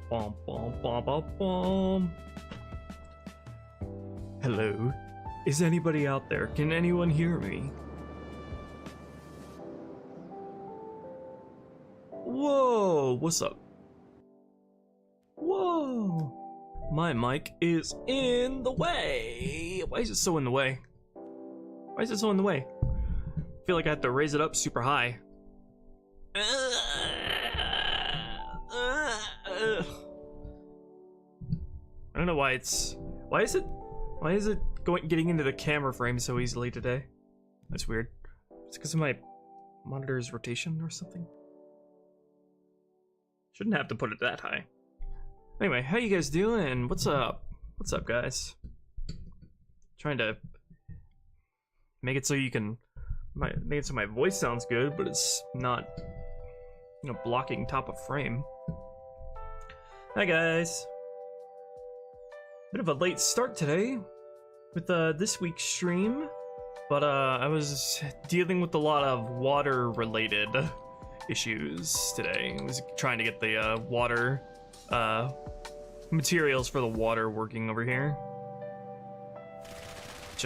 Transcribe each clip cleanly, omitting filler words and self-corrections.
Bum, bum, bum, bum, bum. Hello? Is anybody out there? Can anyone hear me? Whoa, what's up? Whoa! My mic is in the way! Why is it so in the way? Why is it so in the way? I feel like I have to raise it up super high. I don't know why it's... Why is it getting into the camera frame so easily today? That's weird. It's because of my monitor's rotation or something? Shouldn't have to put it that high. Anyway, how you guys doing? What's up? What's up, guys? Trying to make it so you can... make it so my voice sounds good, but it's not, you know, blocking top of frame. Hi, guys. Bit of a late start today with this week's stream, but I was dealing with a lot of water-related issues today. I was trying to get the water materials for the water working over here. Which,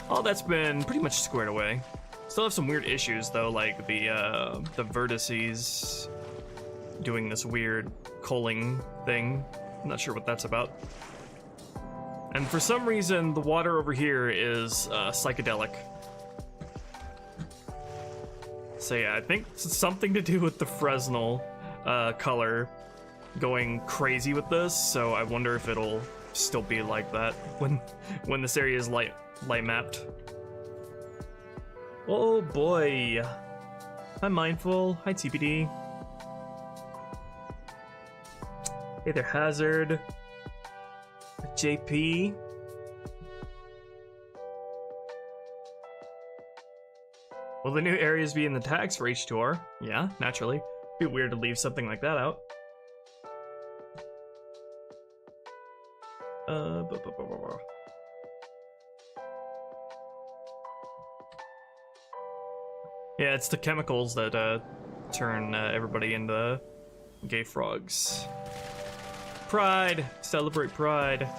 all that's been pretty much squared away. Still have some weird issues though, like the vertices doing this weird culling thing. I'm not sure what that's about. And for some reason, the water over here is psychedelic. So yeah, I think it's something to do with the Fresnel color going crazy with this. So I wonder if it'll still be like that when this area is light mapped. Oh boy. Hi Mindful. Hi TPD. Hey there Hazard. JP. Will the new areas be in the tags for each tour? Yeah, naturally. Be weird to leave something like that out. Yeah, it's the chemicals that turn everybody into gay frogs. Pride! Celebrate Pride.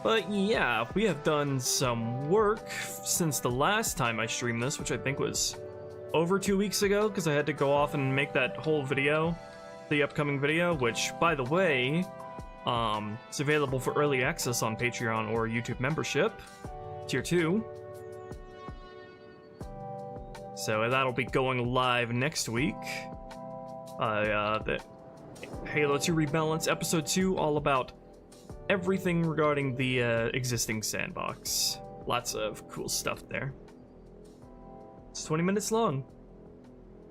But yeah, we have done some work since the last time I streamed this, which I think was over 2 weeks ago, because I had to go off and make that whole video, the upcoming video, which, by the way, is available for early access on Patreon or YouTube membership, Tier 2. So that'll be going live next week. The Halo 2 Rebalance Episode 2, all about everything regarding the existing sandbox. Lots of cool stuff there. It's 20 minutes long,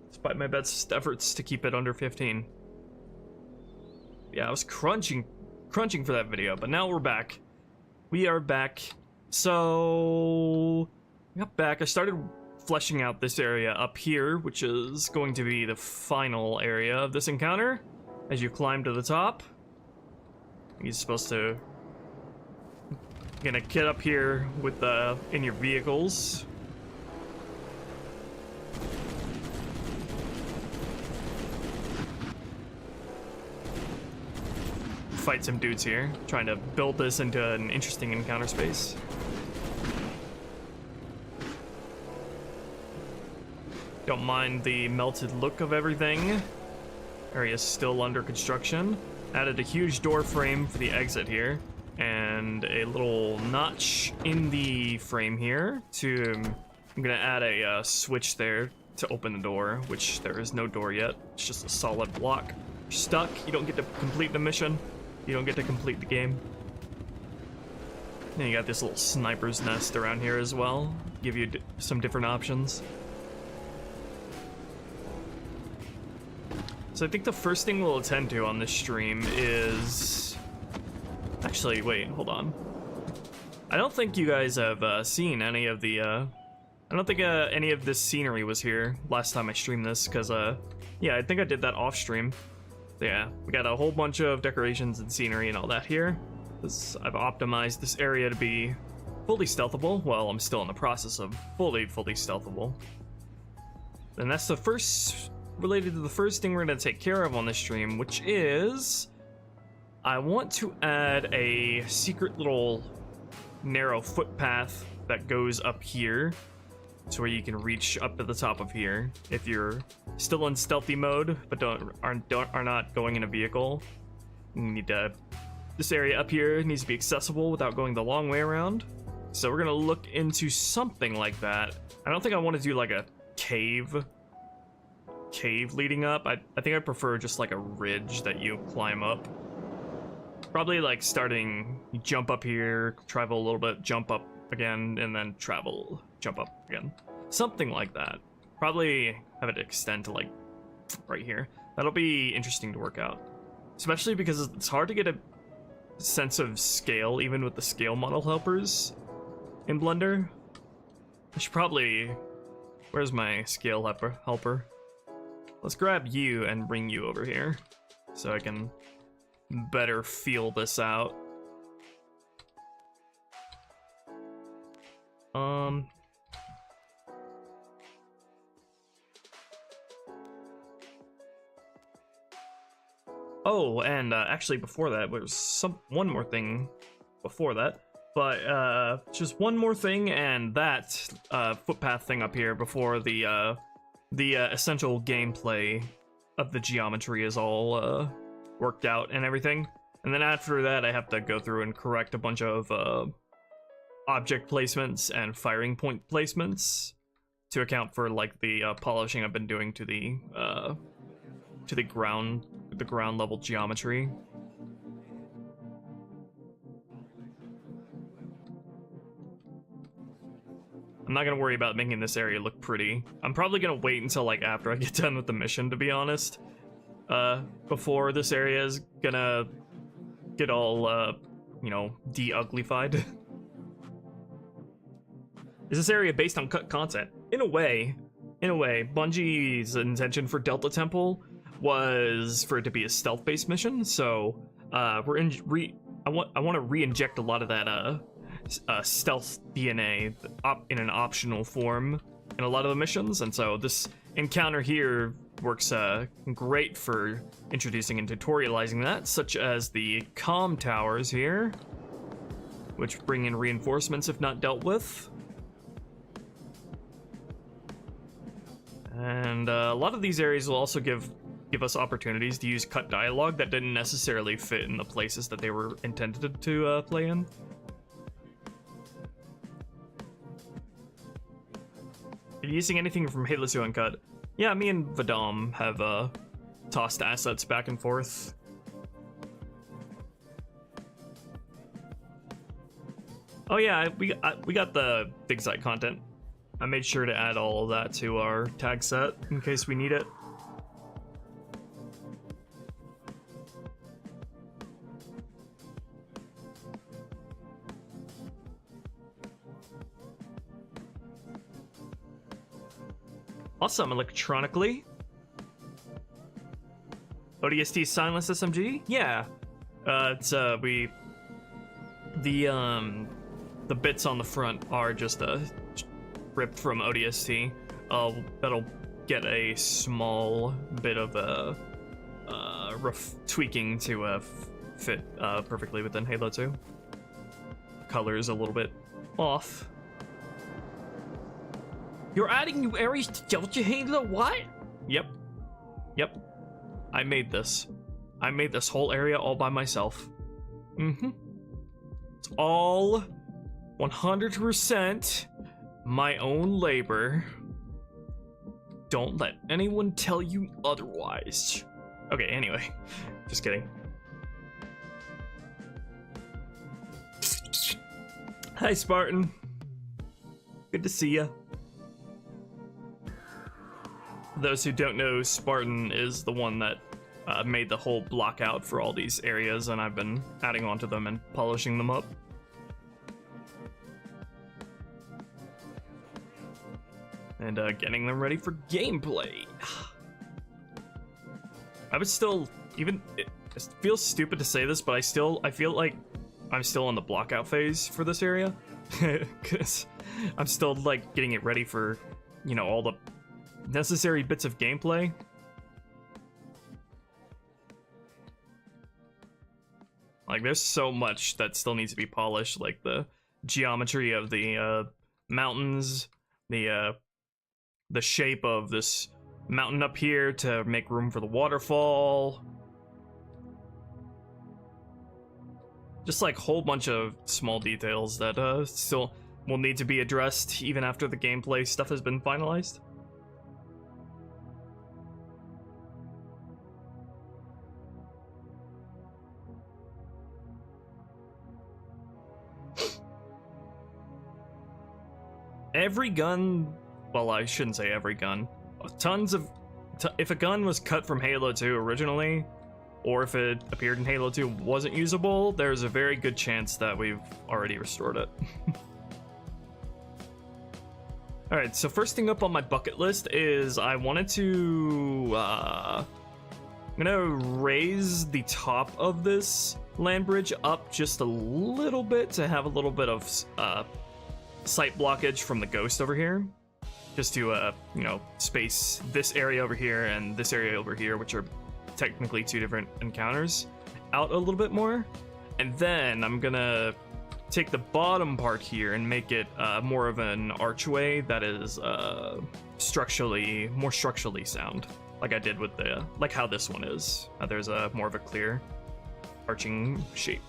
despite my best efforts to keep it under 15. Yeah, I was crunching for that video, but now we're back. We are back. So, I got back. I started fleshing out this area up here, which is going to be the final area of this encounter. As you climb to the top, you're supposed to gonna get up here with in your vehicles. Fight some dudes here, trying to build this into an interesting encounter space. Don't mind the melted look of everything. Area's still under construction. Added a huge door frame for the exit here, and a little notch in the frame here I'm gonna add a switch there to open the door, which there is no door yet. It's just a solid block. You're stuck. You don't get to complete the mission. You don't get to complete the game. Then you got this little sniper's nest around here as well. Give you some different options. So I think the first thing we'll attend to on this stream is... Actually, wait, hold on. I don't think you guys have seen any of the... I don't think any of this scenery was here last time I streamed this, because, yeah, I think I did that off stream. Yeah, we got a whole bunch of decorations and scenery and all that here. I've optimized this area to be fully stealthable. Well, I'm still in the process of fully stealthable. And that's the first... related to the first thing we're going to take care of on this stream, which is I want to add a secret little narrow footpath that goes up here, so where you can reach up to the top of here if you're still in stealthy mode but are not going in a vehicle. You need to, this area up here needs to be accessible without going the long way around. So we're gonna look into something like that. I don't think I want to do like a cave leading up. I think I prefer just like a ridge that you climb up. Probably like starting, you jump up here, travel a little bit, jump up again, and then travel, jump up again. Something like that. Probably have it extend to like right here. That'll be interesting to work out. Especially because it's hard to get a sense of scale, even with the scale model helpers in Blender. I should probably... Where's my scale helper? Let's grab you and bring you over here so I can better feel this out. Oh, and actually before that, there's one more thing before that. But just one more thing, and that footpath thing up here before the essential gameplay of the geometry is all worked out and everything. And then after that, I have to go through and correct a bunch of object placements and firing point placements to account for like the polishing I've been doing to the ground level geometry. I'm not gonna worry about making this area look pretty. I'm probably gonna wait until like after I get done with the mission, to be honest, before this area is gonna get all you know, de-uglified. Is this area based on cut content? In a way, Bungie's intention for Delta Temple was for it to be a stealth-based mission, so I want to re-inject a lot of that stealth DNA in an optional form in a lot of the missions, and so this encounter here works great for introducing and tutorializing that, such as the comm towers here, which bring in reinforcements if not dealt with. And a lot of these areas will also give us opportunities to use cut dialogue that didn't necessarily fit in the places that they were intended to play in. Are you using anything from Halo 2 Uncut? Yeah, me and VonDoom have tossed assets back and forth. Oh yeah, we got the big site content. I made sure to add all of that to our tag set in case we need it. Awesome, electronically. ODST silenced SMG? Yeah. It's the bits on the front are just ripped from ODST. That'll get a small bit of rough tweaking to fit perfectly within Halo 2. Color's a little bit off. You're adding new areas to Delta Halo? What? Yep. I made this whole area all by myself. It's all 100% my own labor. Don't let anyone tell you otherwise. Okay, anyway, just kidding. Hi, Spartan. Good to see ya. For those who don't know, Spartan is the one that made the whole block out for all these areas, and I've been adding onto them and polishing them up. And getting them ready for gameplay. I would still, it feels stupid to say this, but I feel like I'm still in the block out phase for this area. Because I'm still like getting it ready for, you know, all the necessary bits of gameplay. Like, there's so much that still needs to be polished, like the geometry of the mountains, the shape of this mountain up here to make room for the waterfall. Just like a whole bunch of small details that still will need to be addressed even after the gameplay stuff has been finalized. Every gun, well, I shouldn't say every gun. If a gun was cut from Halo 2 originally, or if it appeared in Halo 2 wasn't usable, there's a very good chance that we've already restored it. Alright, so first thing up on my bucket list is I wanted to, I'm gonna raise the top of this land bridge up just a little bit to have a little bit of, sight blockage from the ghost over here. Just to, you know, space this area over here and this area over here, which are technically two different encounters, out a little bit more. And then I'm gonna take the bottom part here and make it more of an archway that is more structurally sound, like I did with the, like how this one is. There's a more of a clear arching shape.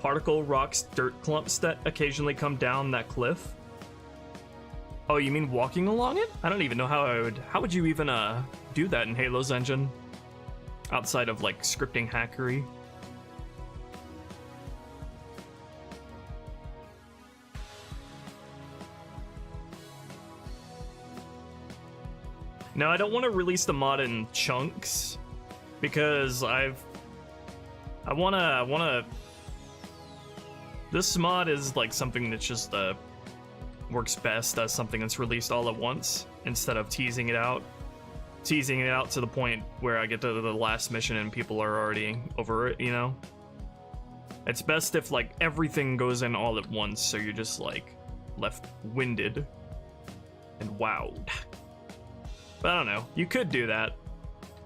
Particle rocks, dirt clumps that occasionally come down that cliff. Oh, you mean walking along it? I don't even know how would you even do that in Halo's engine? Outside of like scripting hackery. Now, I don't want to release the mod in chunks because I wanna this mod is like something that's just works best as something that's released all at once instead of teasing it out to the point where I get to the last mission and people are already over it, you know? It's best if like everything goes in all at once, so you're just like left winded and wowed. But I don't know, you could do that.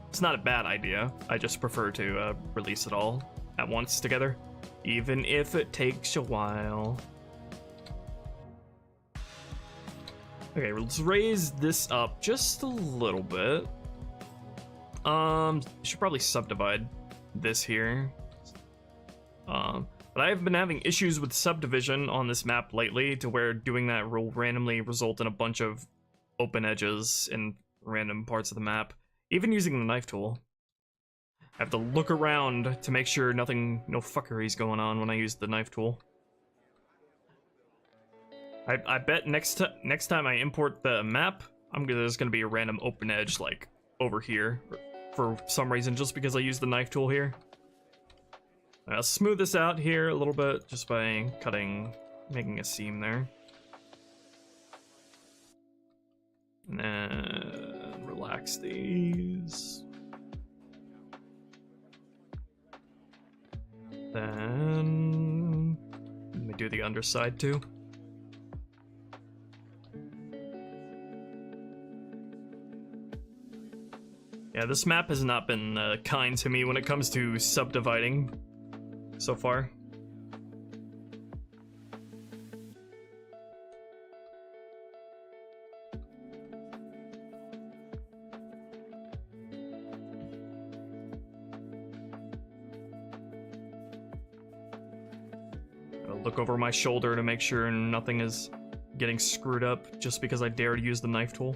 It's not a bad idea. I just prefer to release it all at once together, even if it takes a while. Okay, let's raise this up just a little bit. Should probably subdivide this here. But I've been having issues with subdivision on this map lately, to where doing that will randomly result in a bunch of open edges in random parts of the map. Even using the knife tool, I have to look around to make sure no fuckery's going on when I use the knife tool. I bet next time I import the map, there's gonna be a random open edge like over here for some reason, just because I use the knife tool here. I'll smooth this out here a little bit just by making a seam there. And then relax these. Then let me do the underside too. Yeah, this map has not been kind to me when it comes to subdividing so far. I'll look over my shoulder to make sure nothing is getting screwed up just because I dare to use the knife tool.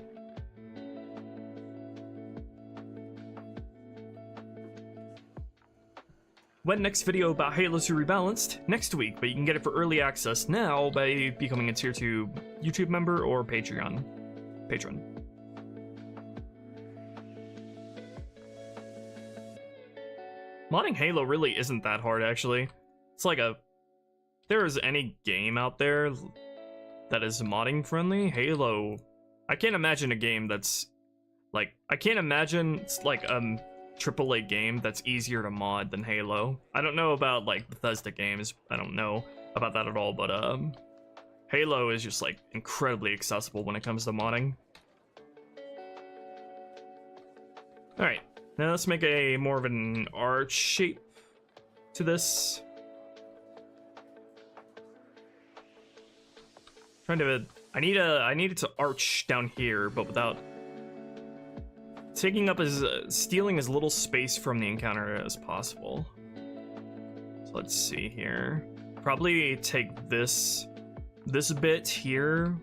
When next video about Halo 2 Rebalanced? Next week, but you can get it for early access now by becoming a tier 2 YouTube member or patron. Modding Halo really isn't that hard, actually. It's like if there is any game out there that is modding friendly, Halo. I can't imagine a game that's like, I can't imagine it's like AAA game that's easier to mod than Halo. I don't know about like Bethesda games, I don't know about that at all, but Halo is just like incredibly accessible when it comes to modding. Alright, Now let's make a more of an arch shape to this. Trying to, I need it to arch down here, but without taking up stealing as little space from the encounter as possible. So let's see here. Probably take this bit here,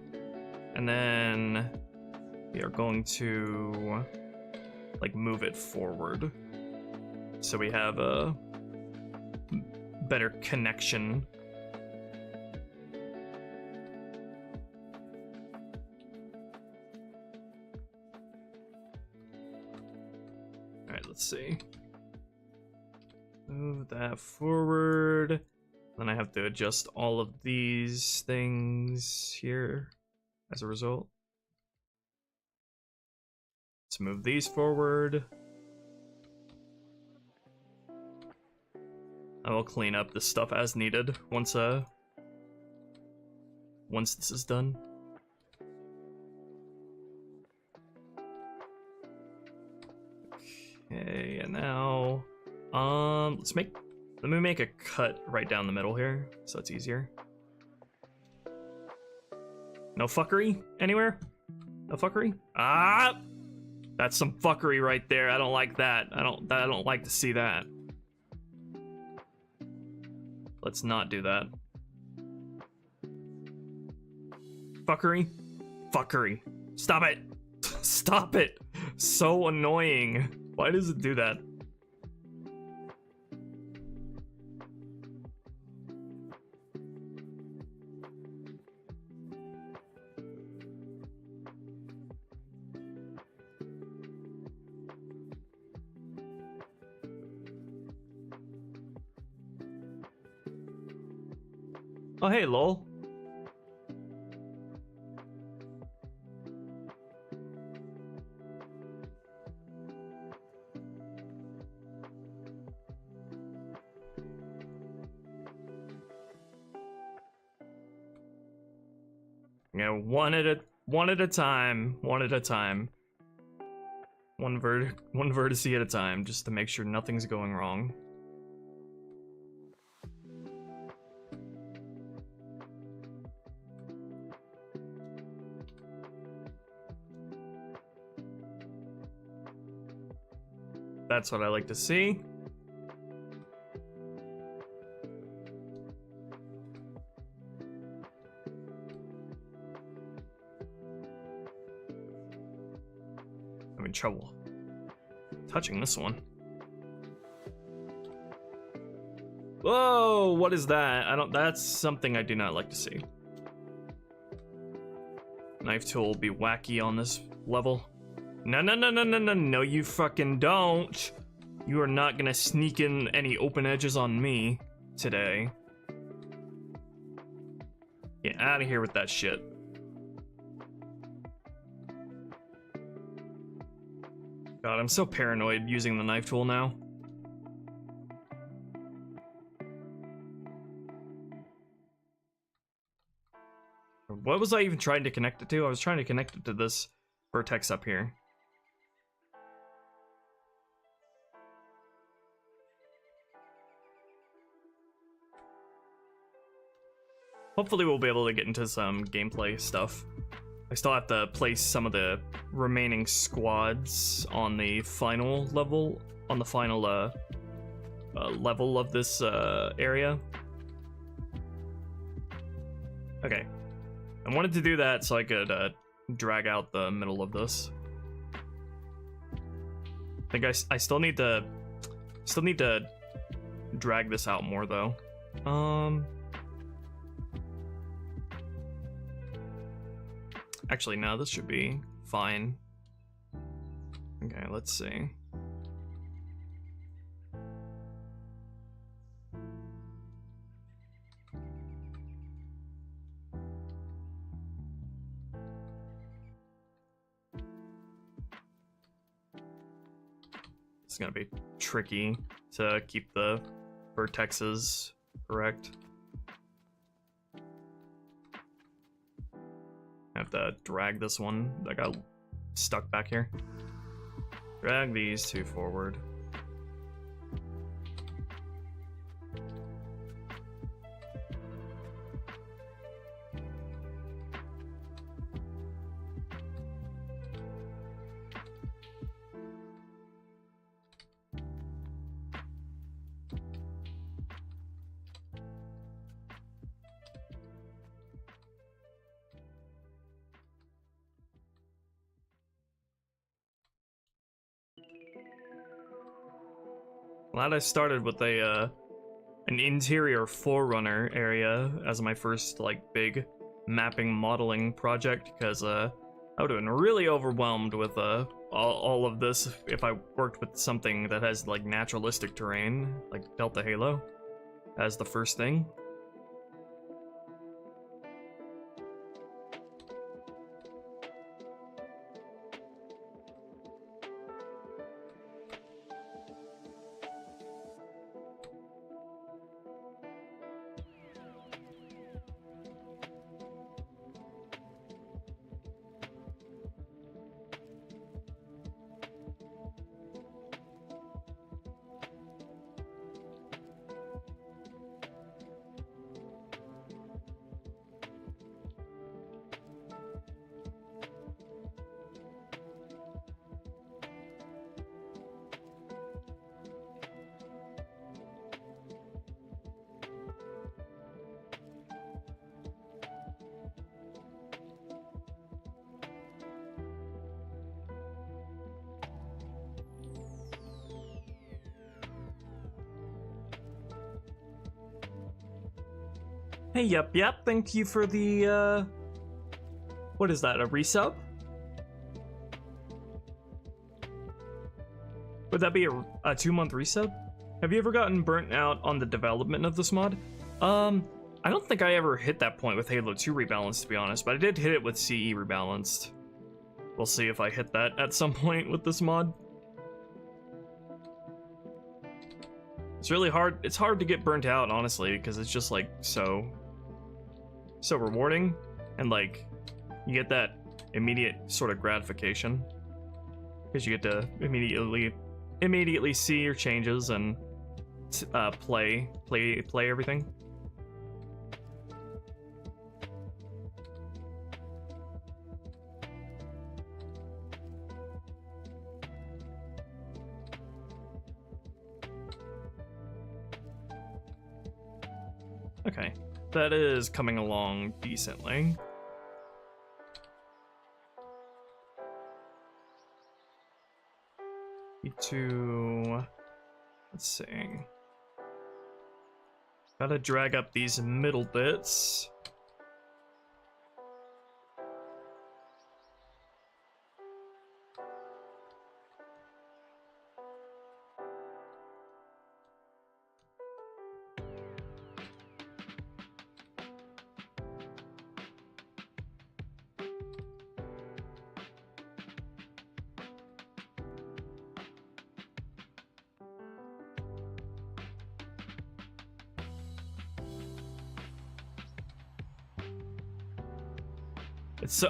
and then we are going to like move it forward so we have a better connection. All right, let's see. Move that forward. Then I have to adjust all of these things here as a result. Let's move these forward. I will clean up this stuff as needed once this is done. Okay, and now let me make a cut right down the middle here so it's easier. No fuckery anywhere? No fuckery? Ah! That's some fuckery right there. I don't like that. I don't like to see that. Let's not do that. Fuckery? Fuckery. Stop it! Stop it! So annoying. Why does it do that? Oh, hey, lol. Yeah, one at a time. One vertice at a time, just to make sure nothing's going wrong. That's what I like to see. I'm in trouble touching this one. Whoa, what is that? That's something I do not like to see. Knife tool will be wacky on this level. No, you fucking don't. You are not gonna sneak in any open edges on me today. Get out of here with that shit. God, I'm so paranoid using the knife tool now. What was I even trying to connect it to? I was trying to connect it to this vertex up here. Hopefully we'll be able to get into some gameplay stuff. I still have to place some of the remaining squads on the final level, level of this area. Okay. I wanted to do that so I could drag out the middle of this. I think I still need to drag this out more though. Actually, no, this should be fine. Okay, let's see. It's gonna be tricky to keep the vertexes correct. I have to drag this one that got stuck back here. Drag these two forward. Glad I started with an interior forerunner area as my first like big mapping modeling project, because I would have been really overwhelmed with all of this if I worked with something that has like naturalistic terrain like Delta Halo as the first thing. Hey, yep, thank you for the, what is that, a resub? Would that be a 2-month resub? Have you ever gotten burnt out on the development of this mod? I don't think I ever hit that point with Halo 2 Rebalanced, to be honest, but I did hit it with CE Rebalanced. We'll see if I hit that at some point with this mod. It's really hard, it's hard to get burnt out, honestly, because it's just, like, so rewarding, and, like, you get that immediate sort of gratification, because you get to immediately see your changes and play everything. Okay, that is coming along decently. Let's see. Gotta drag up these middle bits.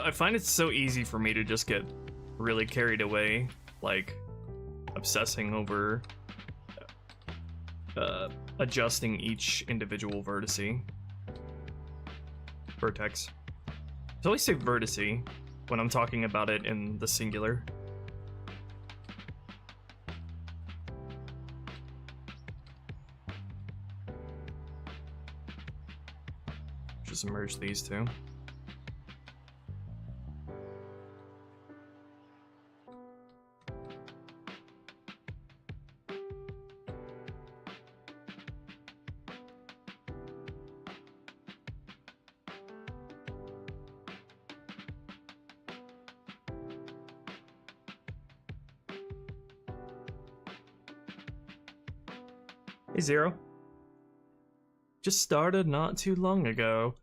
I find it so easy for me to just get really carried away, like obsessing over adjusting each individual vertex. I always say vertex when I'm talking about it in the singular. Just merge these two. Hey, Zero. Just started not too long ago.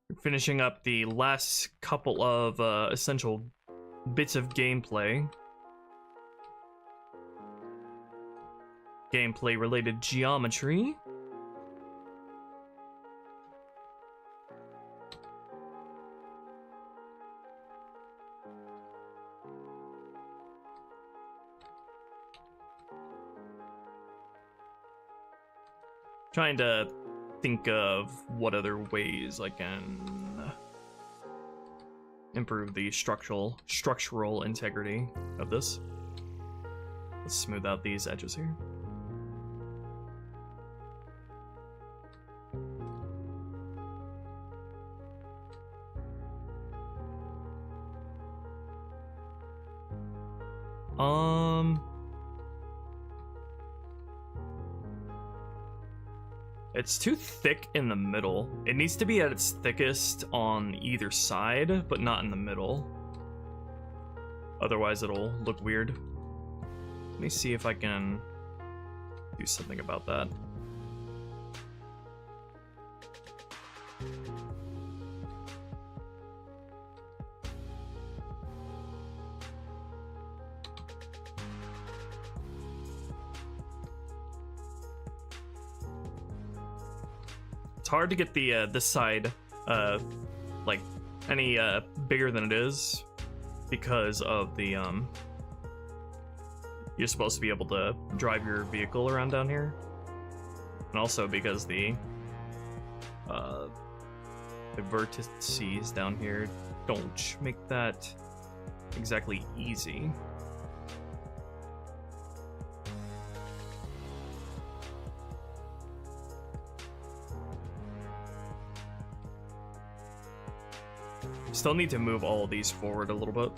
We're finishing up the last couple of essential bits of gameplay. Gameplay-related geometry. Trying to think of what other ways I can improve the structural integrity of this. Let's smooth out these edges here. It's too thick in the middle. It needs to be at its thickest on either side, but not in the middle. Otherwise it'll look weird. Let me see if I can do something about that. It's hard to get the this side like any bigger than it is because of the you're supposed to be able to drive your vehicle around down here, and also because the vertices down here don't make that exactly easy. Still need to move all of these forward a little bit.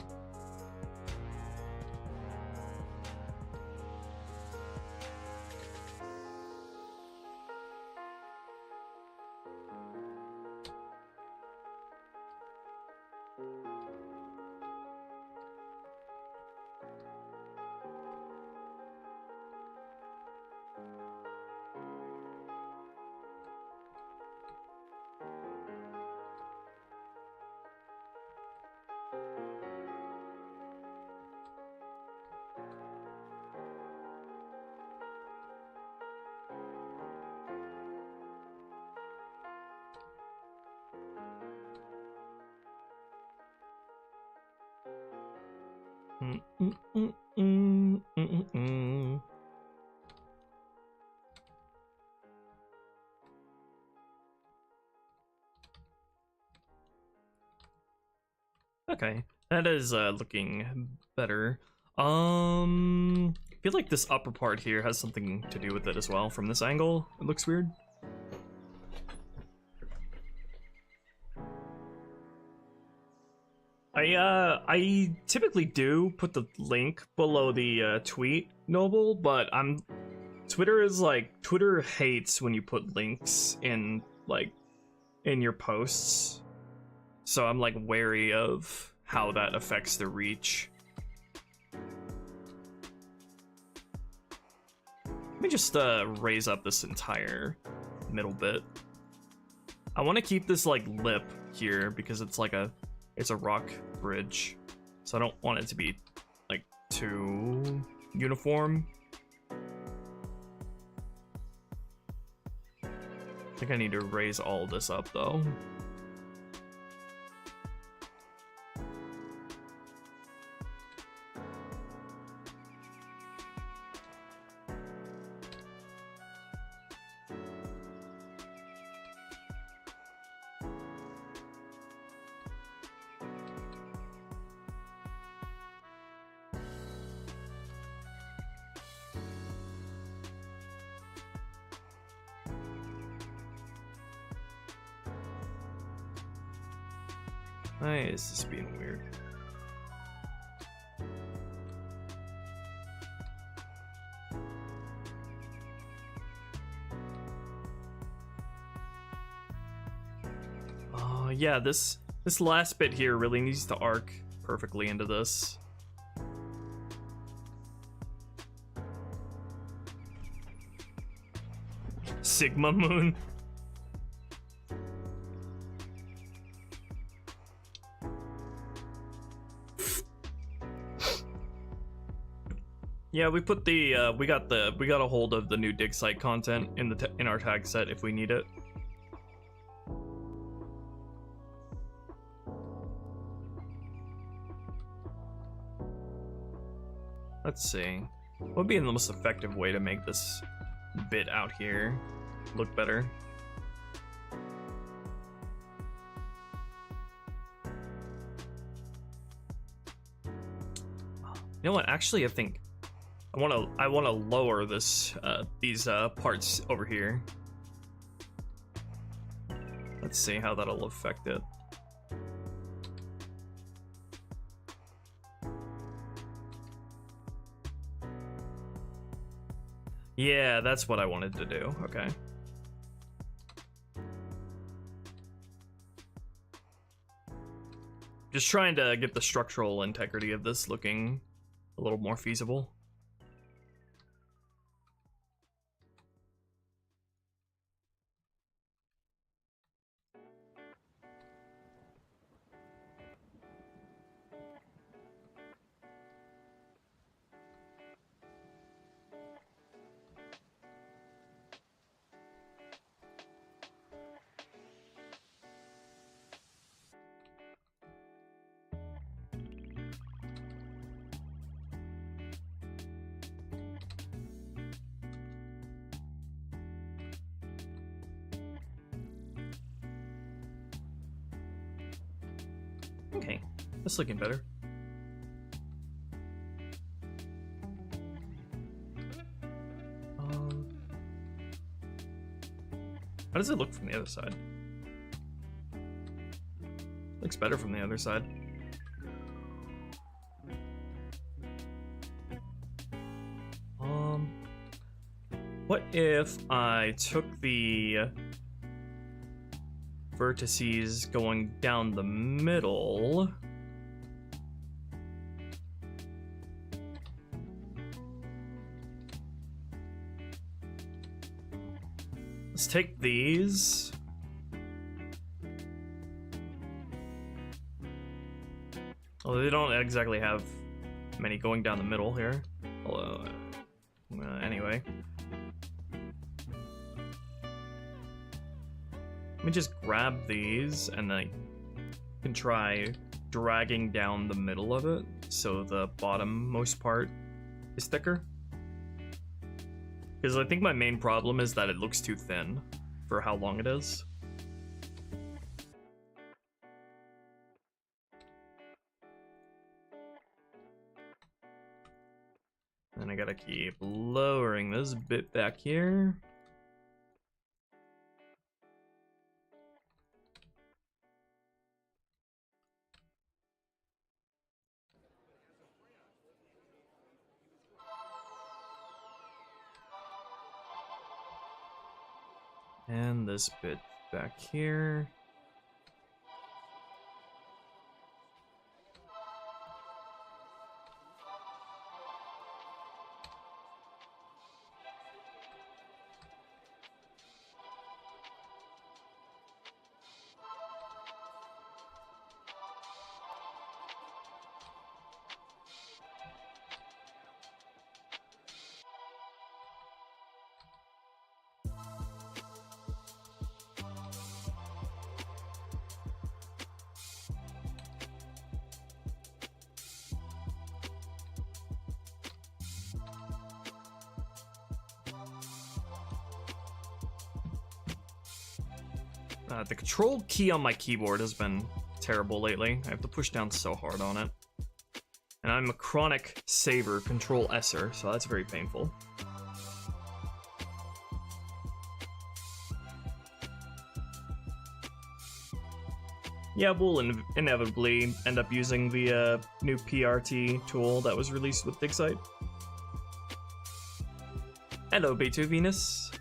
Okay, that is looking better. I feel like this upper part here has something to do with it as well. From this angle, it looks weird. I typically do put the link below the tweet, Noble, but Twitter hates when you put links in your posts. So I'm like wary of how that affects the reach. Let me just raise up this entire middle bit. I want to keep this like lip here because it's like it's a rock bridge, so I don't want it to be like too uniform. I think I need to raise all this up though. Why is this being weird? Oh yeah, this last bit here really needs to arc perfectly into this. Sigma Moon. Yeah, we put the we got a hold of the new dig site content in our tag set if we need it. Let's see. What would be the most effective way to make this bit out here? look better. You know what? Actually, I think I want to lower this these parts over here. Let's see how that'll affect it. Yeah, that's what I wanted to do. Okay. Just trying to get the structural integrity of this looking a little more feasible. Okay, that's looking better. How does it look from the other side? Looks better from the other side. What if I took the vertices going down the middle? Let's take these. Well, they don't exactly have many going down the middle here. Although, anyway. Let me just grab these and I can try dragging down the middle of it so the bottom-most part is thicker. Because I think my main problem is that it looks too thin for how long it is. And I gotta keep lowering this bit back here. And this bit back here. The control key on my keyboard has been terrible lately. I have to push down so hard on it. And I'm a chronic saver control S-er, so that's very painful. Yeah, we'll inevitably end up using the new PRT tool that was released with DigSite. Hello, B2 Venus.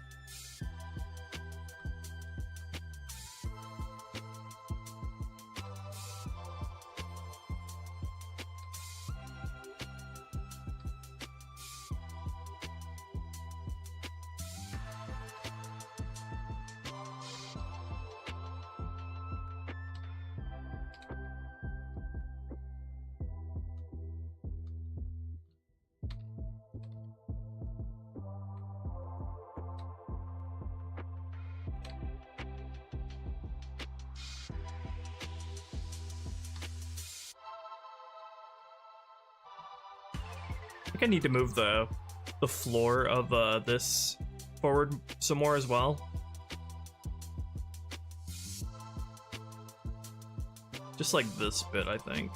I think I need to move the floor of this forward some more as well. Just like this bit, I think.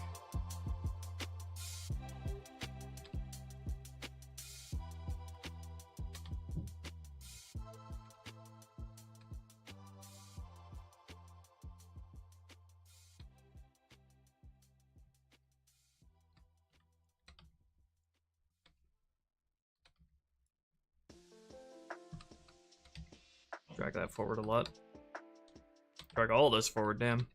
Drag that forward a lot. Drag all this forward, damn.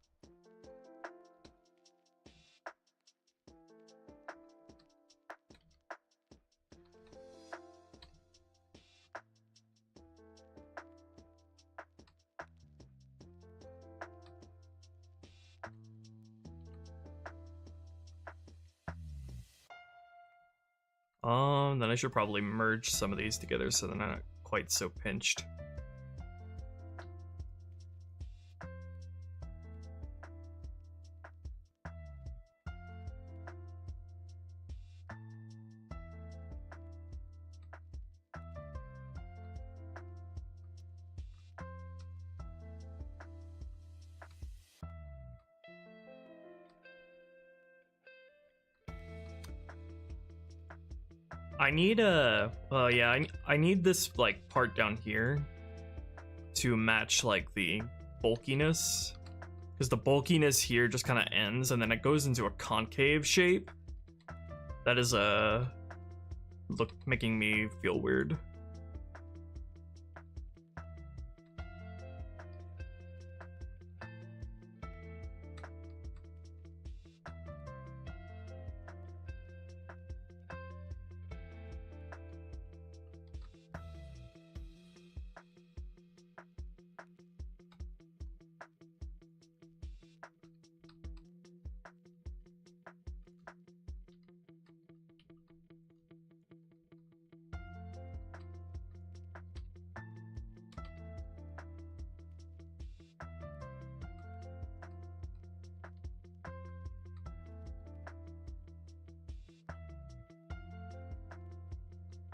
Then I should probably merge some of these together so they're not quite so pinched. I need I need this like part down here to match like the bulkiness, because the bulkiness here just kind of ends and then it goes into a concave shape. That is making me feel weird.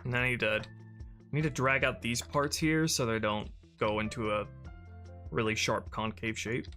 And I need to drag out these parts here so they don't go into a really sharp concave shape.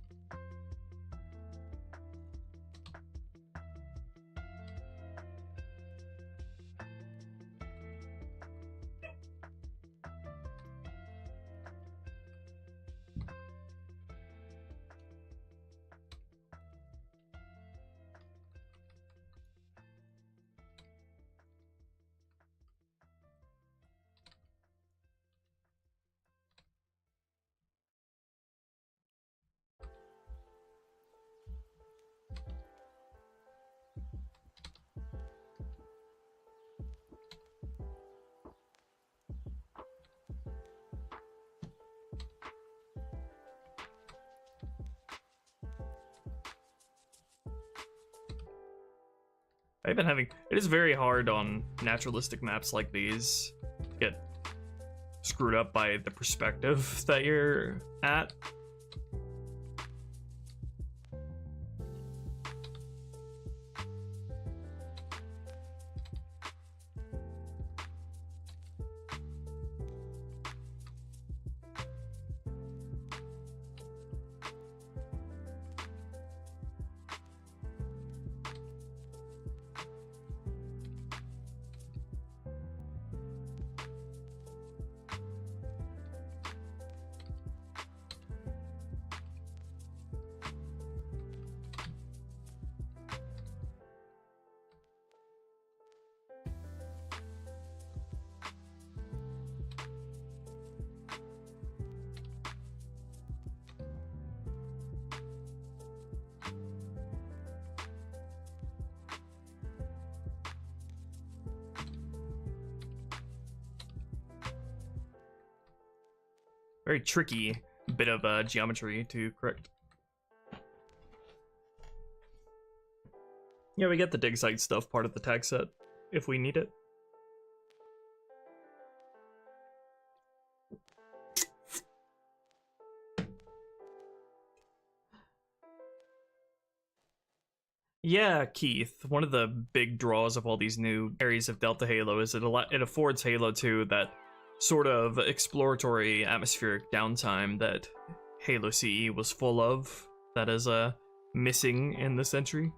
It is very hard on naturalistic maps like these to get screwed up by the perspective that you're at. Very tricky bit of geometry to correct. Yeah, we get the dig site stuff part of the tag set if we need it. Yeah, Keith, one of the big draws of all these new areas of Delta Halo is it affords Halo 2 that sort of exploratory atmospheric downtime that Halo CE was full of. That is missing in this entry.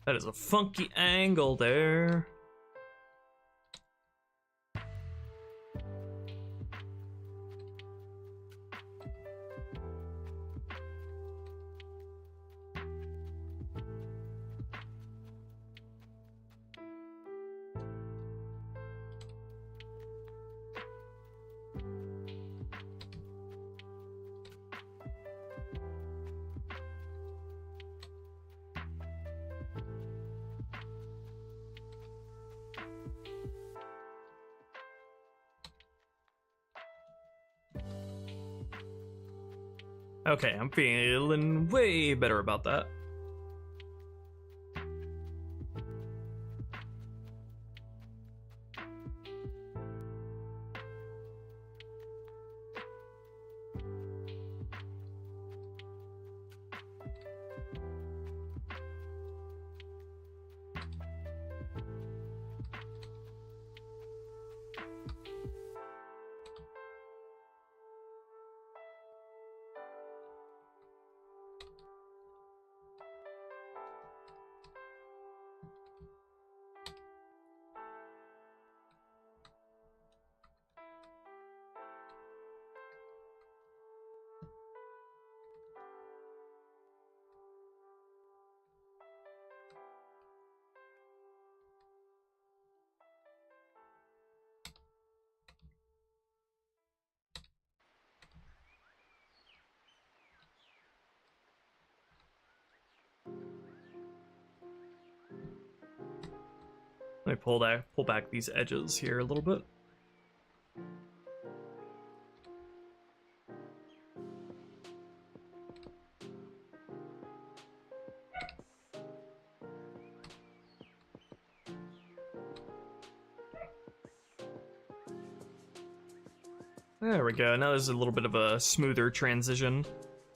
That is a funky angle there. Okay, I'm feeling way better about that. Let me pull back these edges here a little bit. There we go. Now there's a little bit of a smoother transition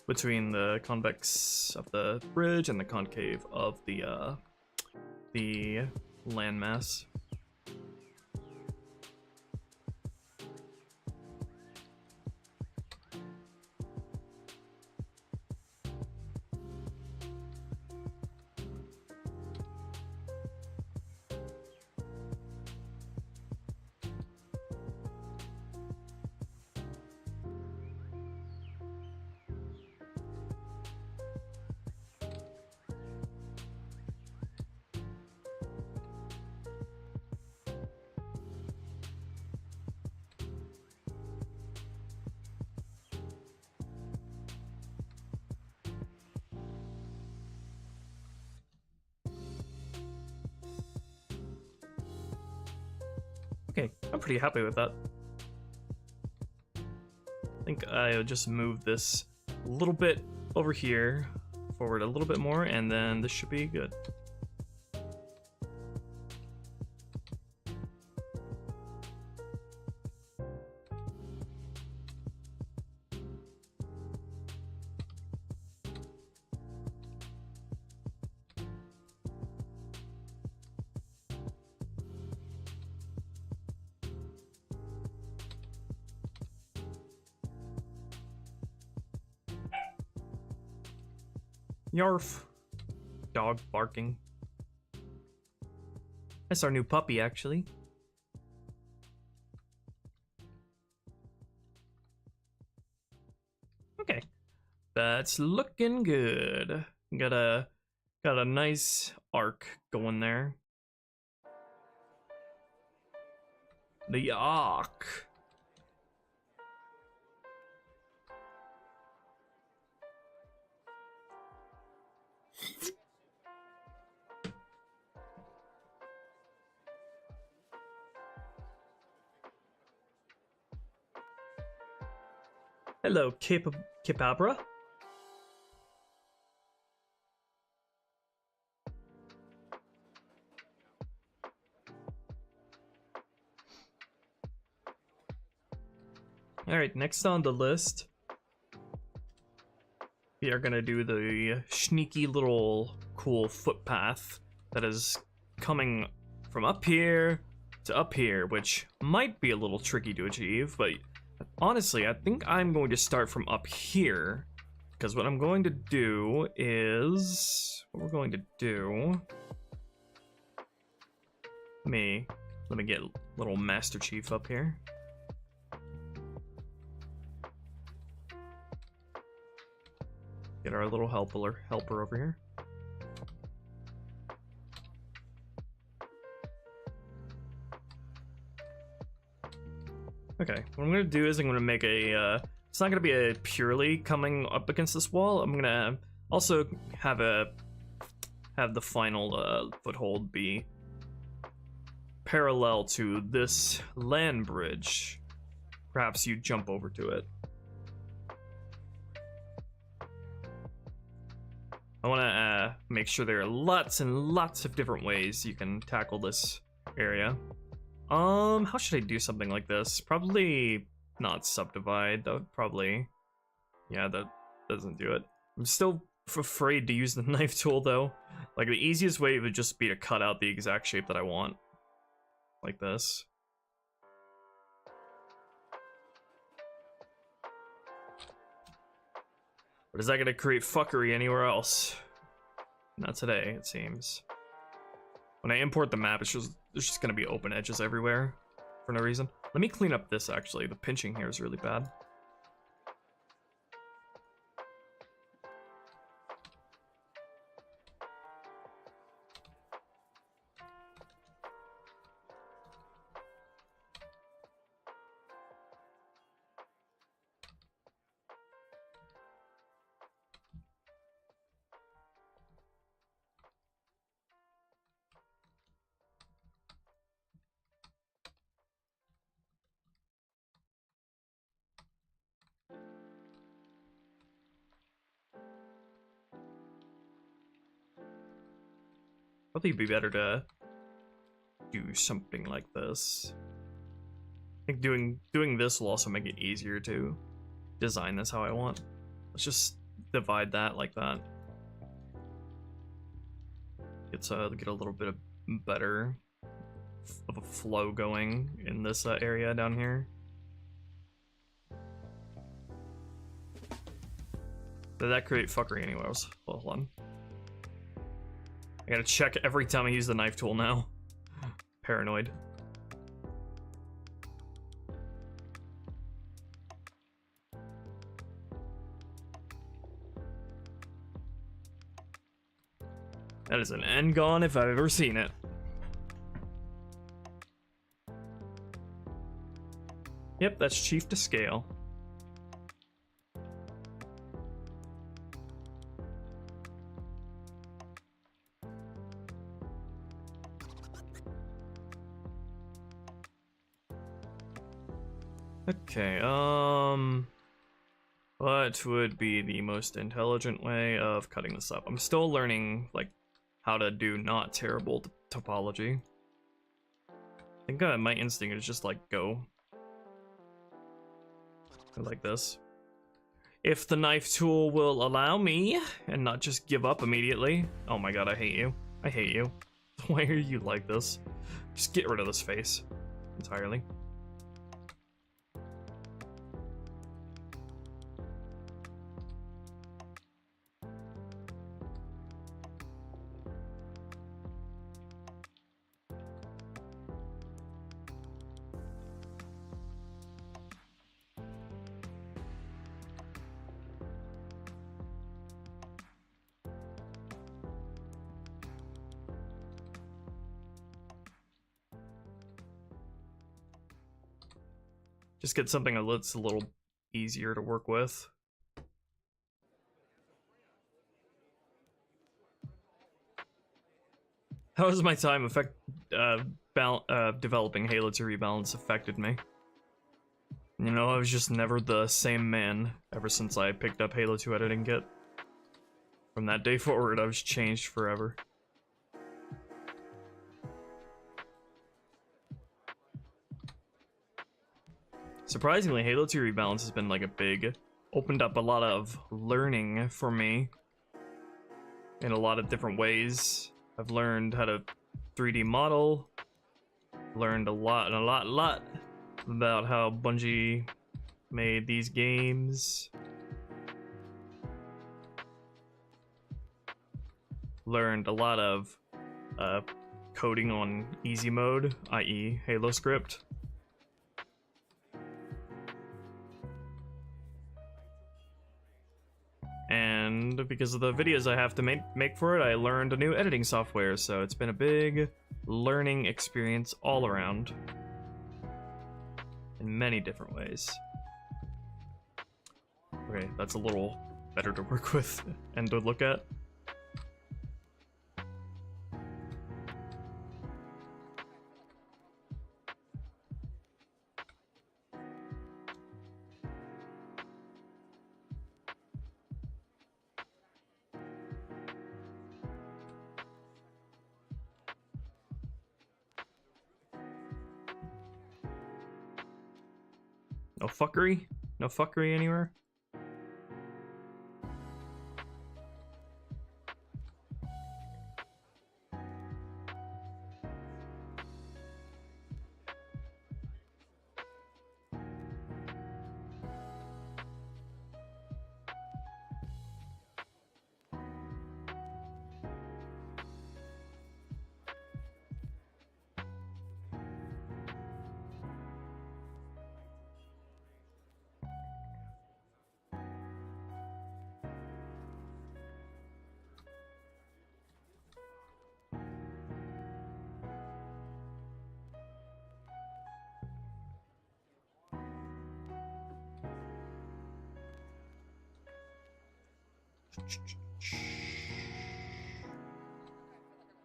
between the convex of the bridge and the concave of the landmass. Okay, I'm pretty happy with that. I think I'll just move this a little bit over here, forward a little bit more, and then this should be good. Yarf. Dog barking. That's our new puppy, actually. Okay. That's looking good. Got a nice arc going there. The Ark. Hello, Kipabra. Alright, next on the list, we are gonna do the sneaky little cool footpath that is coming from up here to up here, which might be a little tricky to achieve, but honestly, I think I'm going to start from up here, because what I'm going to do is... What we're going to do... Let me get little Master Chief up here. Get our little helper over here. Okay, what I'm gonna do is I'm gonna make a, it's not gonna be a purely coming up against this wall. I'm gonna also have the final foothold be parallel to this land bridge. Perhaps you jump over to it. I wanna make sure there are lots and lots of different ways you can tackle this area. How should I do something like this? Probably not subdivide. That would probably... Yeah, that doesn't do it. I'm still afraid to use the knife tool, though. Like, the easiest way would just be to cut out the exact shape that I want. Like this. But is that gonna create fuckery anywhere else? Not today, it seems. When I import the map, there's just gonna be open edges everywhere for no reason. Let me clean up this, actually. The pinching here is really bad. Probably be better to do something like this. I think doing this will also make it easier to design this how I want. Let's just divide that like that. Get a little bit of better of a flow going in this area down here. Did that create fuckery anyways? Well, hold on. I gotta check every time I use the knife tool now. Paranoid. That is an end gone if I've ever seen it. Yep, that's chief to scale. Okay, what would be the most intelligent way of cutting this up? I'm still learning, like, how to do not terrible topology. I think my instinct is just, like, go like this. If the knife tool will allow me, and not just give up immediately. Oh my god, I hate you. I hate you. Why are you like this? Just get rid of this face entirely. Just get something that's a little easier to work with. How has my time developing Halo 2 Rebalance affected me? You know, I was just never the same man ever since I picked up Halo 2 Editing Kit. From that day forward, I was changed forever. Surprisingly, Halo 2 Rebalance has been like opened up a lot of learning for me in a lot of different ways. I've learned how to 3D model, learned a lot about how Bungie made these games. Learned a lot of coding on easy mode, i.e. Halo script. And because of the videos I have to make for it, I learned a new editing software, so it's been a big learning experience all around. In many different ways. Okay, that's a little better to work with and to look at. No fuckery? No fuckery anywhere?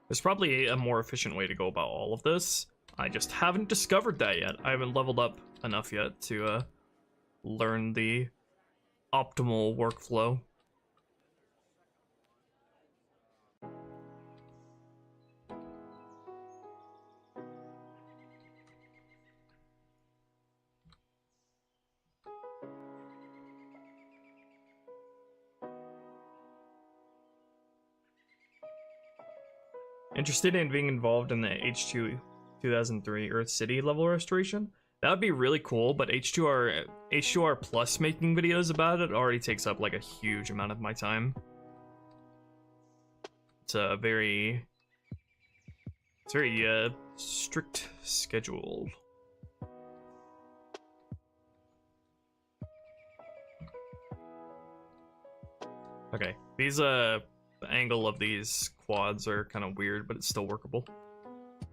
There's probably a more efficient way to go about all of this. I just haven't discovered that yet. I haven't leveled up enough yet to learn the optimal workflow. Interested in being involved in the H2 2003 Earth City level restoration? That would be really cool, but H2R Plus making videos about it already takes up like a huge amount of my time. It's a very strict schedule. Okay, these the angle of these quads are kind of weird, but it's still workable.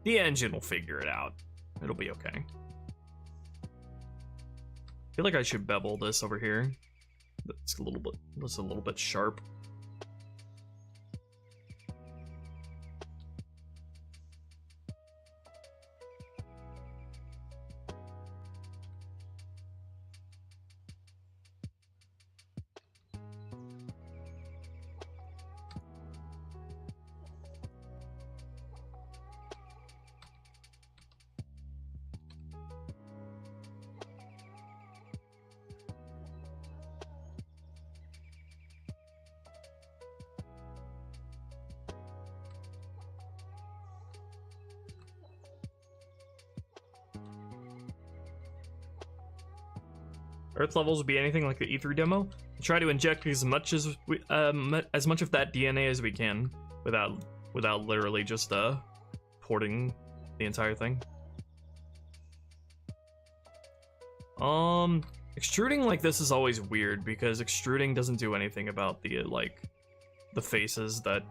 The engine will figure it out. It'll be okay. I feel like I should bevel this over here. It's a little bit sharp. Earth levels would be anything like the E3 demo. Try to inject as much of that DNA as we can without literally just porting the entire thing. Extruding like this is always weird because extruding doesn't do anything about the faces that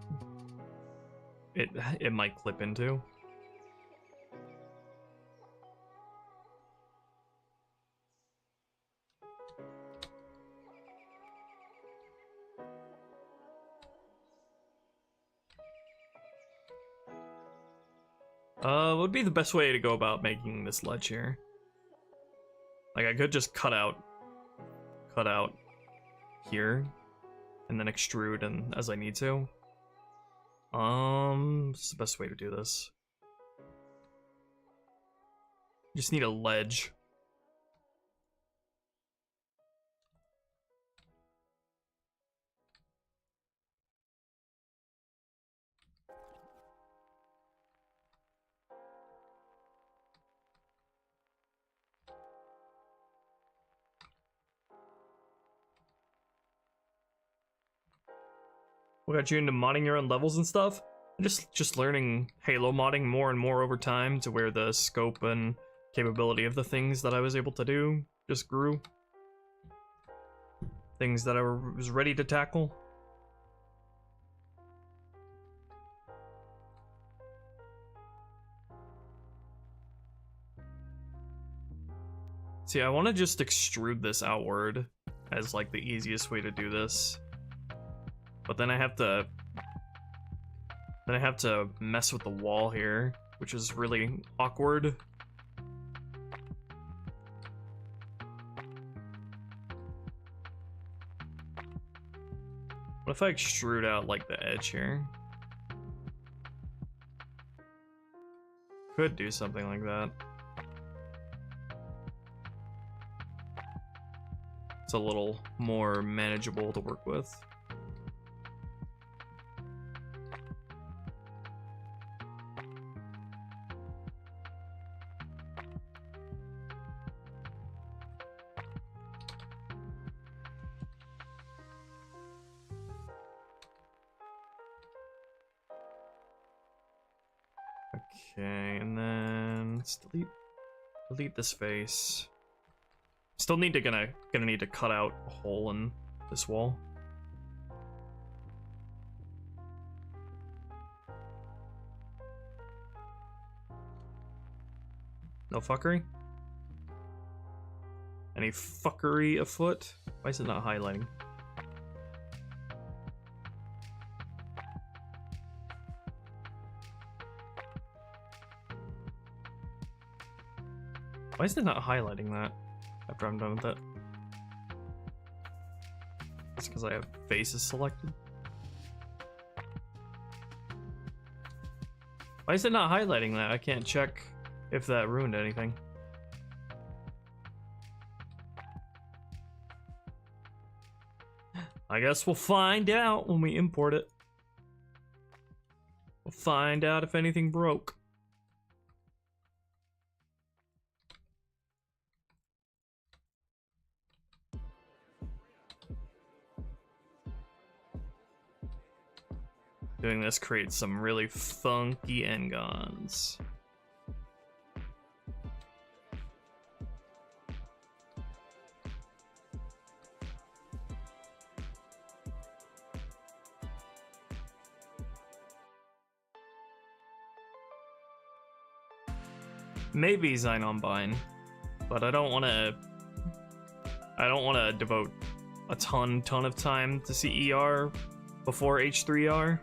it might clip into. What would be the best way to go about making this ledge here? Like, I could just cut out here, and then extrude and as I need to. What's the best way to do this? Just need a ledge. What got you into modding your own levels and stuff? Just learning Halo modding more and more over time to where the scope and capability of the things that I was able to do just grew. Things that I was ready to tackle. See, I want to just extrude this outward as like the easiest way to do this. But then I have to mess with the wall here, which is really awkward. What if I extrude out like the edge here? Could do something like that. It's a little more manageable to work with. Okay, and then let's delete this face. Still gonna need to cut out a hole in this wall. No fuckery? Any fuckery afoot? Why is it not highlighting? Why is it not highlighting that after I'm done with it? It's because I have faces selected. Why is it not highlighting that? I can't check if that ruined anything. I guess we'll find out when we import it. We'll find out if anything broke. Doing this creates some really funky engons. Maybe Xenon but I don't want to devote a ton of time to CER before H3R.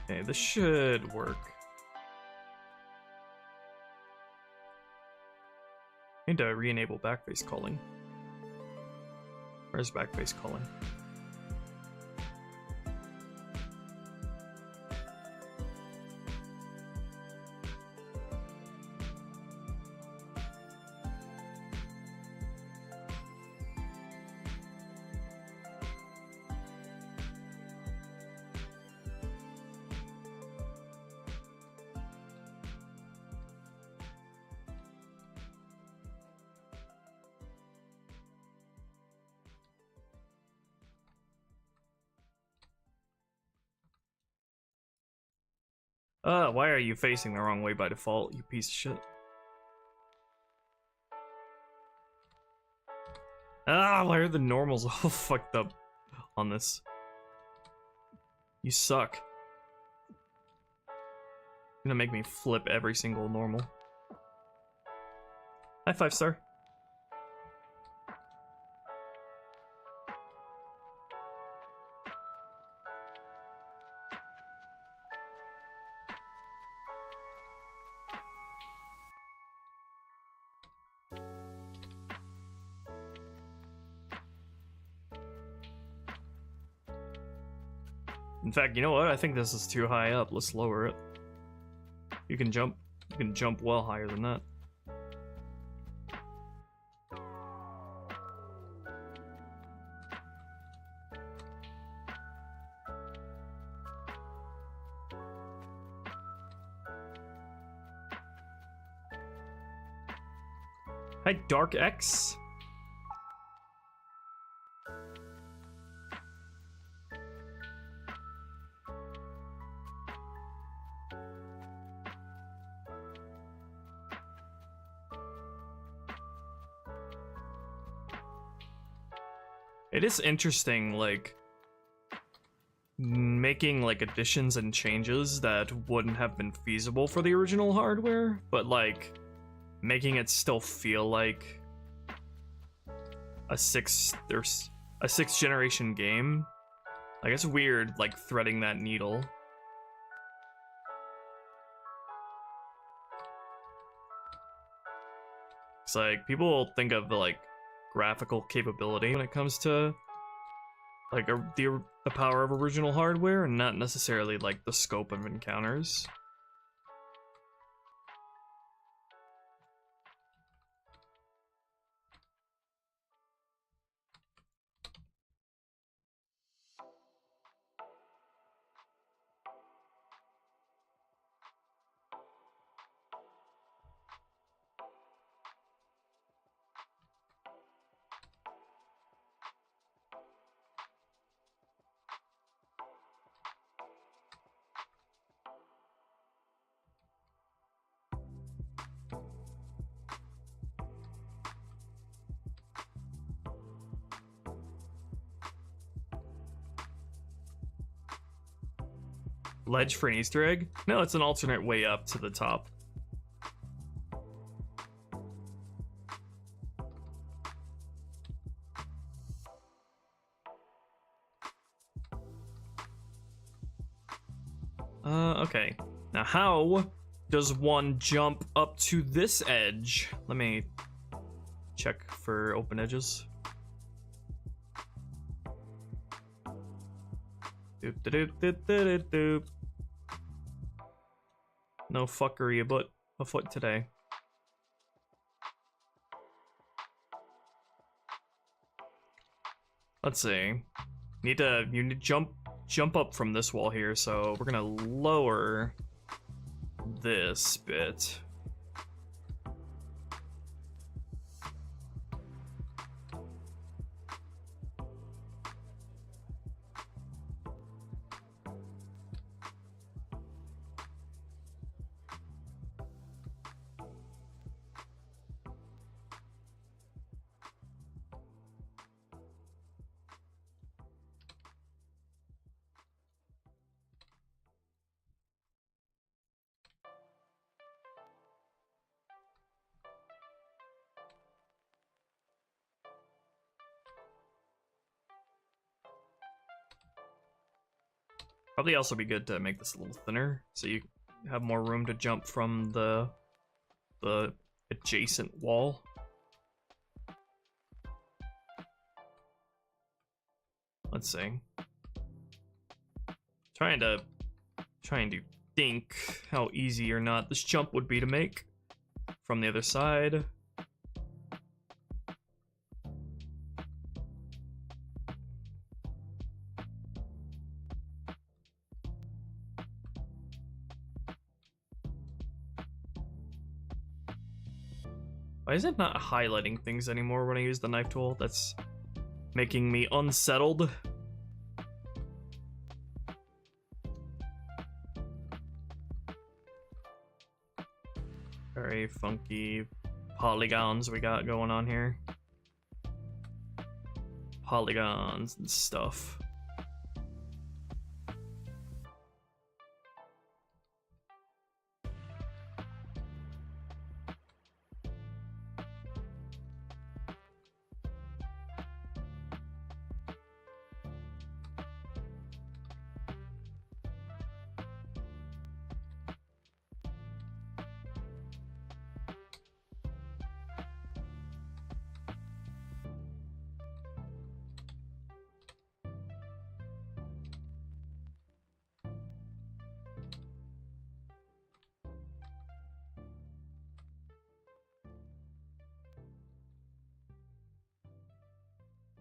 Okay, this should work. need to re-enable backface calling. Where's backface calling? Why are you facing the wrong way by default, you piece of shit? Why are the normals all fucked up on this? You suck. You're gonna make me flip every single normal. Hi, 5-star. In fact, you know what? I think this is too high up. Let's lower it. You can jump well higher than that. Hi, Dark X. It is interesting, like, making, like, additions and changes that wouldn't have been feasible for the original hardware, but, like, making it still feel like a sixth generation game. Like, it's weird, like, threading that needle. It's like, people think of the, like, graphical capability when it comes to like the power of original hardware, and not necessarily like the scope of encounters. Ledge for an Easter egg? No, it's an alternate way up to the top. Okay. Now how does one jump up to this edge? Let me check for open edges. Doop doop doop doop doop. No fuckery afoot today. Let's see. You need to jump up from this wall here, so we're gonna lower this bit. Probably also be good to make this a little thinner, so you have more room to jump from the adjacent wall. Let's see. Trying to think how easy or not this jump would be to make from the other side. Why is it not highlighting things anymore when I use the knife tool? That's making me unsettled. Very funky polygons we got going on here. Polygons and stuff.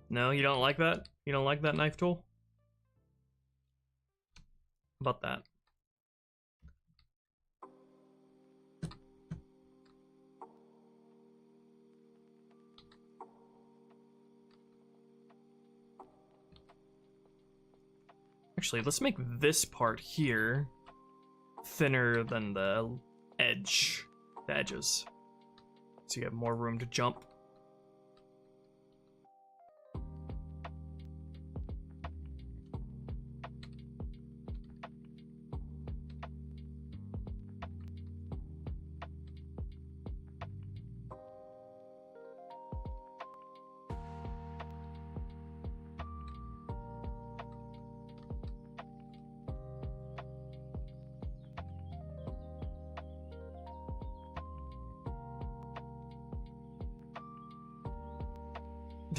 No, you don't like that? You don't like that knife tool? How about that? Actually, let's make this part here thinner than the edges, so you have more room to jump.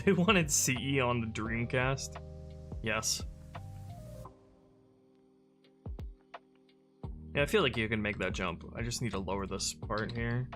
They wanted CE on the Dreamcast? Yes. Yeah, I feel like you can make that jump. I just need to lower this part here.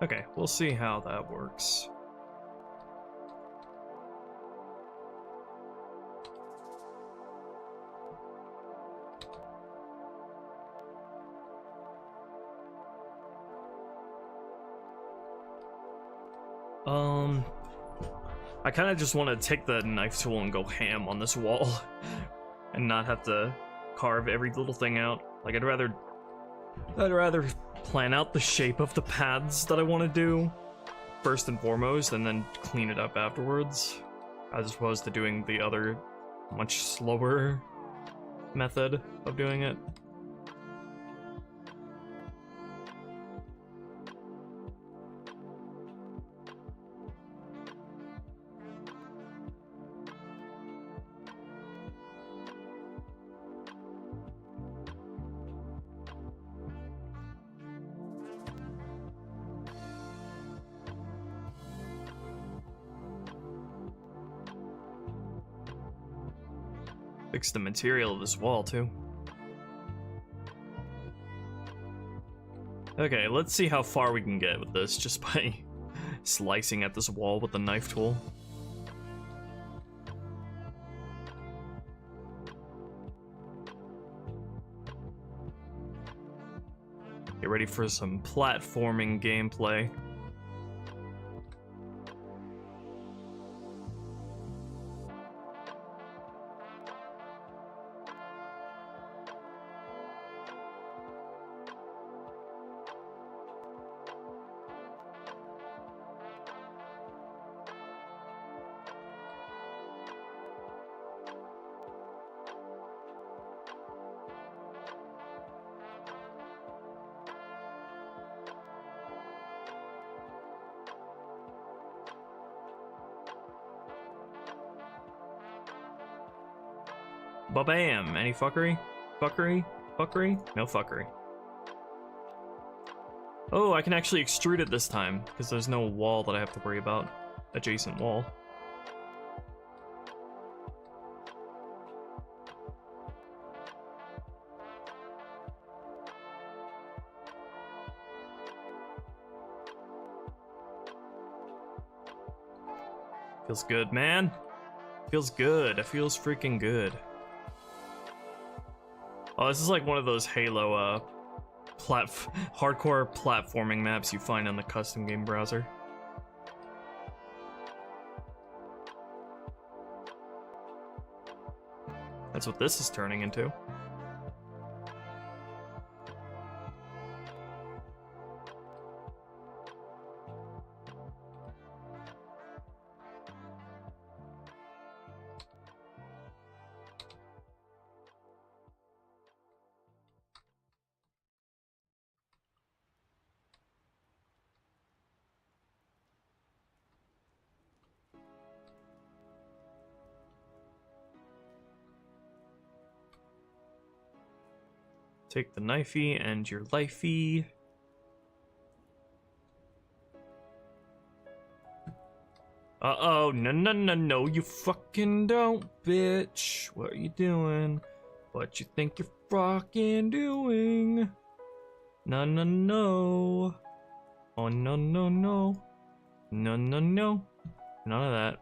Okay, we'll see how that works. I kind of just want to take the knife tool and go ham on this wall and not have to carve every little thing out. Like, I'd rather plan out the shape of the paths that I want to do first and foremost, and then clean it up afterwards, as opposed to doing the other much slower method of doing it. Fix the material of this wall, too. Okay, let's see how far we can get with this just by slicing at this wall with the knife tool. Get ready for some platforming gameplay. Ba-bam! Any fuckery? Fuckery? Fuckery? No fuckery. Oh, I can actually extrude it this time, because there's no wall that I have to worry about. Adjacent wall. Feels good, man. Feels good. It feels freaking good. Oh, this is like one of those Halo, hardcore platforming maps you find on the custom game browser. That's what this is turning into. Take the knifey and your lifey. Uh-oh, no, you fucking don't, bitch. What are you doing? What you think you're fucking doing? No. Oh, no. No. None of that.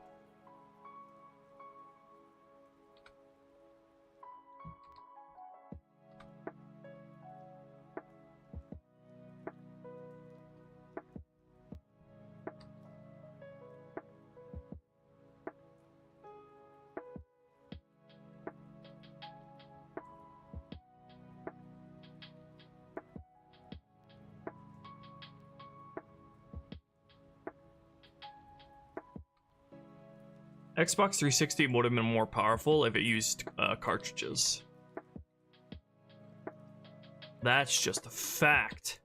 Xbox 360 would have been more powerful if it used cartridges. That's just a fact.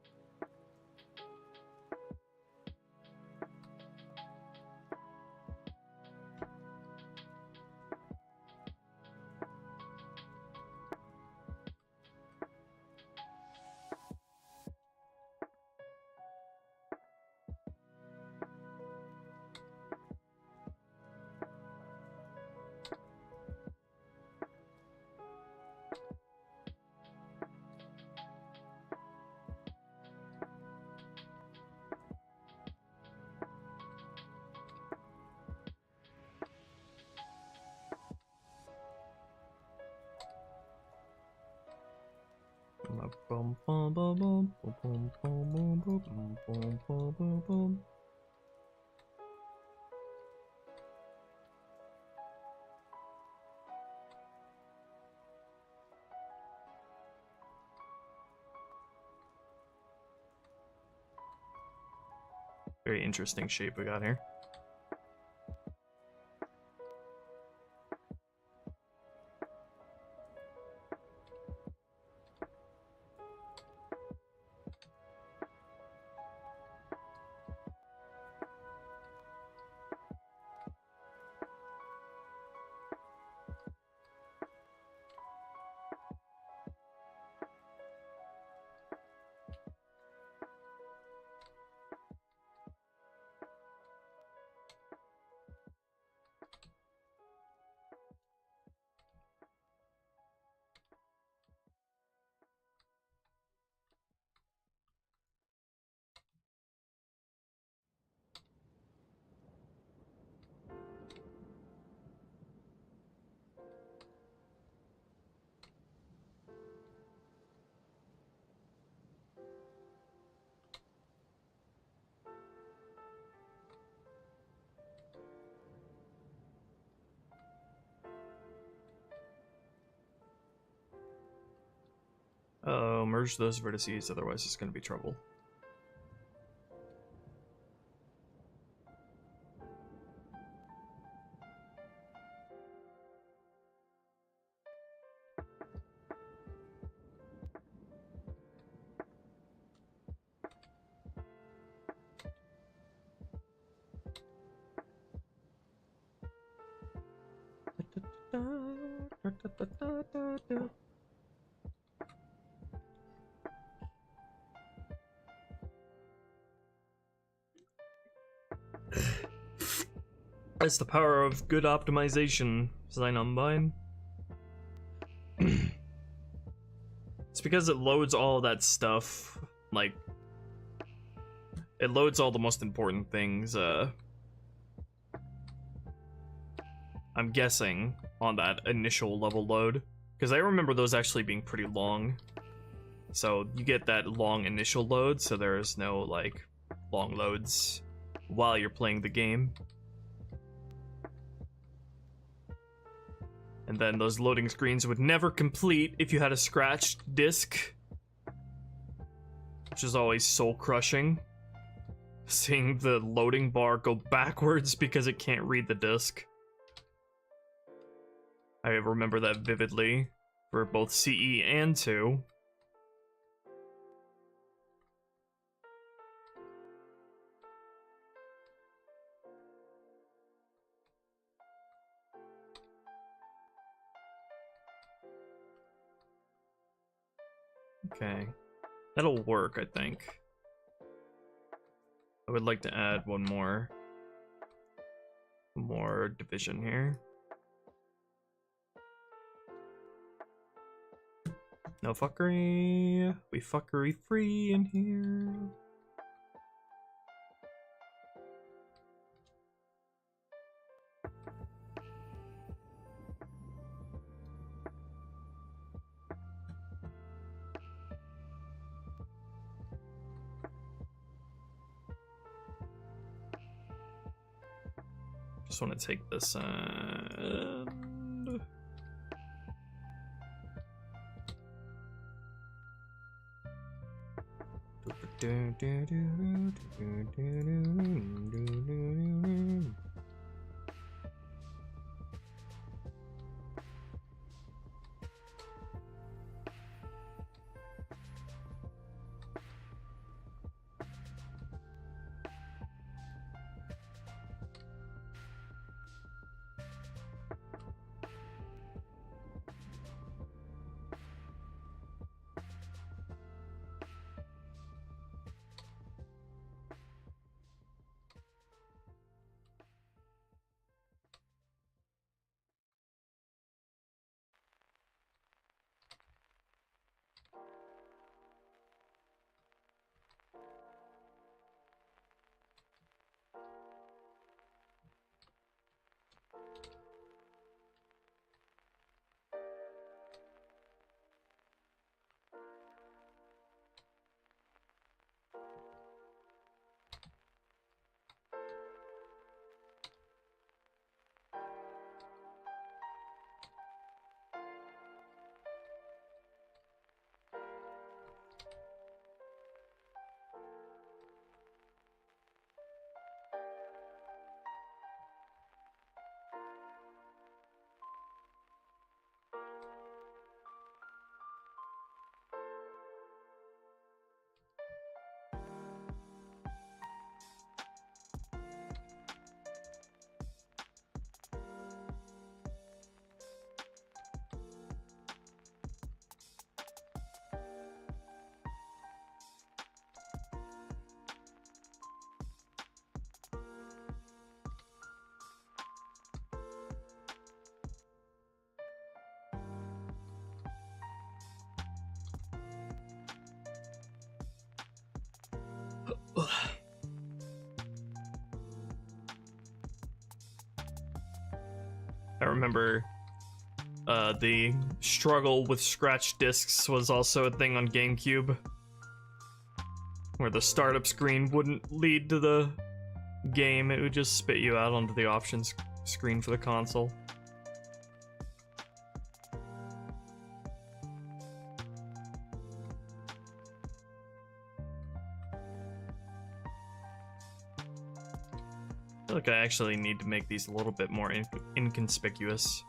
Very interesting shape we got here. don't merge those vertices, otherwise it's going to be trouble. That's the power of good optimization, Design Unbind. It's because it loads all that stuff, like, it loads all the most important things, I'm guessing, on that initial level load. Because I remember those actually being pretty long. So you get that long initial load, so there's no, like, long loads while you're playing the game. And then those loading screens would never complete if you had a scratched disk. Which is always soul-crushing. Seeing the loading bar go backwards because it can't read the disk. I remember that vividly for both CE and 2. Okay, that'll work, I think. I would like to add one more division here. No fuckery. We fuckery free in here. Just want to take this and... I remember the struggle with scratch discs was also a thing on GameCube, where the startup screen wouldn't lead to the game, it would just spit you out onto the options screen for the console. feel like I actually need to make these a little bit more inconspicuous.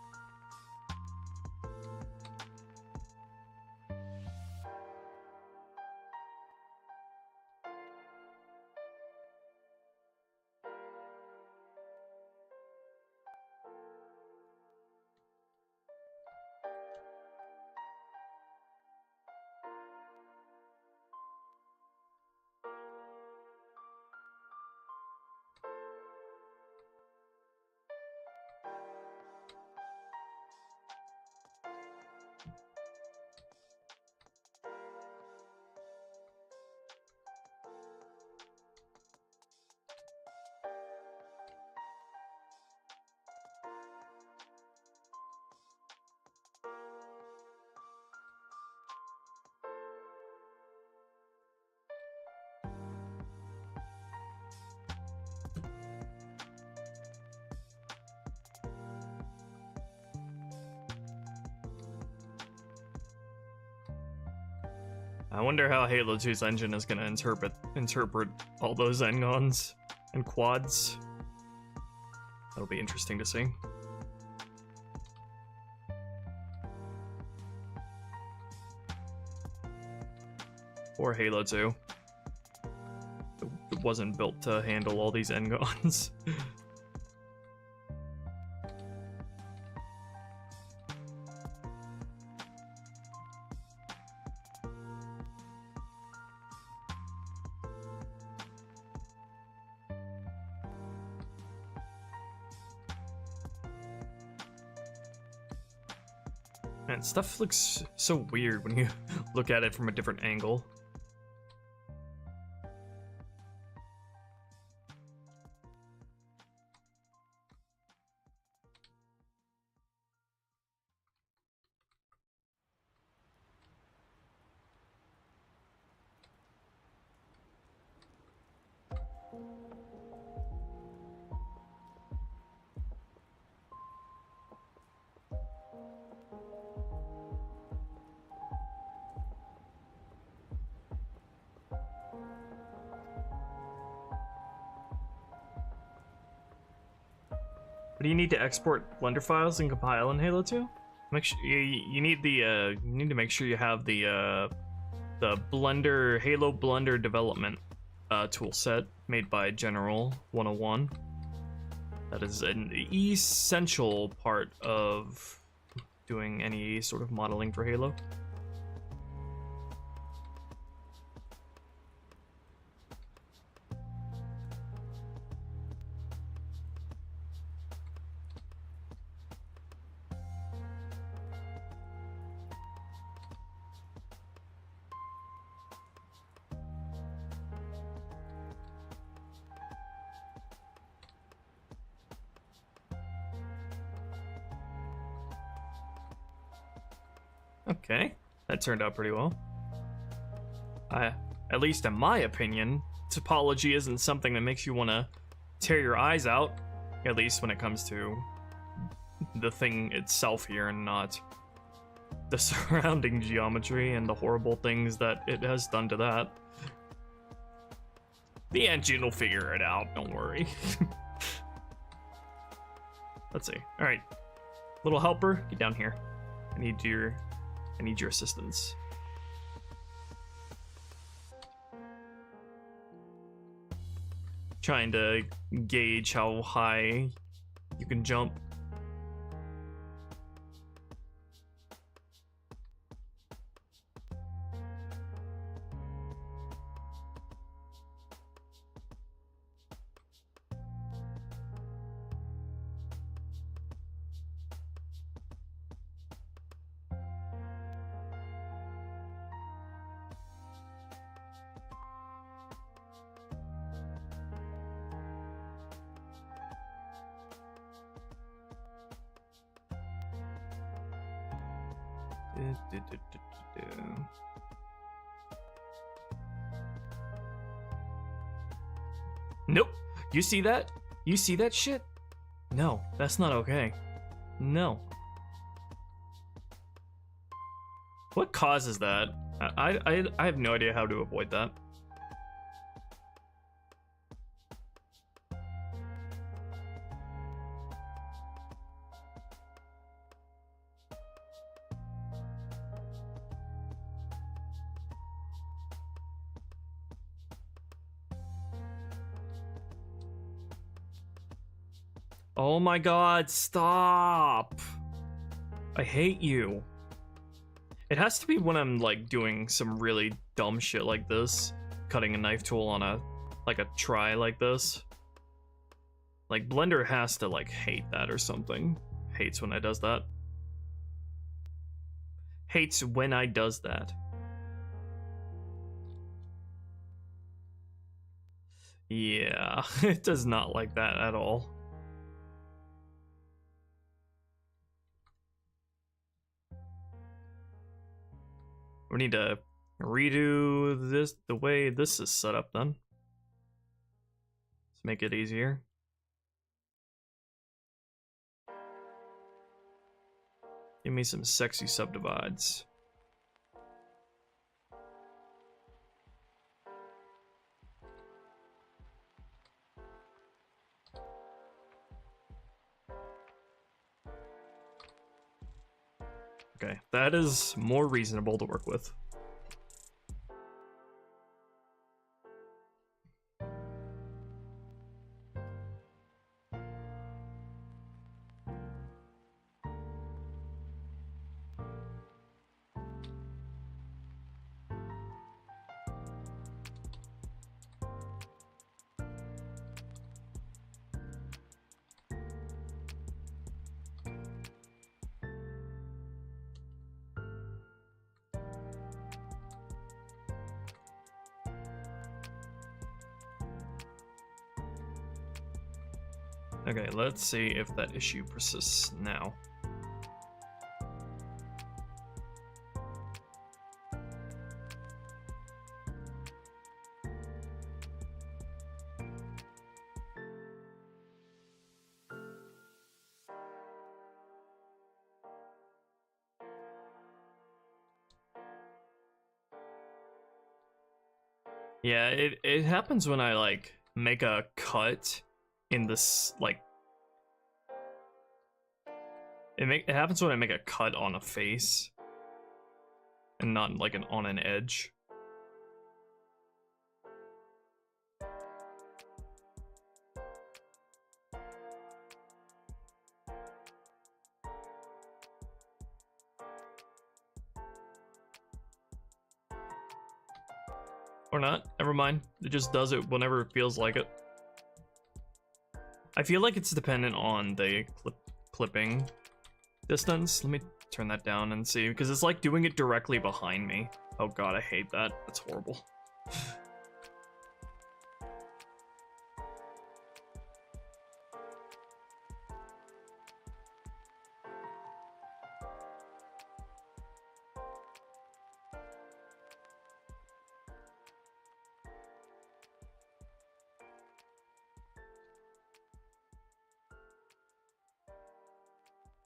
I wonder how Halo 2's engine is going to interpret all those N-gons and quads. That'll be interesting to see. Or Halo 2. It wasn't built to handle all these N-gons. Man, stuff looks so weird when you look at it from a different angle. But do you need to export Blender files and compile in Halo 2? Make sure you need the you need to make sure you have the Blender Halo Blender development tool set made by General 101. That is an essential part of doing any sort of modeling for Halo. Okay, that turned out pretty well. At least in my opinion, topology isn't something that makes you want to tear your eyes out, at least when it comes to the thing itself here and not the surrounding geometry and the horrible things that it has done to that. The engine will figure it out, don't worry. Let's see. Alright. Little helper, get down here. I need your assistance. Trying to gauge how high you can jump. Nope. You see that? You see that shit? No, that's not okay. No. What causes that? I have no idea how to avoid that. Oh my god, stop! I hate you. It has to be when I'm like doing some really dumb shit like this, cutting a knife tool on a try like this. Like Blender has to like hate that or something. Hates when I does that. Hates when I does that. Yeah, it does not like that at all. We need to redo this the way this is set up then. Let's make it easier. Give me some sexy subdivides. Okay, that is more reasonable to work with. Okay, let's see if that issue persists now. Yeah, it happens when I like make a cut in this like it happens when I make a cut on a face and not like on an edge. Or not, never mind. It just does it whenever it feels like it. I feel like it's dependent on the clipping distance. Let me turn that down and see, because it's like doing it directly behind me. Oh god, I hate that. That's horrible.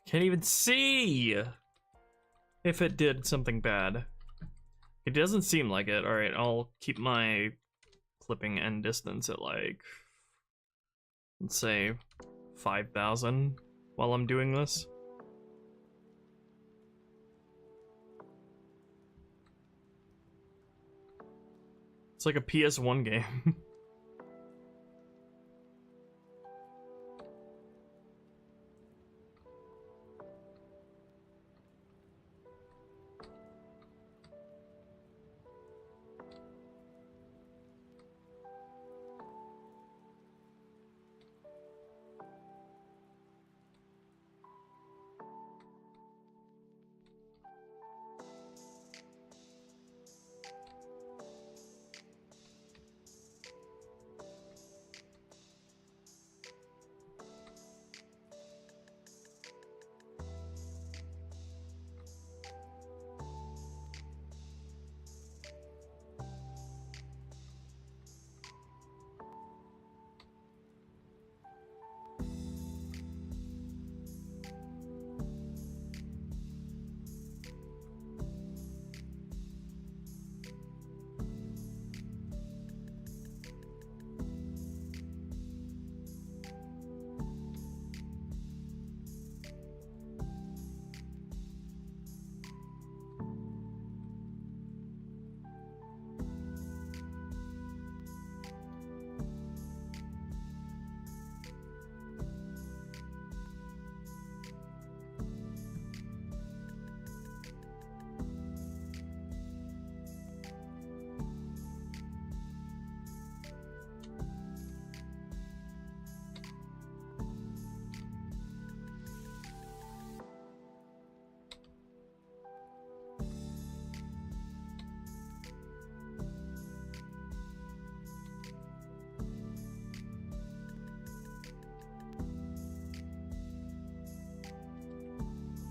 Can't even see if it did something bad. It doesn't seem like it. Alright, I'll keep my clipping end distance at like, let's say 5,000 while I'm doing this. It's like a PS1 game.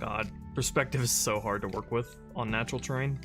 God, perspective is so hard to work with on natural terrain.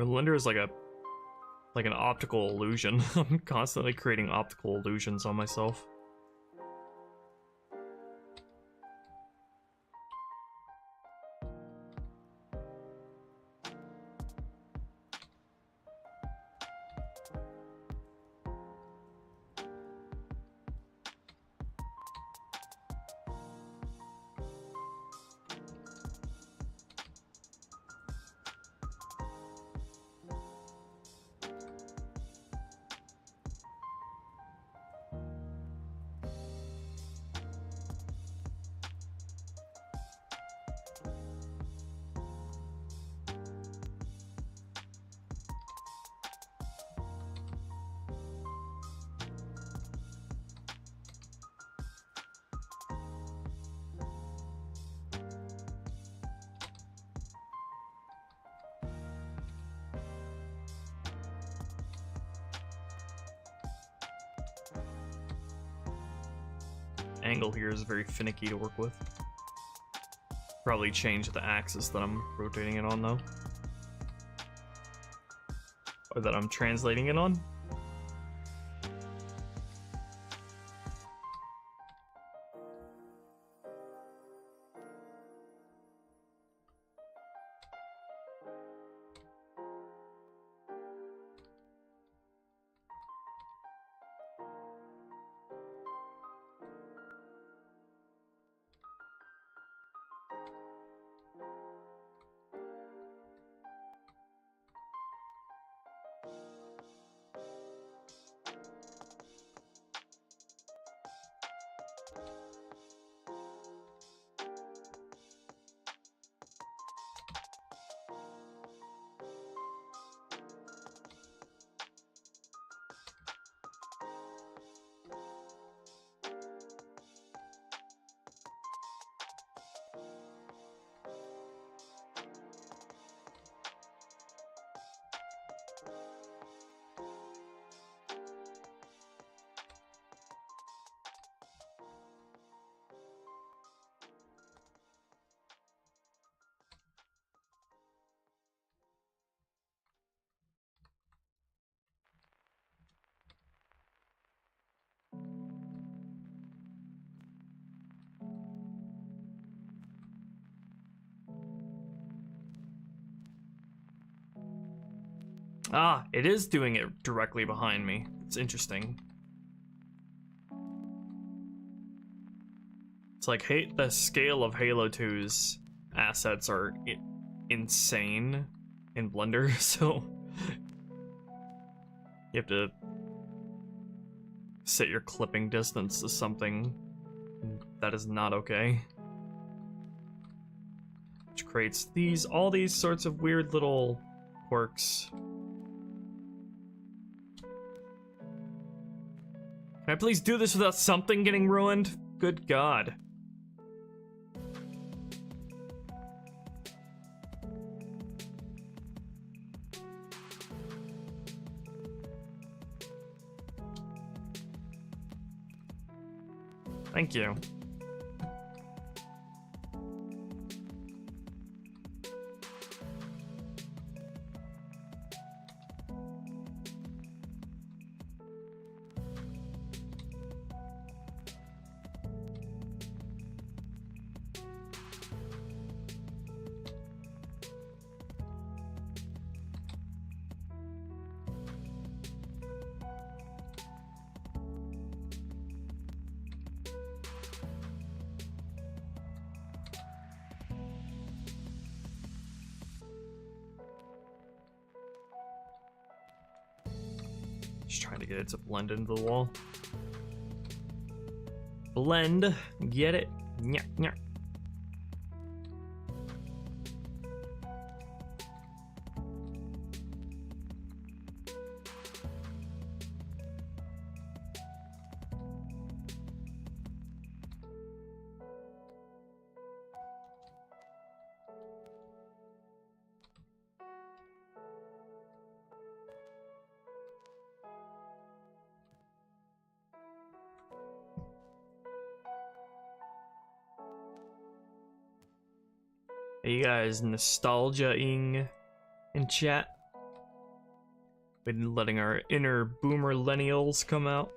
Blender is like an optical illusion. I'm constantly creating optical illusions on myself. Angle here is very finicky to work with. Probably change the axis that I'm rotating it on though. Or that I'm translating it on. Ah, it is doing it directly behind me. It's interesting. It's like, hey, the scale of Halo 2's assets are insane in Blender, so you have to set your clipping distance to something that is not okay. Which creates all these sorts of weird little quirks. Can I please do this without something getting ruined? Good God. Thank you. Just trying to get it to blend into the wall. Blend, get it? Nya, nya. Are you guys nostalgia-ing in chat? Been letting our inner boomer-lennials come out.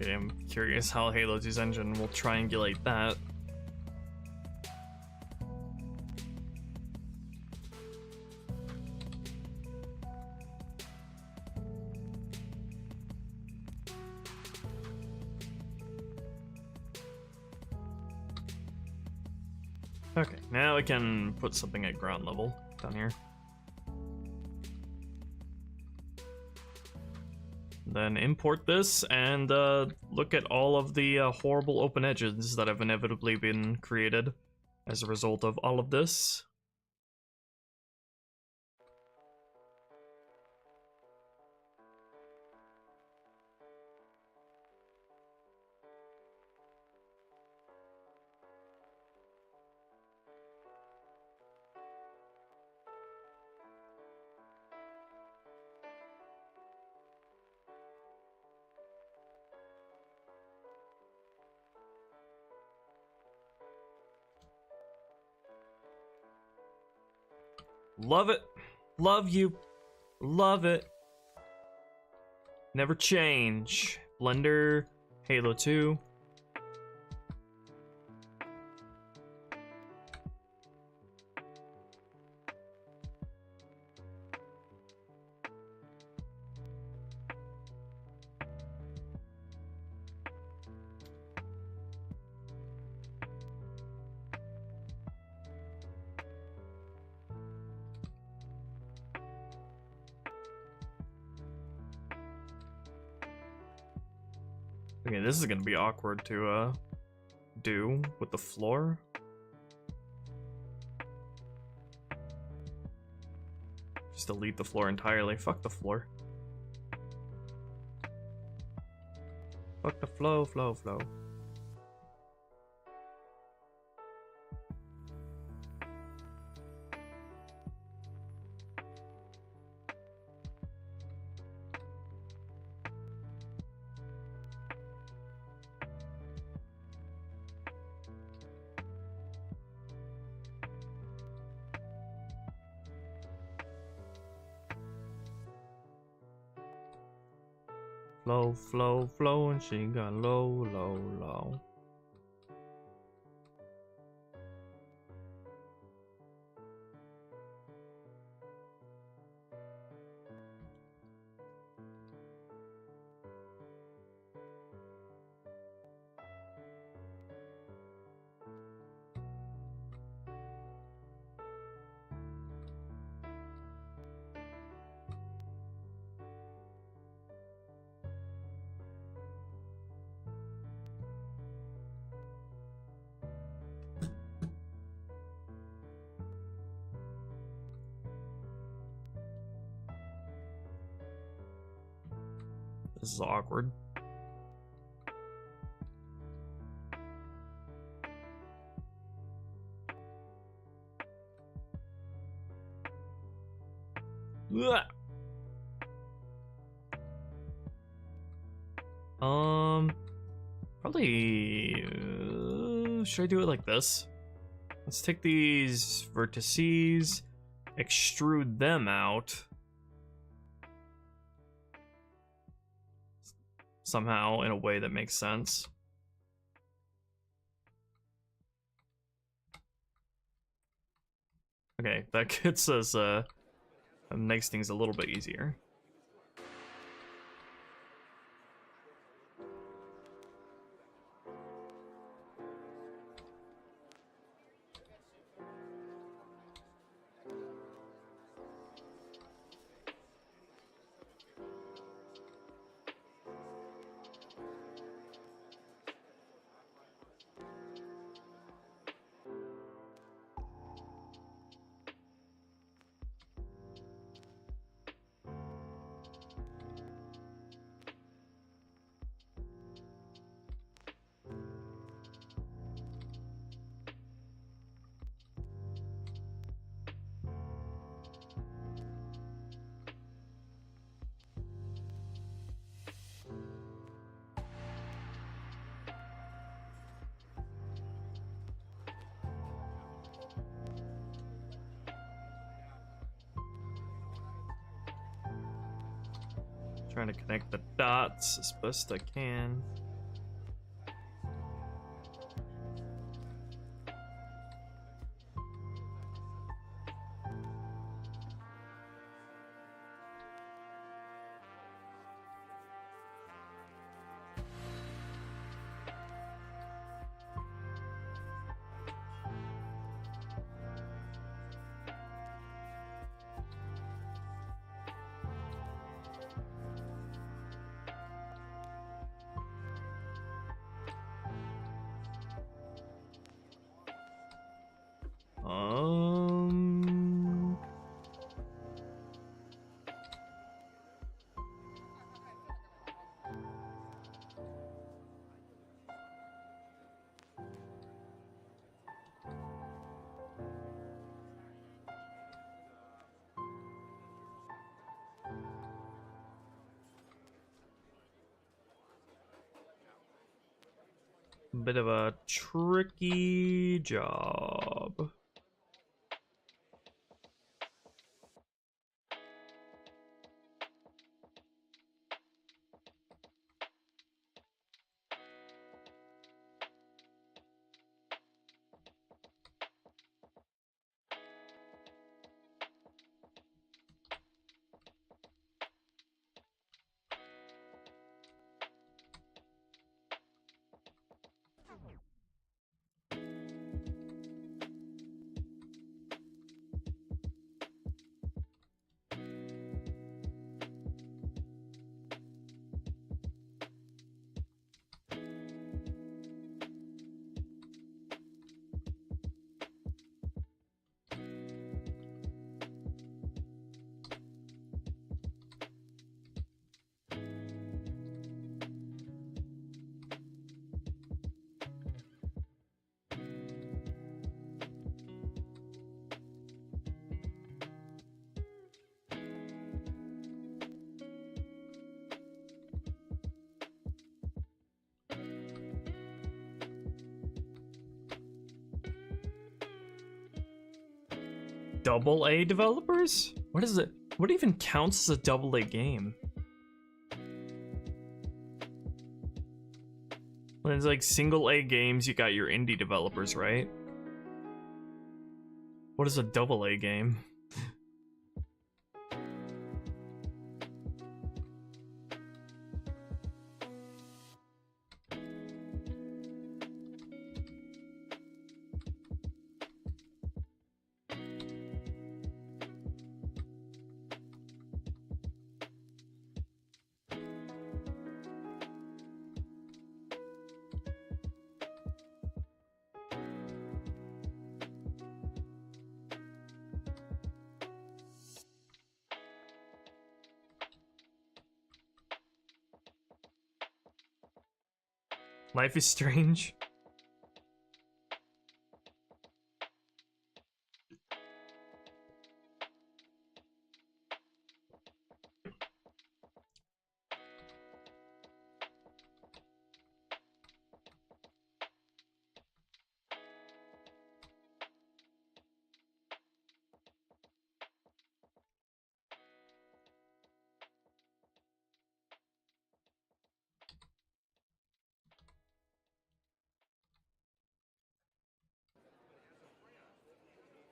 Okay, I'm curious how Halo 2's engine will triangulate that. Okay, now I can put something at ground level down here. Then import this and look at all of the horrible open edges that have inevitably been created as a result of all of this. Love it. Love you. Love it. Never change. Blender, Halo 2. Okay, this is gonna be awkward to do with the floor. Just delete the floor entirely. Fuck the floor. Fuck the flow. Low, flow, flow, and she got low, low, low. This is awkward. Ugh. Probably should I do it like this? Let's take these vertices, extrude them out somehow in a way that makes sense. Okay, that gets us makes things a little bit easier. Trying to connect the dots as best I can. Bit of a tricky job. AA developers? What is it? What even counts as a AA game? When it's like single A games, you got your indie developers, right? What is a double A game? Life is Strange.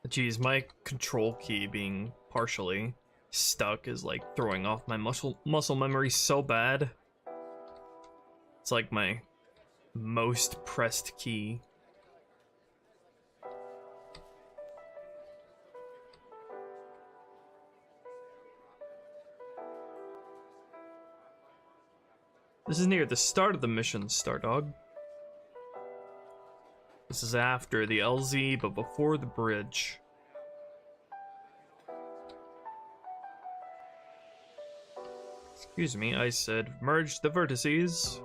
Geez, my control key being partially stuck is like throwing off my muscle memory so bad. It's like my most pressed key. This is near the start of the mission, Stardog. This is after the LZ, but before the bridge. Excuse me, I said merge the vertices.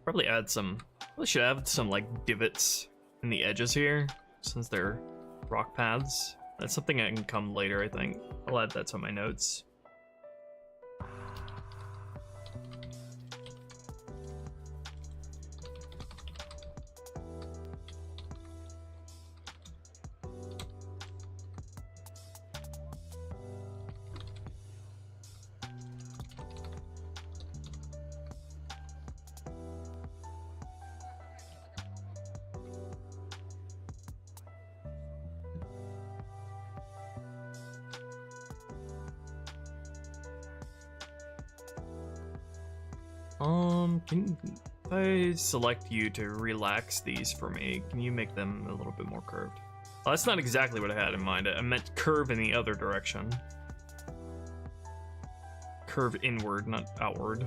Probably add some, probably should add some like divots in the edges here, since they're rock paths. That's something that can come later, I think. I'll add that to my notes. Can I select you to relax these for me? Can you make them a little bit more curved? Well, that's not exactly what I had in mind. I meant curve in the other direction. Curve inward, not outward.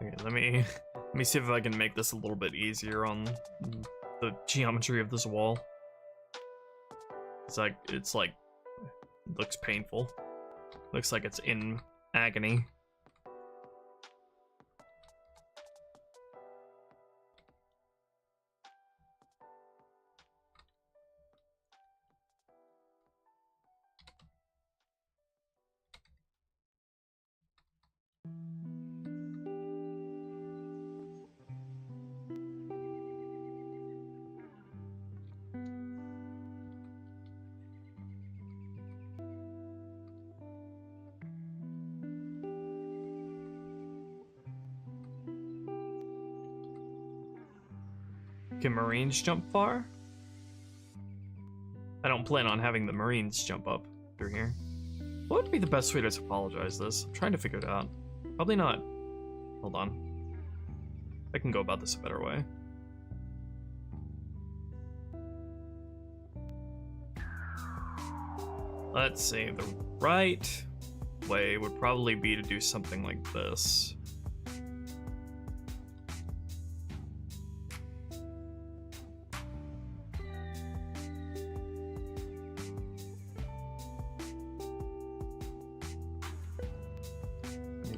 Okay, let me see if I can make this a little bit easier on the geometry of this wall. It's like it looks painful. Looks like it's in agony. Can Marines jump far? I don't plan on having the Marines jump up through here. What would be the best way to topologize this? I'm trying to figure it out. Probably not. Hold on. I can go about this a better way. Let's see, the right way would probably be to do something like this.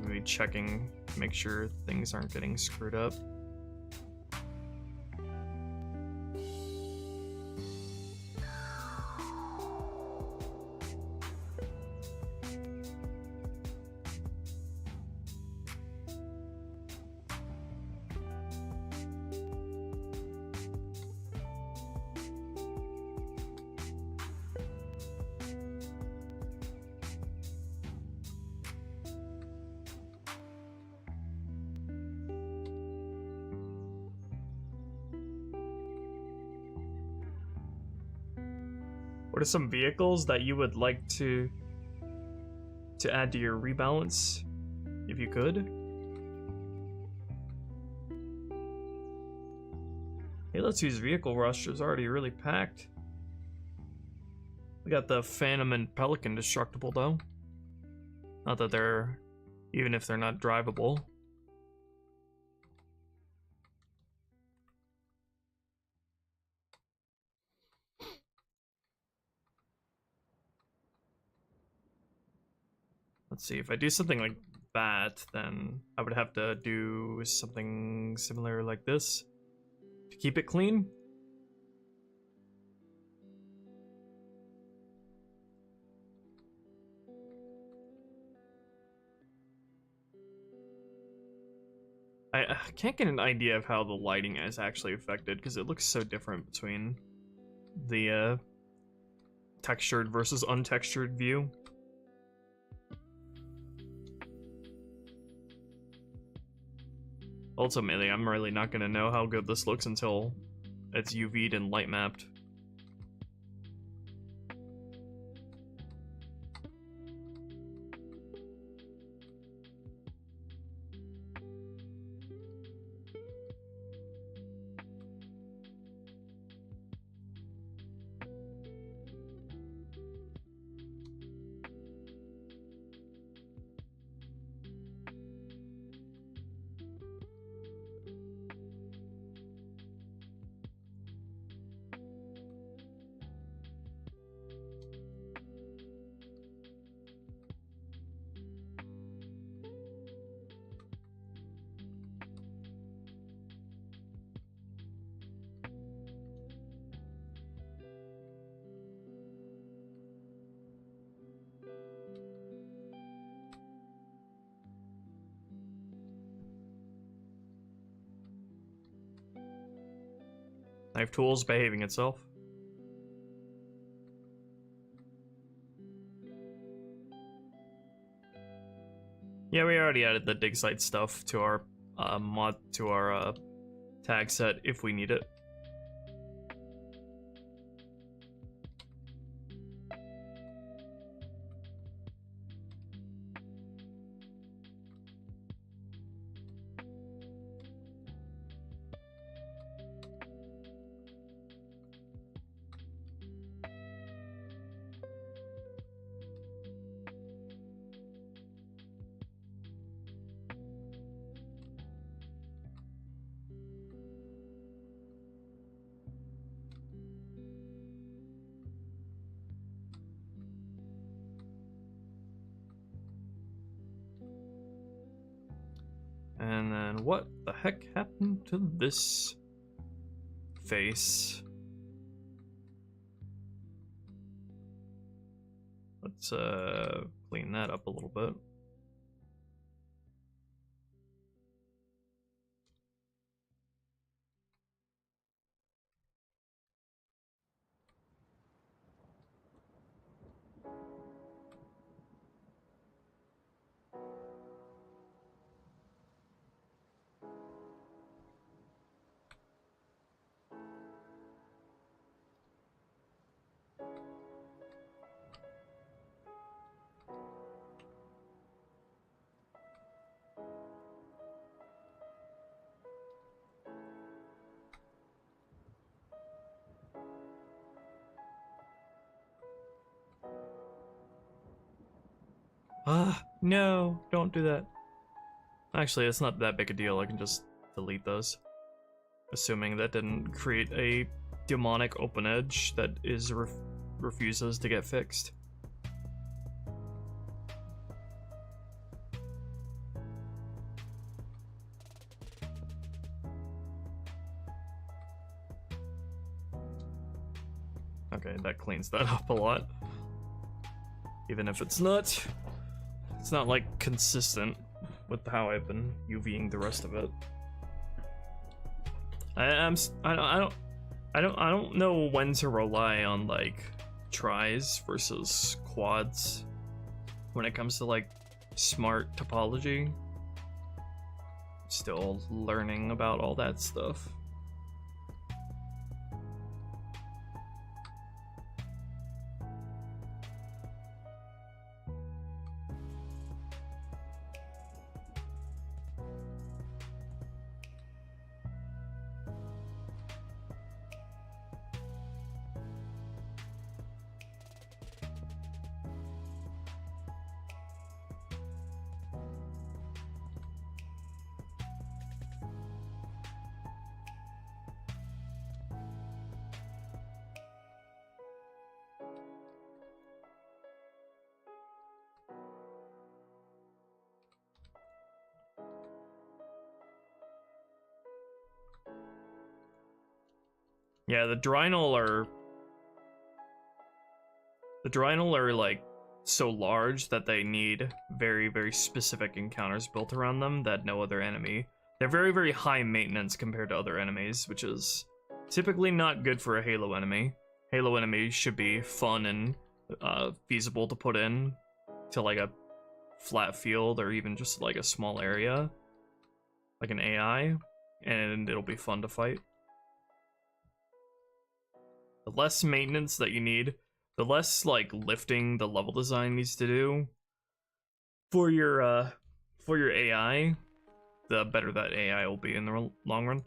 Maybe checking to make sure things aren't getting screwed up. What are some vehicles that you would like to add to your rebalance, if you could? Hey, let's use Vehicle Rush. It's already really packed. We got the Phantom and Pelican destructible though. Not that they're, even if they're not drivable. Let's see, if I do something like that, then I would have to do something similar like this to keep it clean. I can't get an idea of how the lighting is actually affected because it looks so different between the textured versus untextured view. Ultimately, I'm really not going to know how good this looks until it's UV'd and light mapped. Knife tools behaving itself. Yeah, we already added the dig site stuff to our tag set if we need it. And then what the heck happened to this face? Let's clean that up a little bit. No, don't do that. Actually, it's not that big a deal. I can just delete those. Assuming that didn't create a demonic open edge that is refuses to get fixed. Okay, that cleans that up a lot. Even if it's not like consistent with how I've been UVing the rest of it. I don't know when to rely on like tries versus quads when it comes to like smart topology. Still learning about all that stuff. Yeah, the Drynal are like so large that they need very, very specific encounters built around them that no other enemy. They're very, very high maintenance compared to other enemies, which is typically not good for a Halo enemy. Halo enemies should be fun and feasible to put in to like a flat field or even just like a small area, like an AI, and it'll be fun to fight. The less maintenance that you need, the less like lifting the level design needs to do for your AI, the better that AI will be in the long run.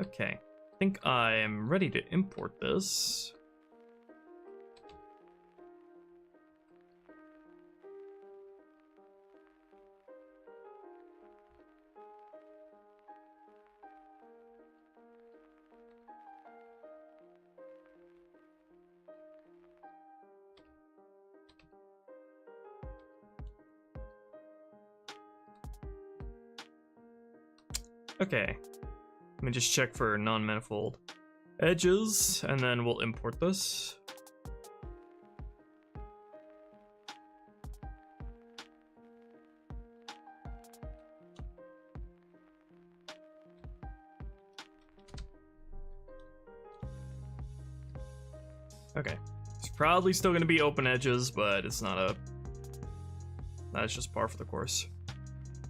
Okay, I think I am ready to import this. Okay, let me just check for non-manifold edges, and then we'll import this. Okay, it's probably still going to be open edges, but it's not a... That's just par for the course.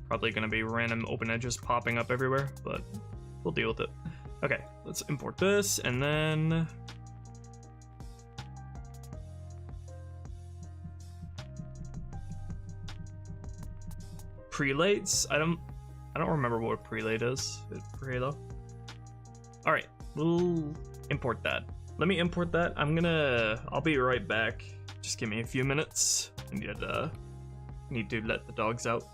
Probably going to be random open edges popping up everywhere, but we'll deal with it. Okay, let's import this, and then... Prelates? I don't remember what a prelate is for Halo. Alright, we'll import that. Let me import that. I'll be right back. Just give me a few minutes. I need to let the dogs out.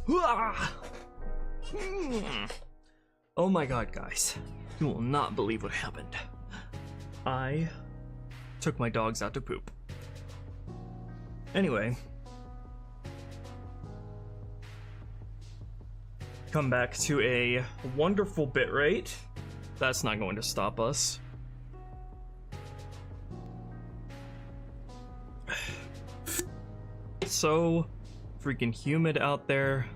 Oh my god, guys. You will not believe what happened. I took my dogs out to poop. Anyway. Come back to a wonderful bitrate. That's not going to stop us. So freaking humid out there.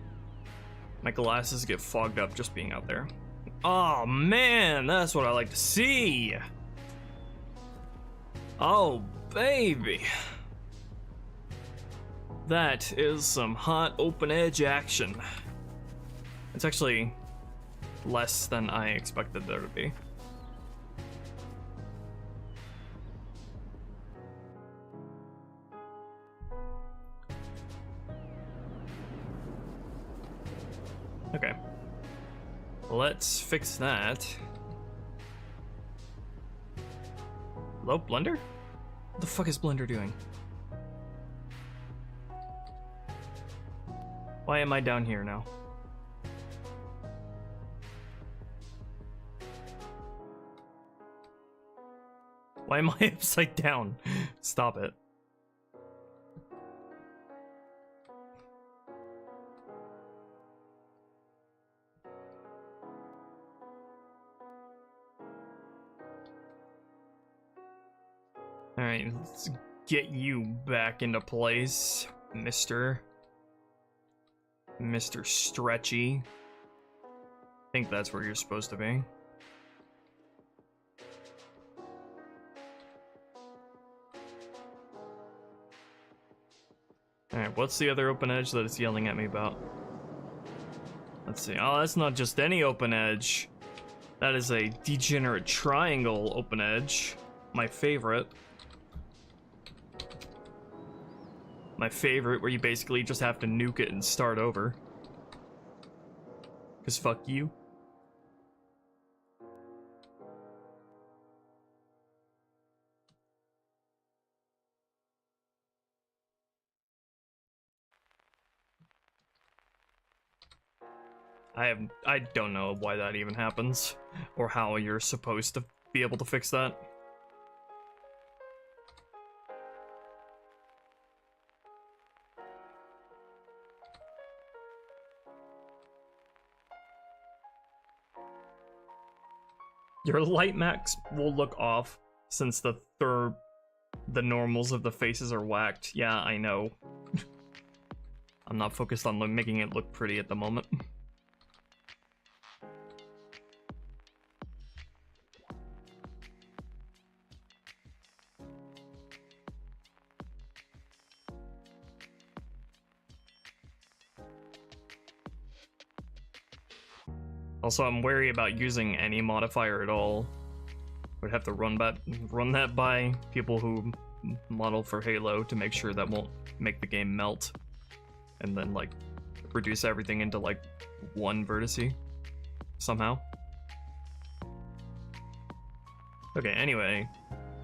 My glasses get fogged up just being out there. Oh man, that's what I like to see. Oh baby. That is some hot open edge action. It's actually less than I expected there to be. Okay. Let's fix that. Hello, Blender? What the fuck is Blender doing? Why am I down here now? Why am I upside down? Stop it. Alright, let's get you back into place, Mr. Stretchy. I think that's where you're supposed to be. Alright, what's the other open edge that it's yelling at me about? Let's see. Oh, that's not just any open edge. That is a degenerate triangle open edge. My favorite. My favorite, where you basically just have to nuke it and start over. 'Cause fuck you. I don't know why that even happens, or how you're supposed to be able to fix that. Your light max will look off since the normals of the faces are whacked. Yeah, I know. I'm not focused on making it look pretty at the moment. Also, I'm wary about using any modifier at all. Would have to run that by people who model for Halo to make sure that won't make the game melt, and then like reduce everything into like one vertice somehow. Okay, anyway,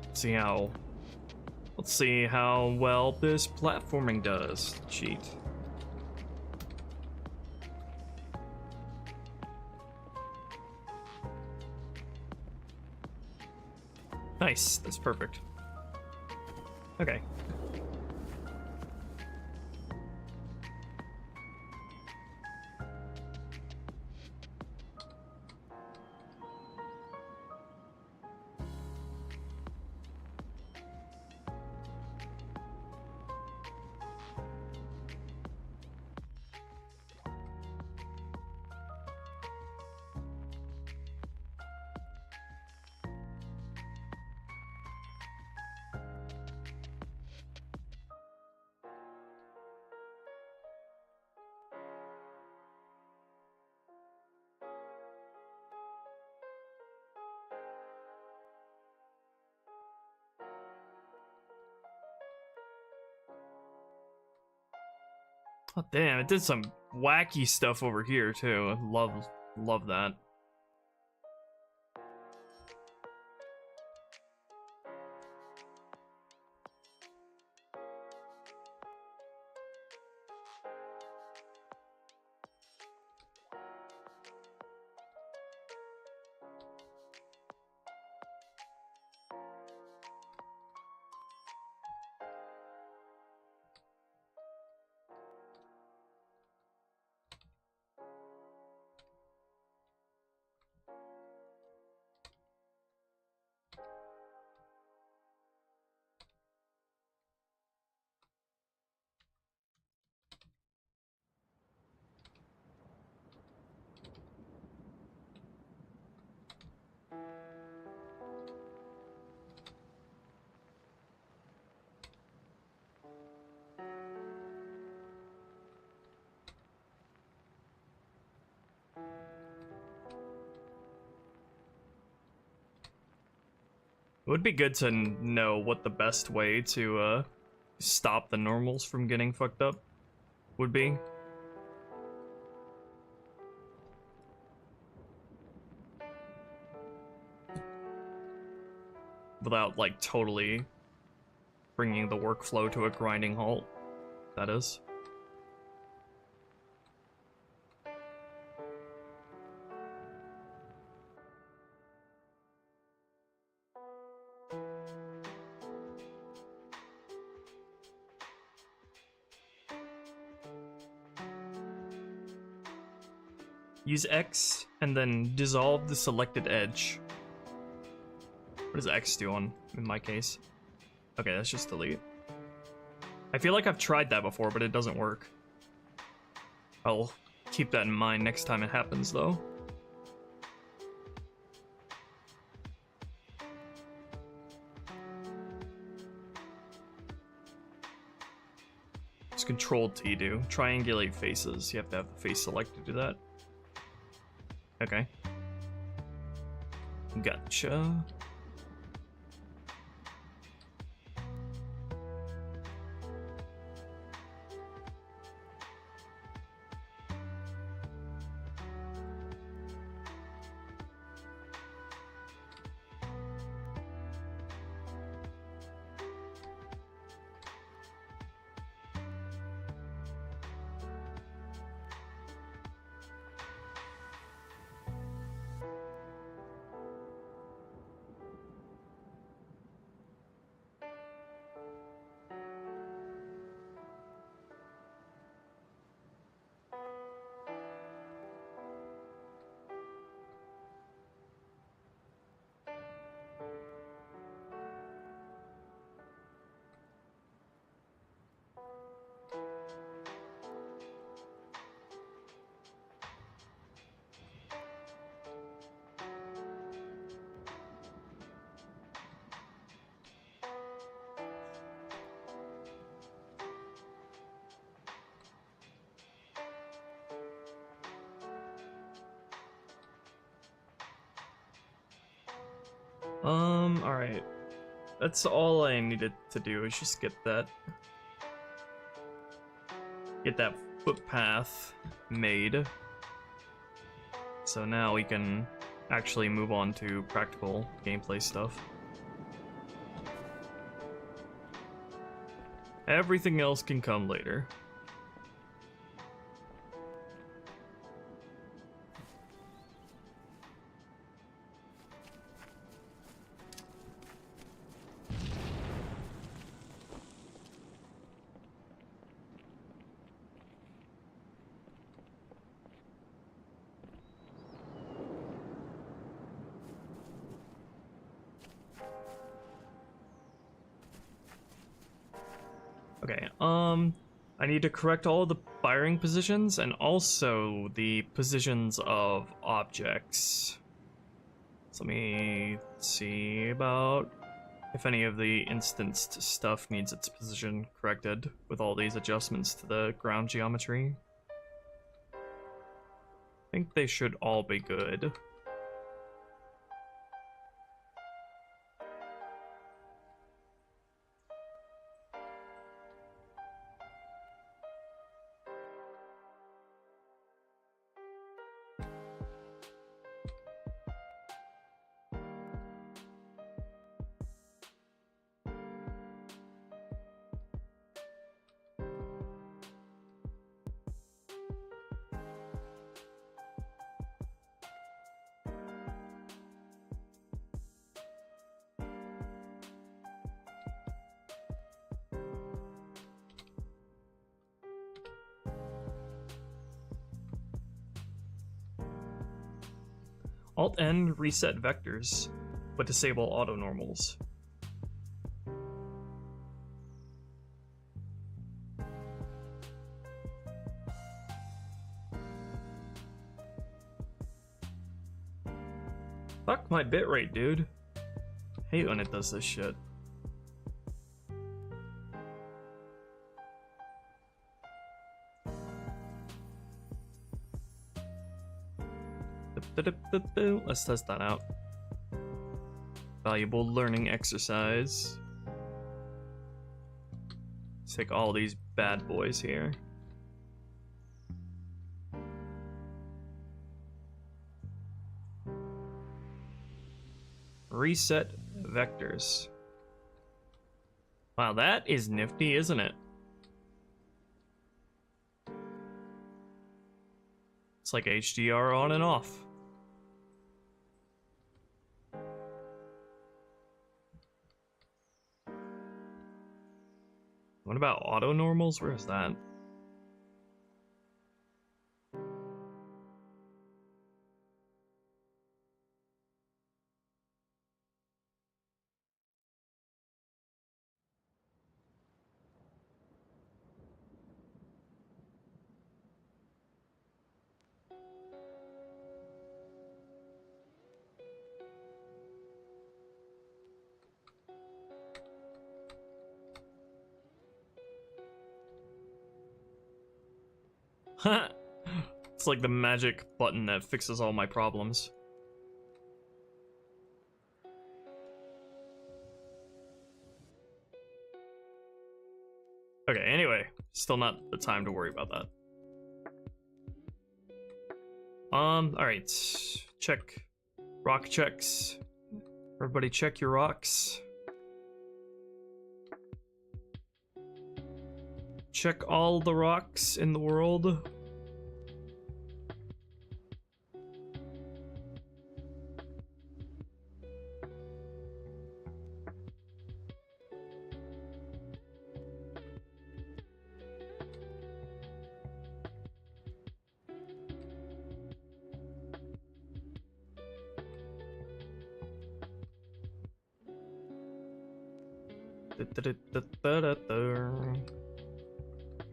let's see how well this platforming does. Cheat. Nice, that's perfect. Okay. Oh damn, it did some wacky stuff over here too. I love that. It would be good to know what the best way to stop the normals from getting fucked up would be. Without, like, totally bringing the workflow to a grinding halt, that is. Use X and then dissolve the selected edge. What does X do in my case? Okay, that's just delete. I feel like I've tried that before, but it doesn't work. I'll keep that in mind next time it happens, though. It's Control-T do. Triangulate faces. You have to have the face selected to do that. Okay. Gotcha. Alright. That's all I needed to do, is just get that footpath made. So now we can actually move on to practical gameplay stuff. Everything else can come later. Okay, I need to correct all the firing positions and also the positions of objects. So let me see about if any of the instanced stuff needs its position corrected with all these adjustments to the ground geometry. I think they should all be good. Alt-N reset vectors, but disable auto-normals. Fuck my bitrate, dude. Hate when it does this shit. Let's test that out. Valuable learning exercise. Let's take all these bad boys here. Reset vectors. Wow, that is nifty, isn't it? It's like HDR on and off. What about auto normals? Where is that? It's like the magic button that fixes all my problems. Okay, anyway, still not the time to worry about that. Alright. Check. Rock checks. Everybody check your rocks. Check all the rocks in the world.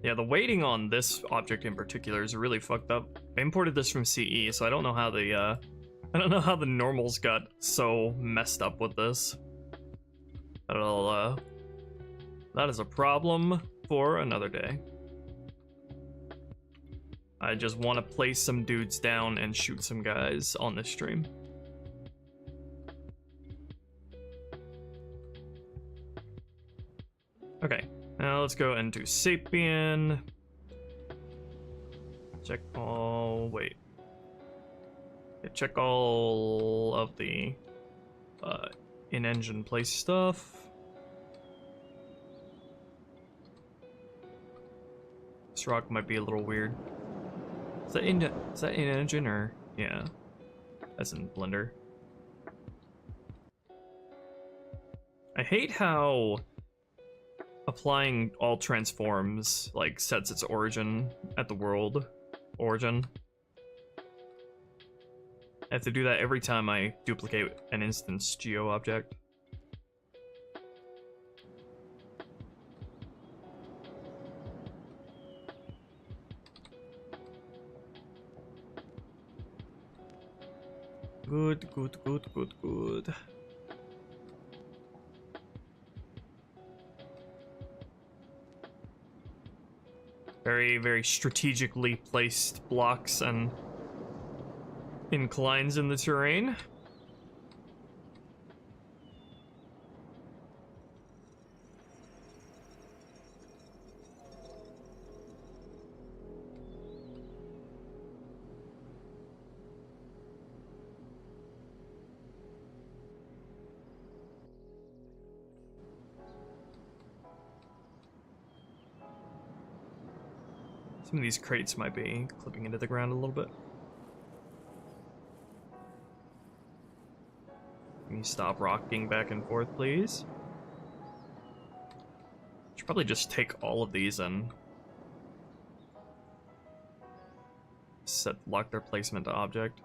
Yeah, the weighting on this object in particular is really fucked up. I imported this from CE, so I don't know how the normals got so messed up with this. That is a problem for another day. I just want to place some dudes down and shoot some guys on this stream. Okay, now let's go into Sapien. Check all... wait. Yeah, check all of the in-engine place stuff. This rock might be a little weird. Is that in-engine or... yeah. That's in Blender. I hate how applying all transforms like sets its origin at the world origin. I have to do that every time I duplicate an instance geo object. Good. Very, very strategically placed blocks and inclines in the terrain. Some of these crates might be clipping into the ground a little bit. Can you stop rocking back and forth, please? Should probably just take all of these and lock their placement to object.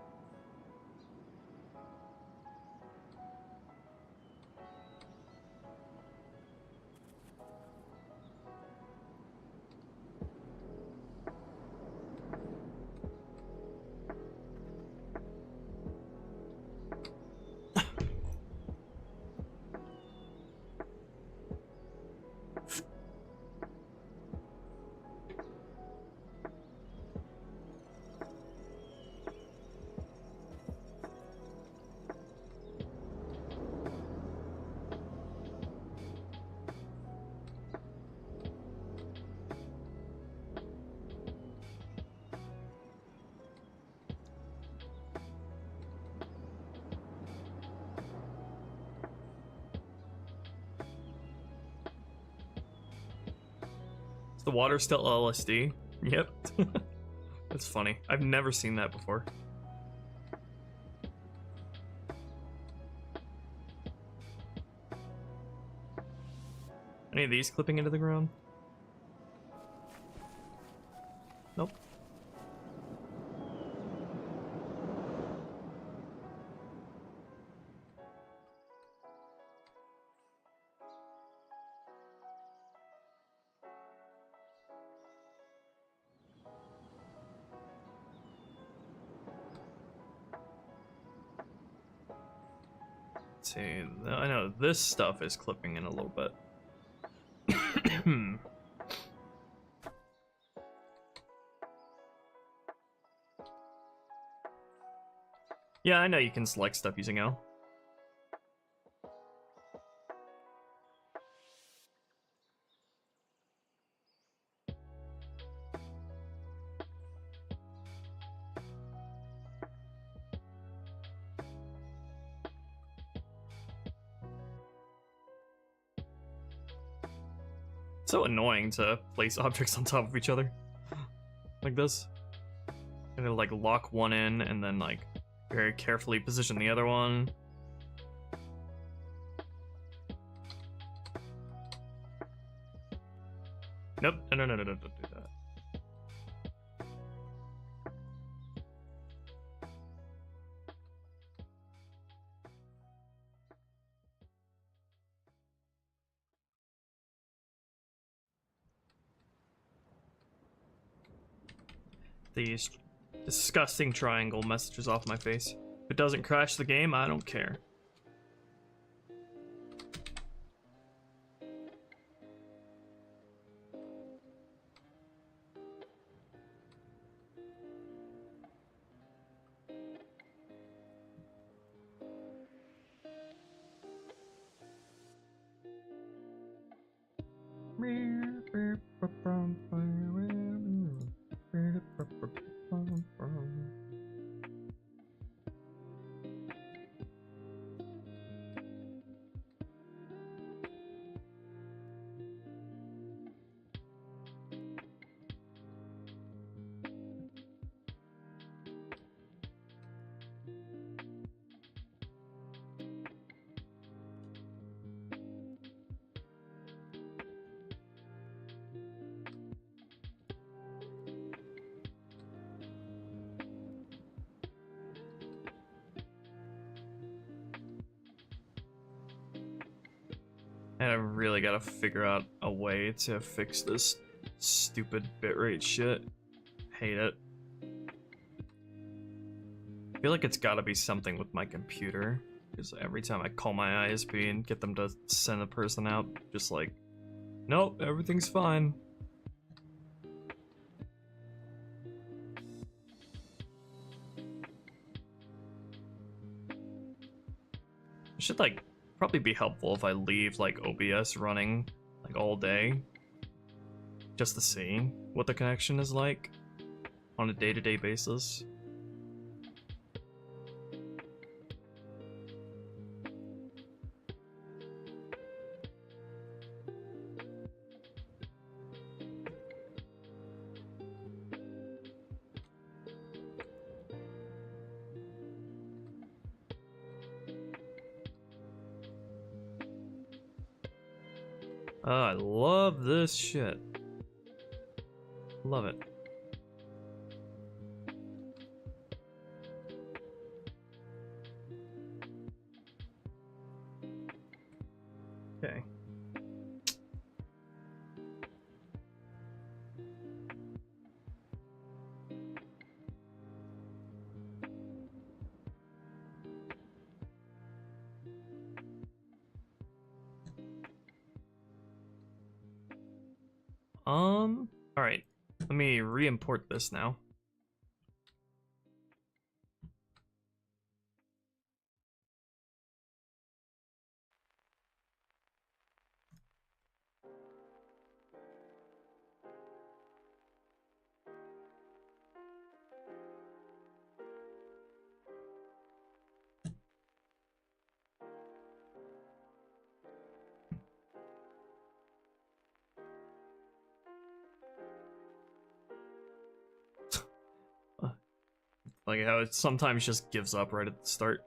The water's still LSD. Yep. That's funny. I've never seen that before. Any of these clipping into the ground? Nope. Let's see, I know this stuff is clipping in a little bit. Yeah, I know you can select stuff using L. It's so annoying to place objects on top of each other. Like this. And to like lock one in and then like very carefully position the other one. Nope. No, don't do that. These disgusting triangle messages off my face. If it doesn't crash the game, I don't care. And I really gotta figure out a way to fix this stupid bitrate shit. Hate it. I feel like it's gotta be something with my computer. Because every time I call my ISP and get them to send a person out, just like, nope, everything's fine. It should like probably be helpful if I leave like OBS running like all day just to see what the connection is like on a day-to-day basis. Oh, I love this shit. Love it. Okay. All right. Let me re-import this now. Like how it sometimes just gives up right at the start.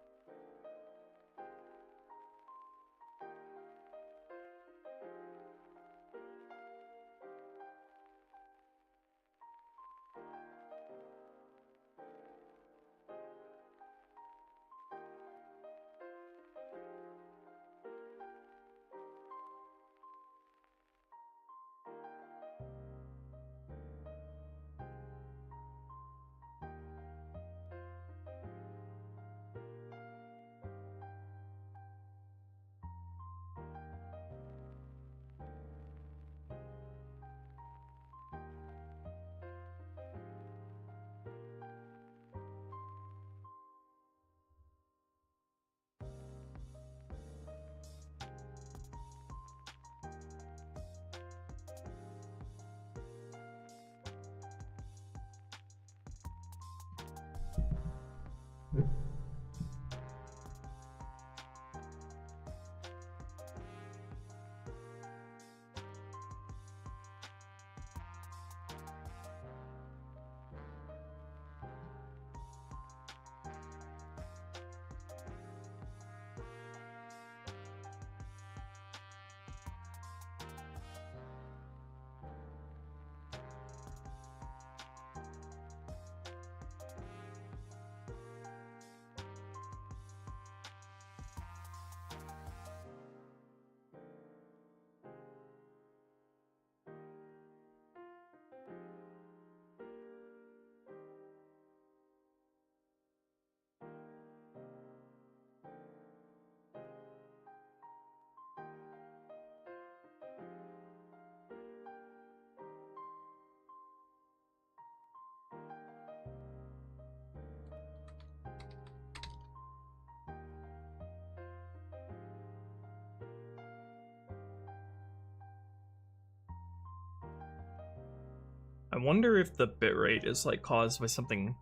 I wonder if the bitrate is like caused by something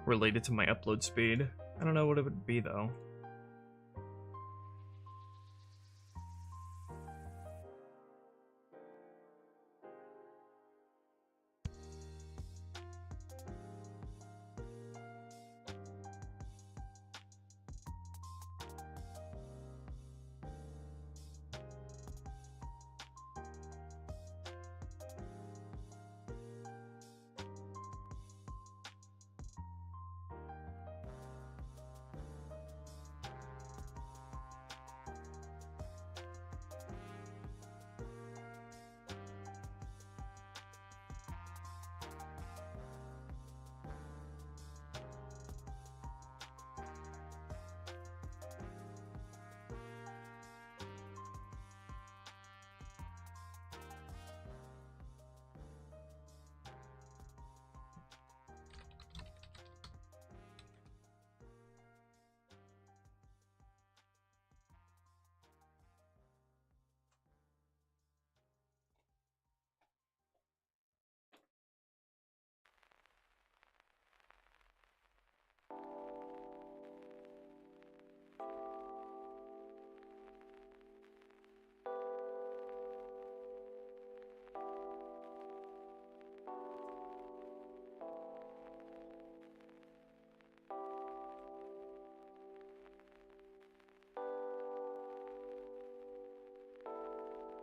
related to my upload speed. I don't know what it would be though.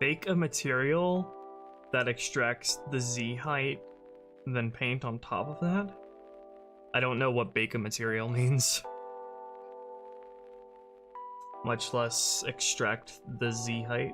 Bake a material that extracts the Z height, then paint on top of that? I don't know what bake a material means. Much less extract the Z height.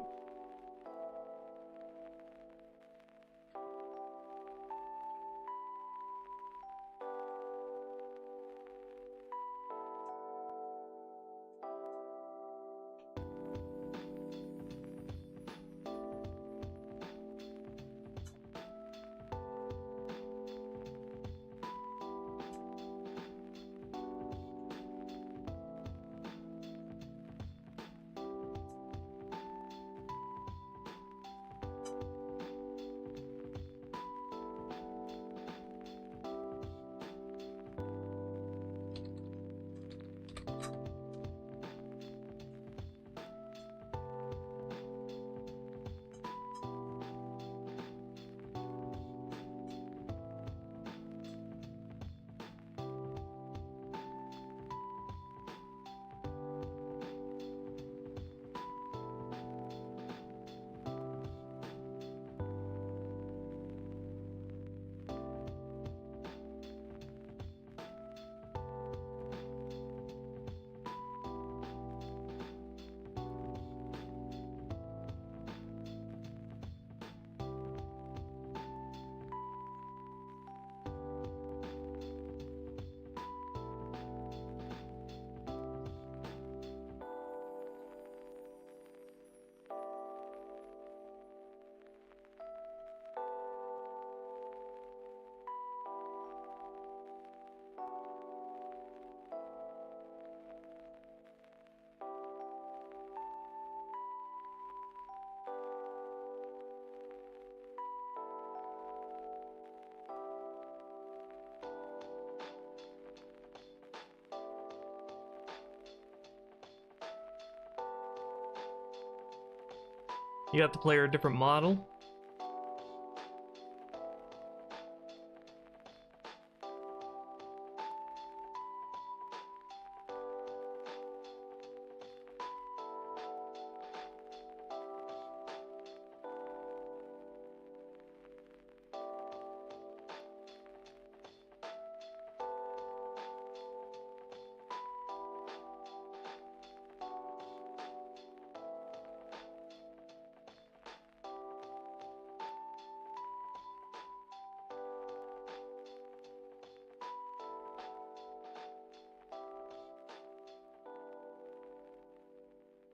You got the player a different model.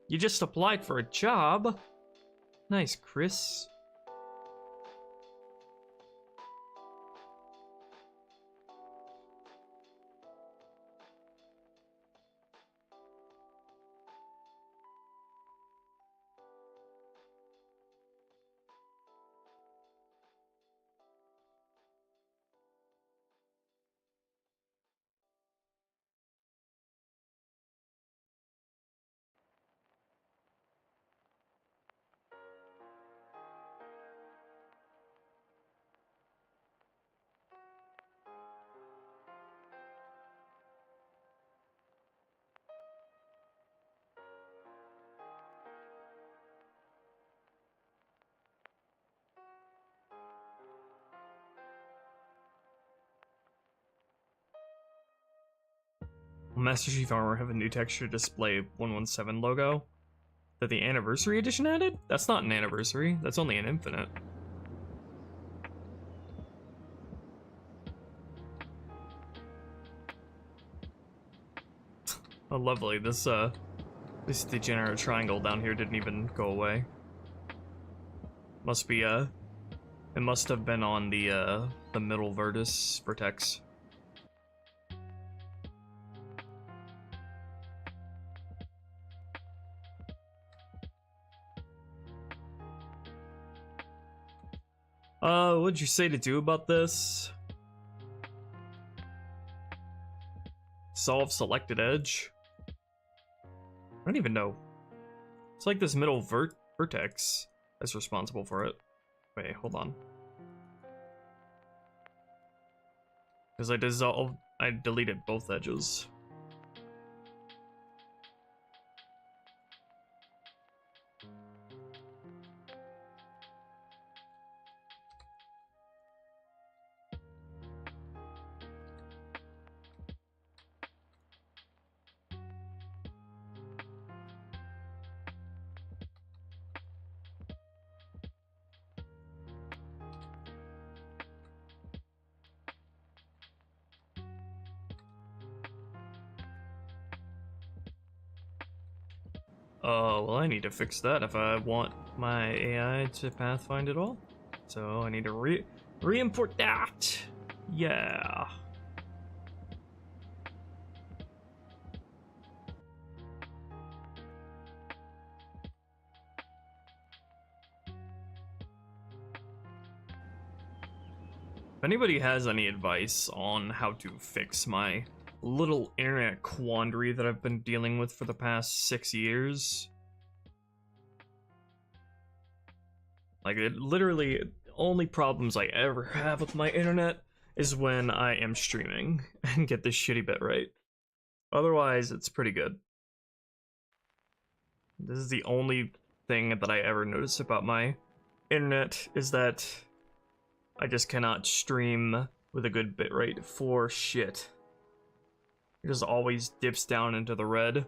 You just applied for a job? Nice, Chris. Master Chief Armor have a new texture display 117 logo that the Anniversary Edition added? That's not an Anniversary, that's only an Infinite. Oh, lovely. This degenerate triangle down here didn't even go away. Must be, it must have been on the middle vertex. What'd you say to do about this? Solve selected edge? I don't even know. It's like this middle vertex that's responsible for it. Wait, hold on. Because I deleted both edges. Oh, well, I need to fix that if I want my AI to pathfind it all. So I need to re-import that. Yeah. If anybody has any advice on how to fix my little internet quandary that I've been dealing with for the past 6 years. Like, it literally, only problems I ever have with my internet is when I am streaming and get this shitty bitrate. Otherwise, it's pretty good. This is the only thing that I ever notice about my internet, is that I just cannot stream with a good bitrate for shit. It just always dips down into the red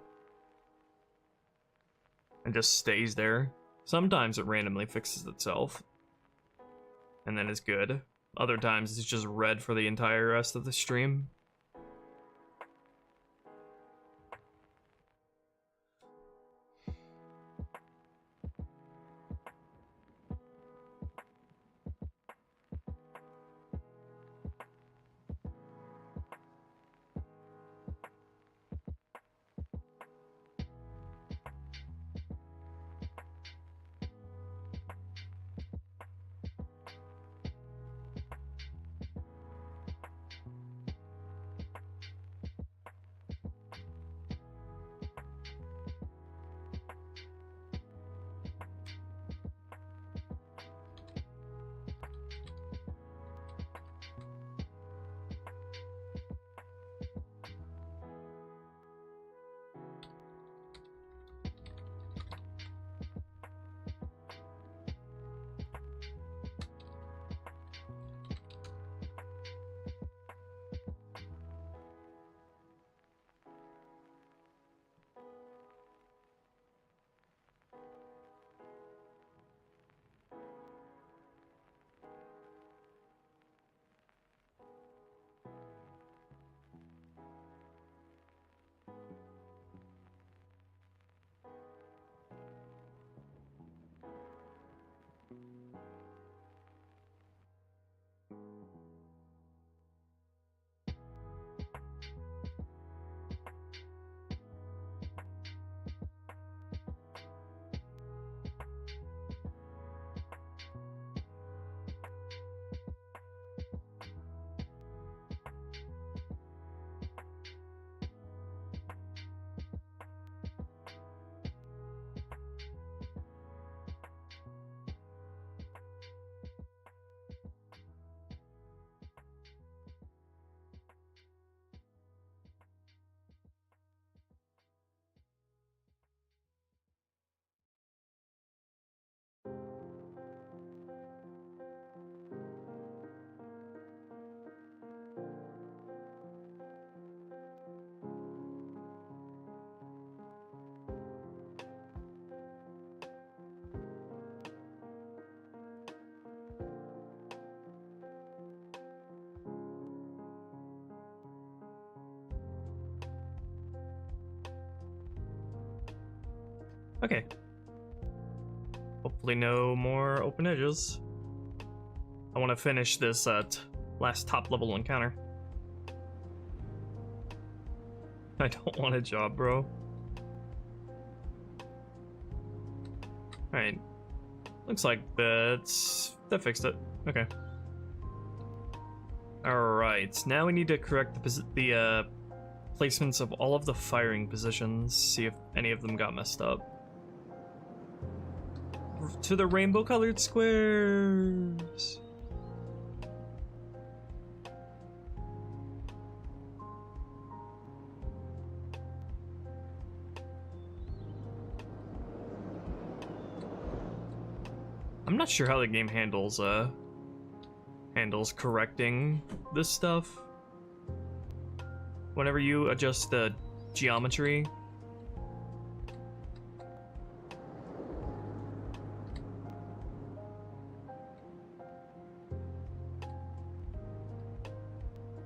and just stays there. Sometimes it randomly fixes itself and then it's good. Other times it's just red for the entire rest of the stream. Okay. Hopefully no more open edges. I want to finish this last top level encounter. I don't want a job, bro. Alright. Looks like that fixed it. Okay. Alright, now we need to correct the placements of all of the firing positions, see if any of them got messed up. To the rainbow colored squares! I'm not sure how the game handles correcting this stuff. Whenever you adjust the geometry.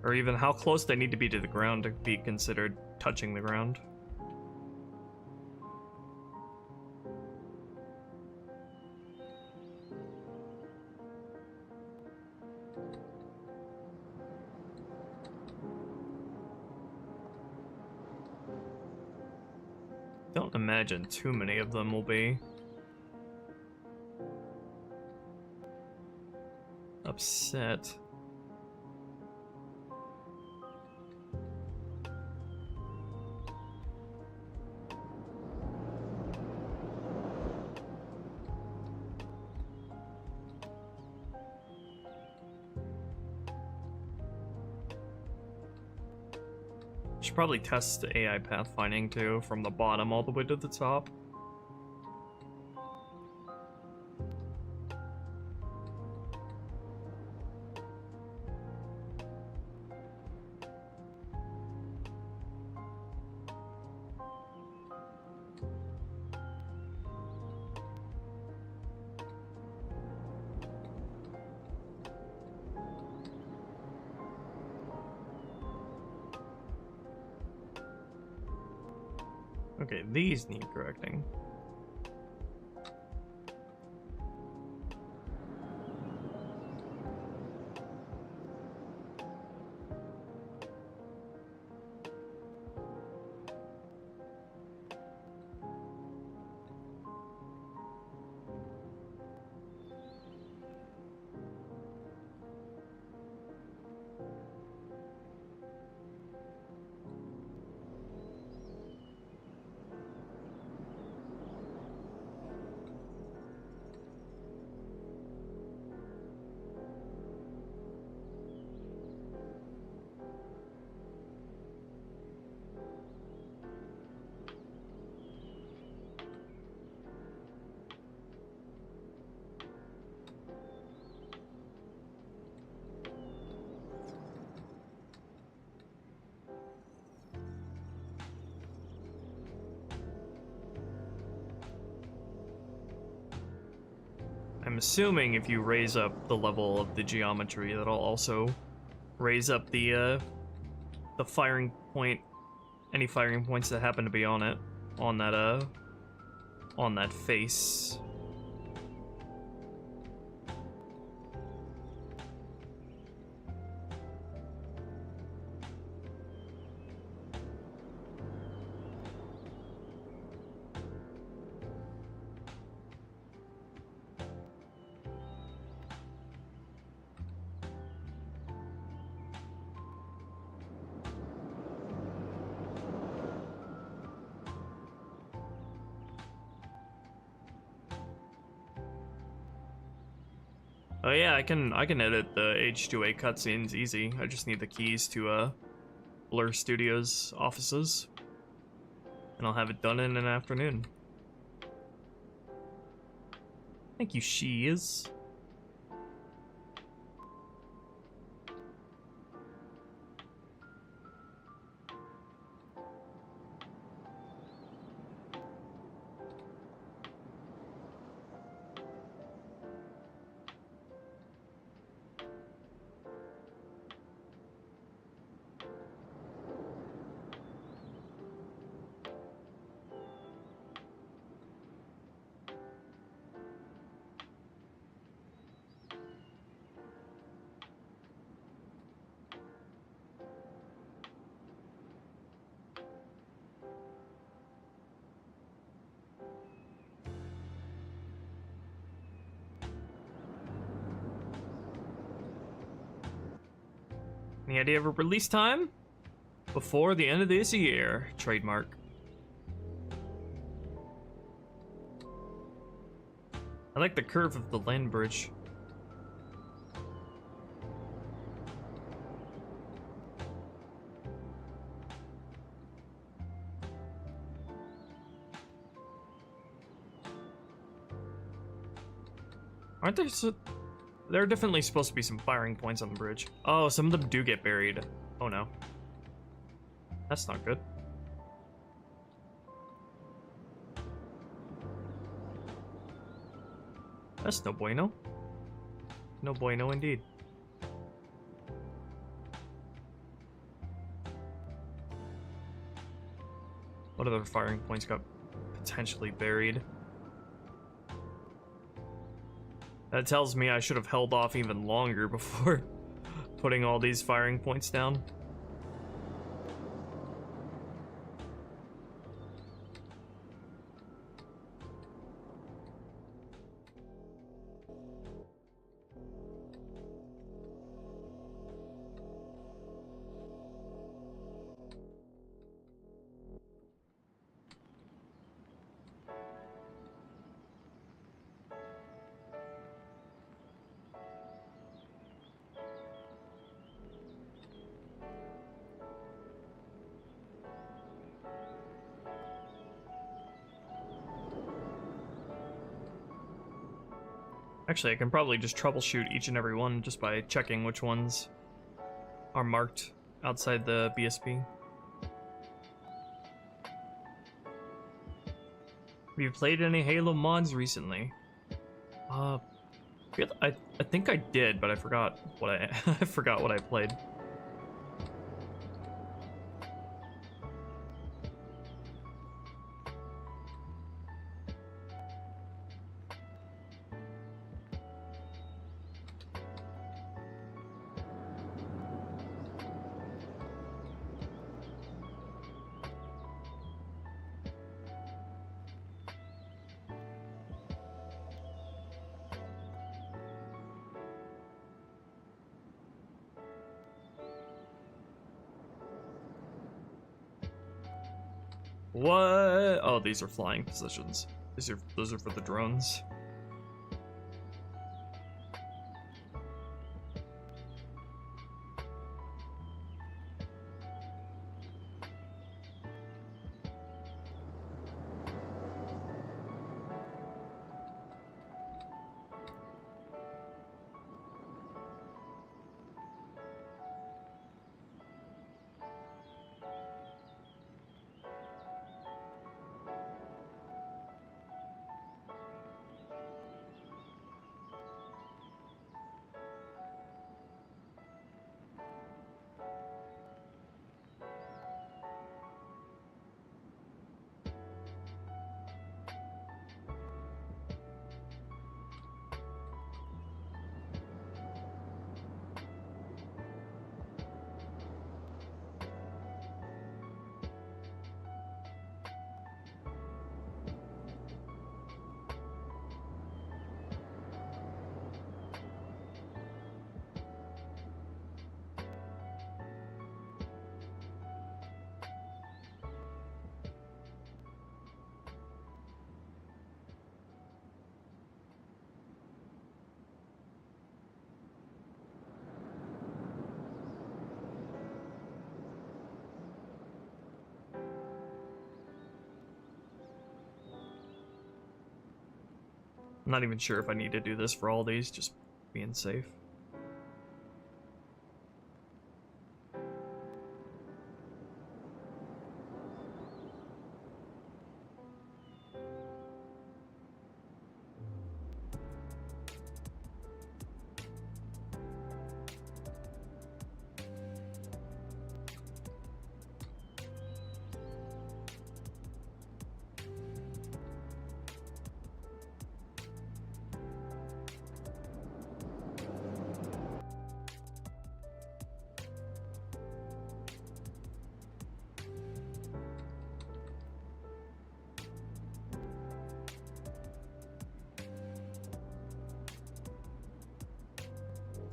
Or even how close they need to be to the ground to be considered touching the ground. Don't imagine too many of them will be upset. Should probably test the AI pathfinding too, from the bottom all the way to the top. Okay, these need correcting. I'm assuming if you raise up the level of the geometry, that'll also raise up the firing point, any firing points that happen to be on it, on that face. Oh yeah, I can edit the H2A cutscenes easy. I just need the keys to Blur Studios offices, and I'll have it done in an afternoon. Thank you, Shees. Any idea of a release time? Before the end of this year. Trademark. I like the curve of the land bridge. Aren't there there are definitely supposed to be some firing points on the bridge. Oh, some of them do get buried. Oh no. That's not good. That's no bueno. No bueno indeed. What other firing points got potentially buried? That tells me I should have held off even longer before putting all these firing points down. Actually, I can probably just troubleshoot each and every one just by checking which ones are marked outside the BSP. Have you played any Halo mods recently? I think I did, but I forgot what I I forgot what I played. What? Oh, these are flying positions. Those are for the drones. I'm not even sure if I need to do this for all these, just being safe.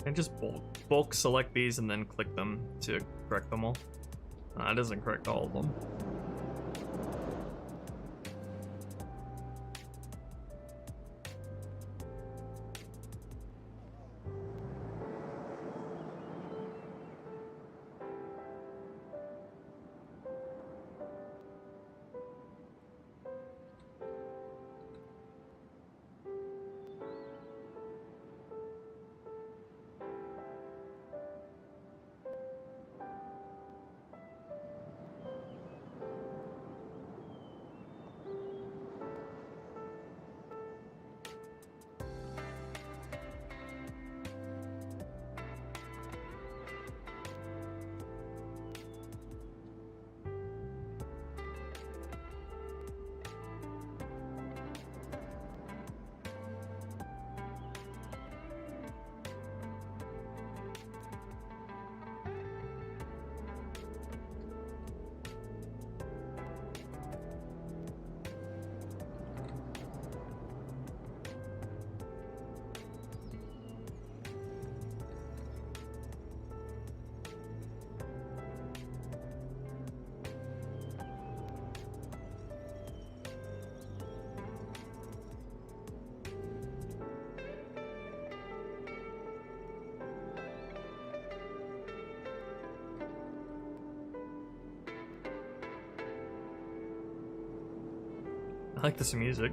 And just bulk select these and then click them to correct them all. It doesn't correct all of them. I like this music.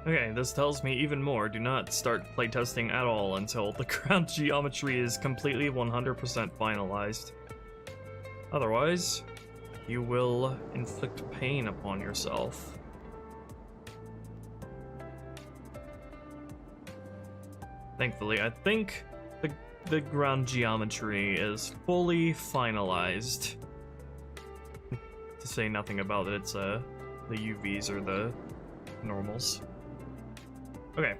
Okay, this tells me even more. Do not start playtesting at all until the ground geometry is completely 100% finalized. Otherwise, you will inflict pain upon yourself. Thankfully, I think the ground geometry is fully finalized. To say nothing about it, it's the UVs or the normals. Okay.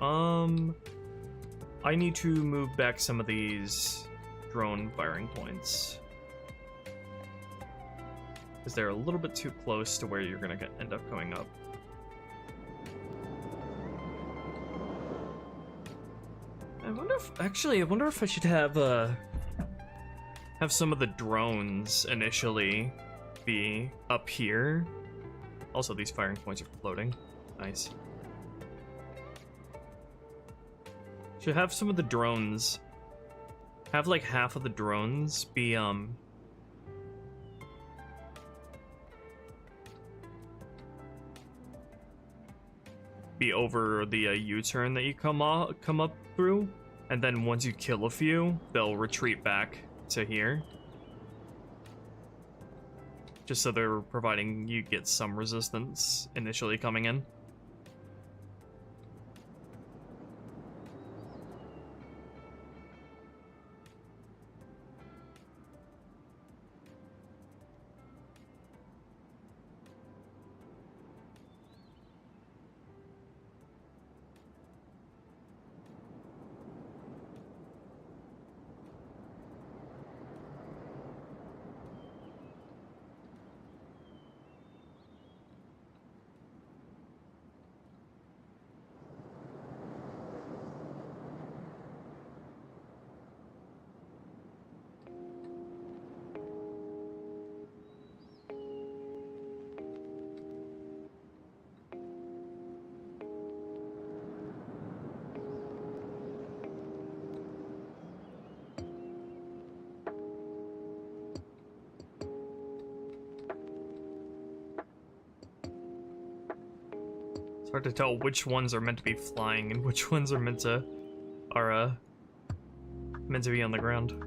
I need to move back some of these drone firing points, because they're a little bit too close to where you're gonna end up going up. I wonder if I should have some of the drones initially be up here. Also, these firing points are floating. Nice. Should have some of the drones. Have like half of the drones be over the U-turn that you come up through, and then once you kill a few, they'll retreat back to here. Just so they're providing you get some resistance initially coming in. It's hard to tell which ones are meant to be flying and which ones are meant to be on the ground.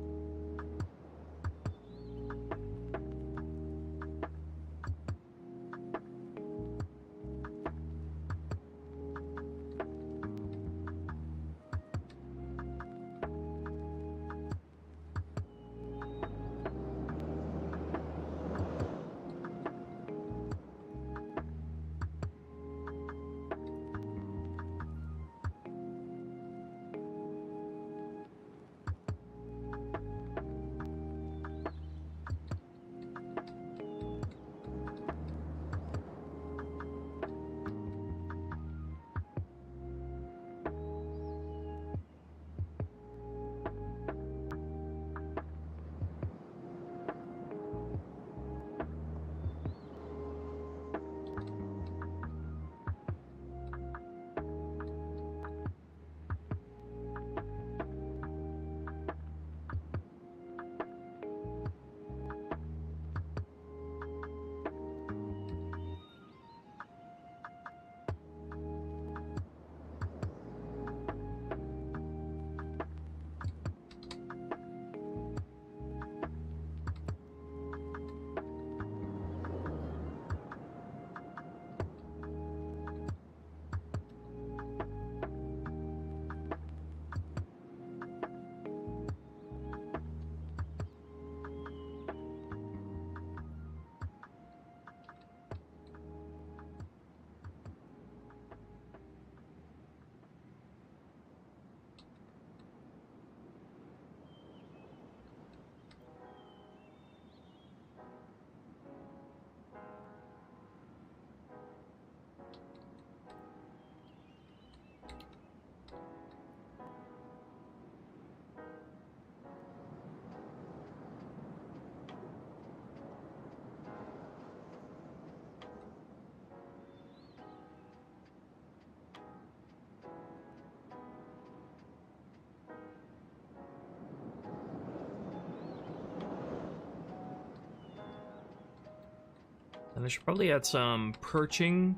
I should probably add some perching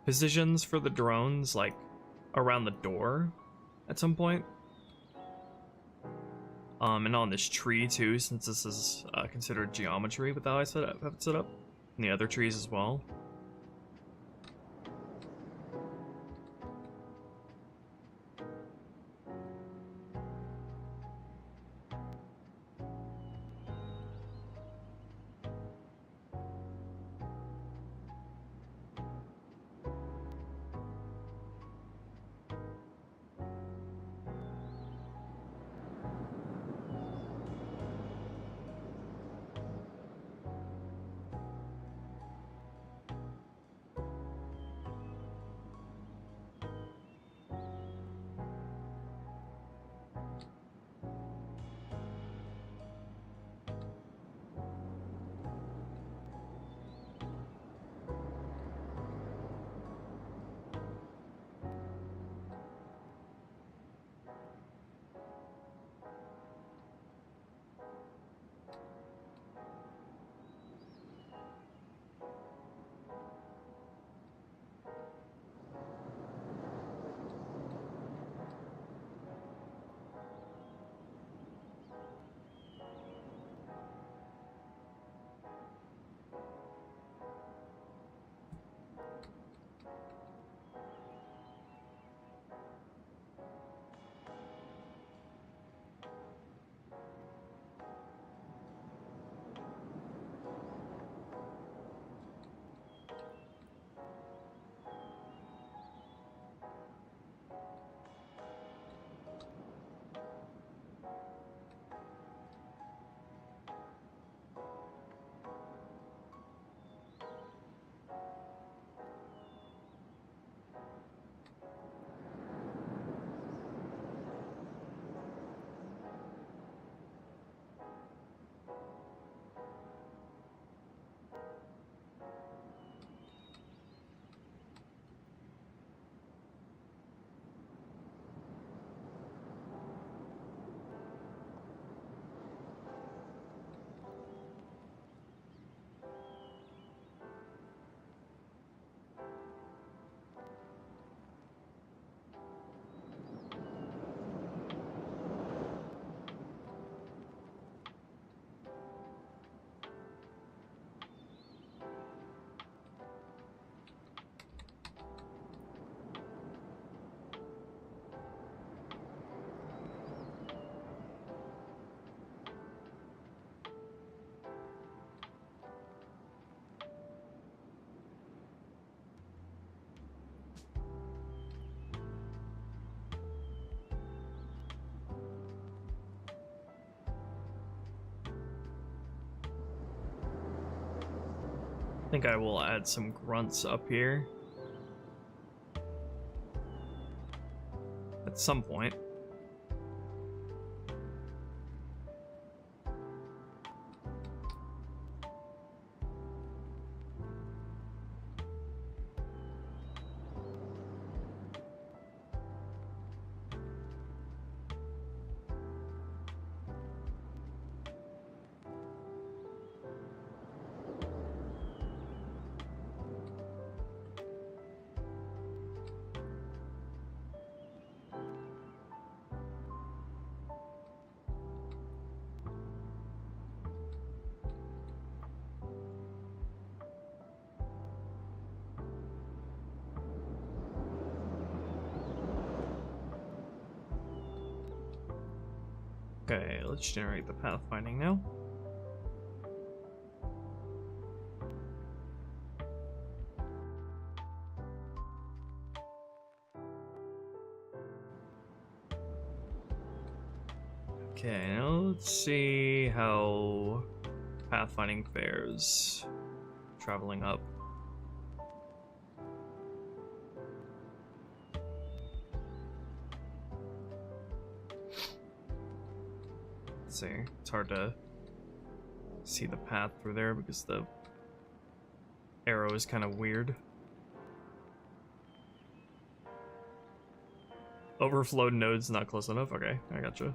positions for the drones, like around the door at some point. And on this tree too, since this is considered geometry with how I have it set up. And the other trees as well. I think I will add some grunts up here at some point. Okay, let's generate the pathfinding now. Okay, now let's see how pathfinding fares traveling up. See, it's hard to see the path through there because the arrow is kind of weird. Overflowed nodes not close enough. Okay, I gotcha.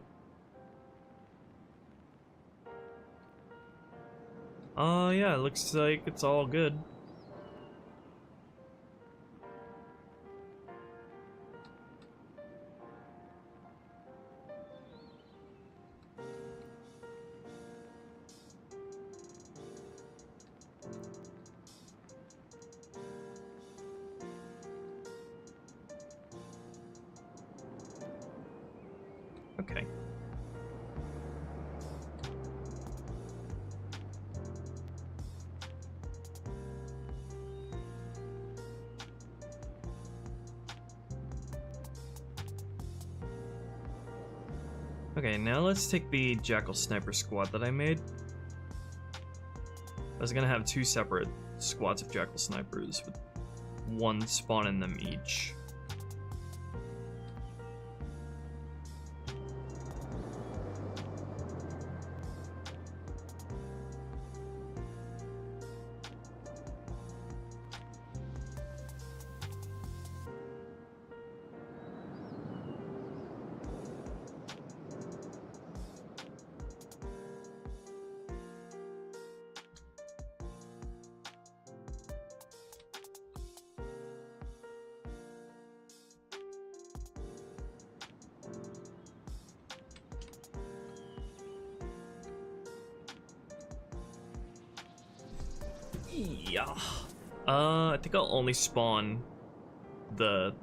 Yeah, it looks like it's all good. Okay. Okay, now let's take the Jackal Sniper squad that I made. I was gonna have 2 separate squads of Jackal Snipers with 1 spawn in them each. Yeah. I think I'll only spawn the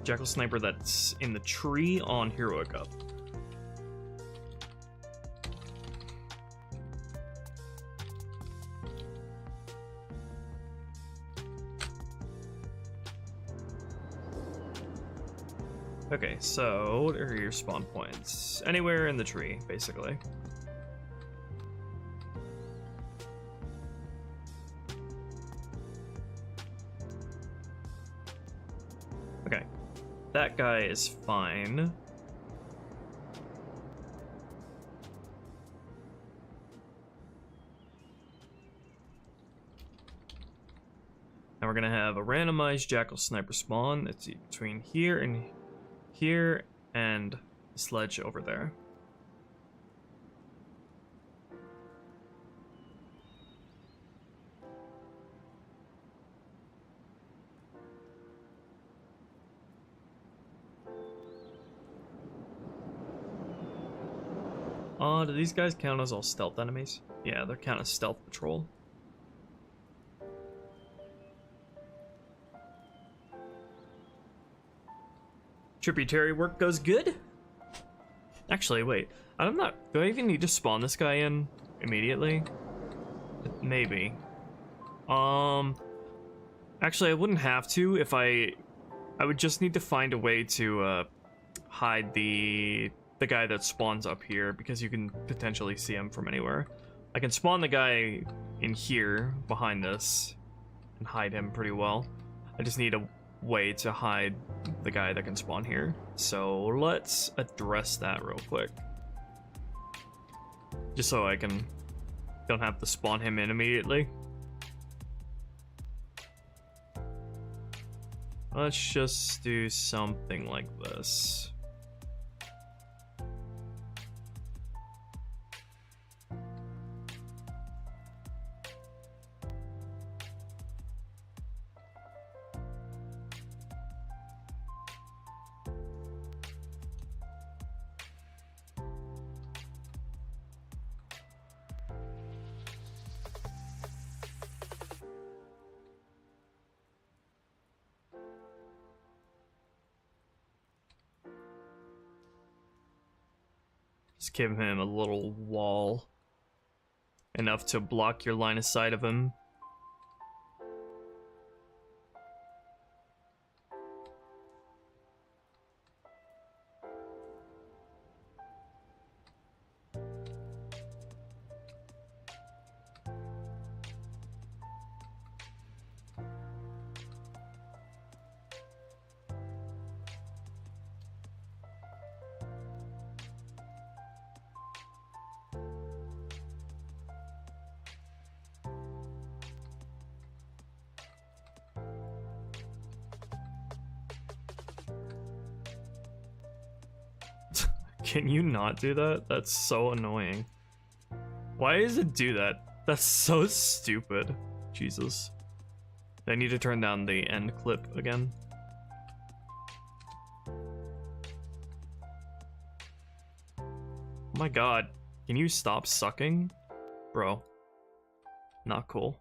Jackal Sniper that's in the tree on Heroic Up. Okay, so what are your spawn points? Anywhere in the tree, basically. Okay, that guy is fine. Now we're gonna have a randomized Jackal Sniper spawn that's between here and the sledge over there. Do these guys count as all stealth enemies? Yeah, they're count as stealth patrol. Tributary work goes good? Actually, wait. Do I even need to spawn this guy in immediately? Maybe. Actually, I wouldn't have to if I would just need to find a way to hide the guy that spawns up here, because you can potentially see him from anywhere. I can spawn the guy in here behind this and hide him pretty well. I just need a way to hide the guy that can spawn here. So let's address that real quick. Just so I don't have to spawn him in immediately. Let's just do something like this. Just give him a little wall, enough to block your line of sight of him. Can you not do that? That's so annoying. Why does it do that? That's so stupid. Jesus. I need to turn down the end clip again. Oh my god. Can you stop sucking? Bro. Not cool.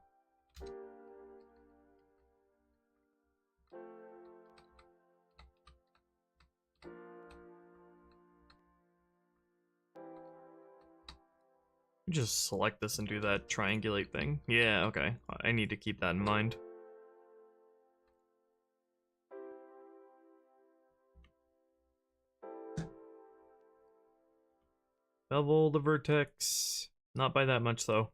Just select this and do that triangulate thing. Yeah, okay. I need to keep that in mind. Bevel the vertex. Not by that much, though.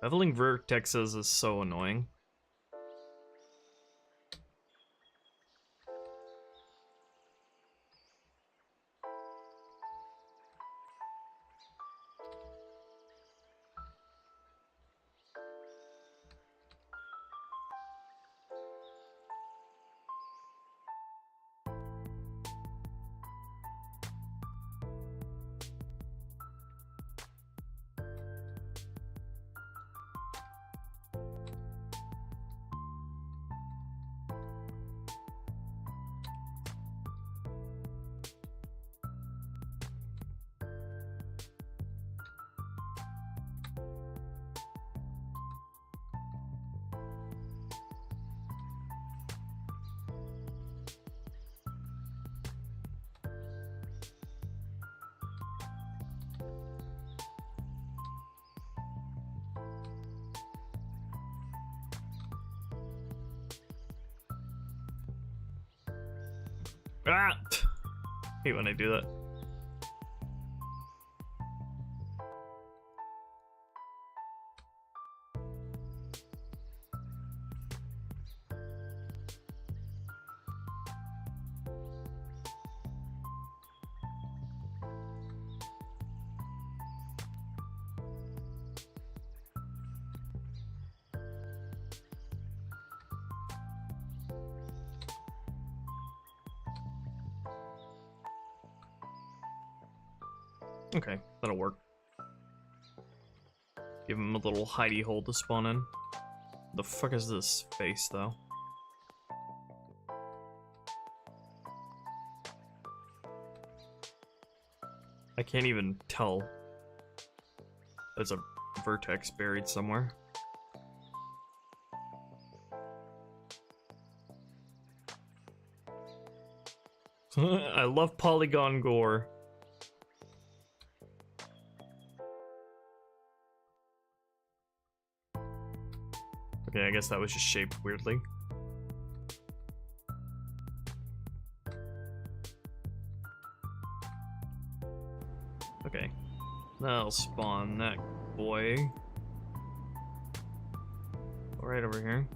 Beveling vertexes is so annoying. Ah! Hate when I do that. Okay, that'll work. Give him a little hidey hole to spawn in. The fuck is this face, though? I can't even tell. There's a vertex buried somewhere. I love polygon gore. Okay, I guess that was just shaped weirdly. Okay, that'll spawn that boy. Right over here.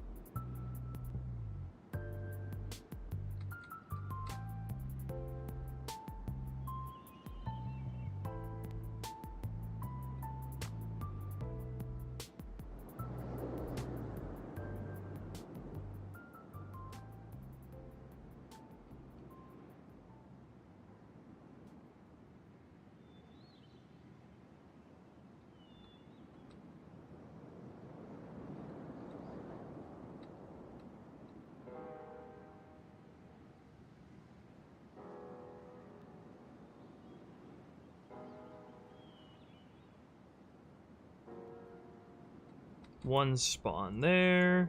One spawn there,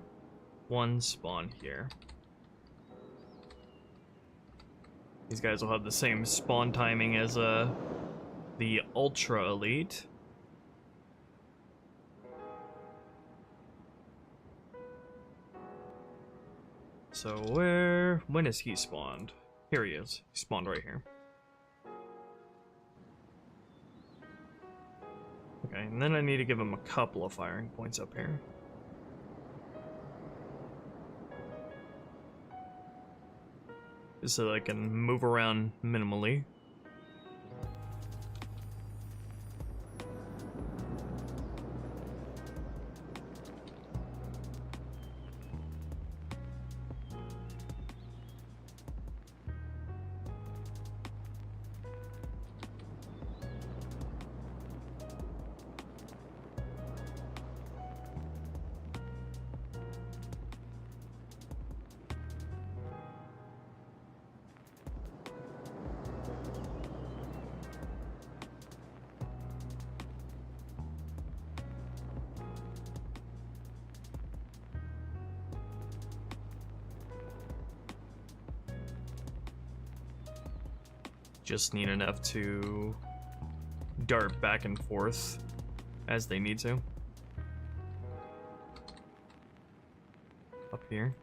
one spawn here. These guys will have the same spawn timing as the Ultra Elite. So when is he spawned? Here he is. He spawned right here. Okay, and then I need to give him a couple of firing points up here. Just so I can move around minimally. just need enough to dart back and forth as they need to. Up here.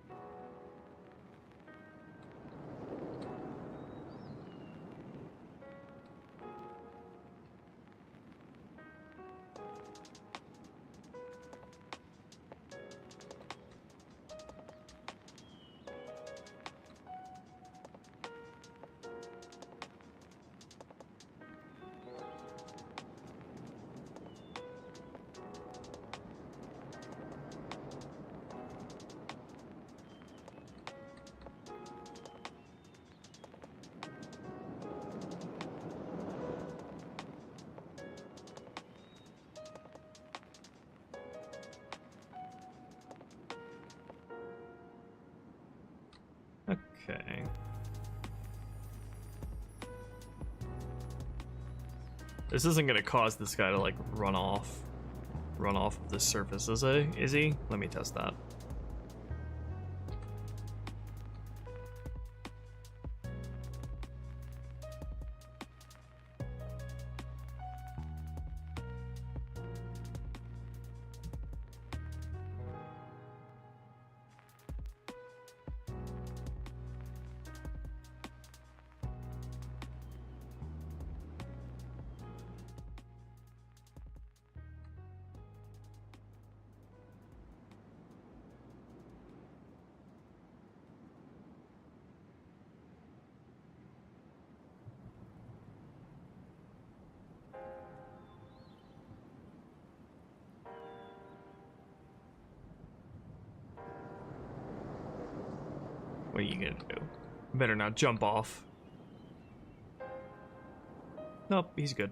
Okay. This isn't gonna cause this guy to like run off of the surface, is it? Is he? Let me test that. What are you gonna do? Better not jump off. Nope, he's good.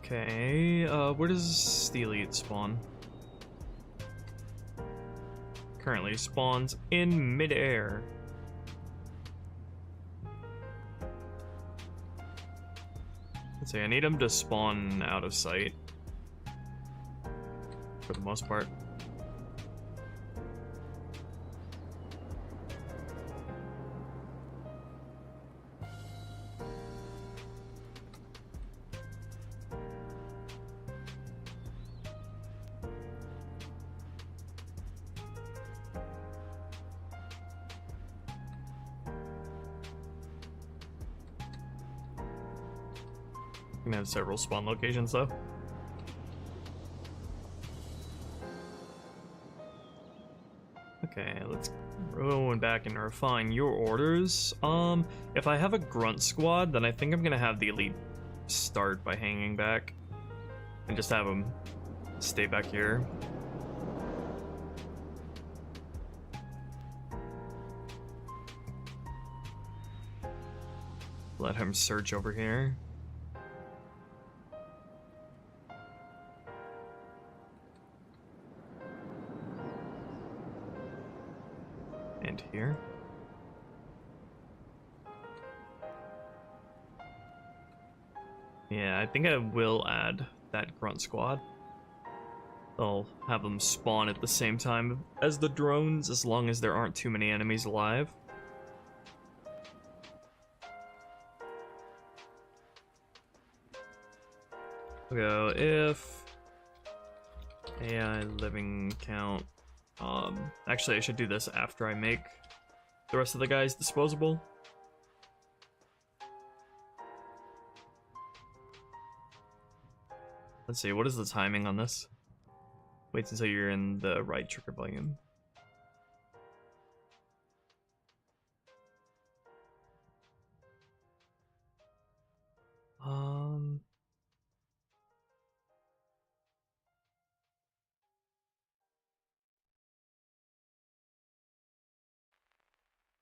Okay, where does Steely spawn? Currently spawns in midair. Let's see, I need him to spawn out of sight. For the most part. We can have several spawn locations though. Okay, let's go back and refine your orders. If I have a grunt squad, then I think I'm gonna have the elite start by hanging back and just have them stay back here. Let him search over here. And here. Yeah, I think I will add that grunt squad. I'll have them spawn at the same time as the drones, as long as there aren't too many enemies alive. We'll go if AI living count. Actually, I should do this after I make the rest of the guys disposable. Let's see, what is the timing on this? Wait until you're in the right trigger volume.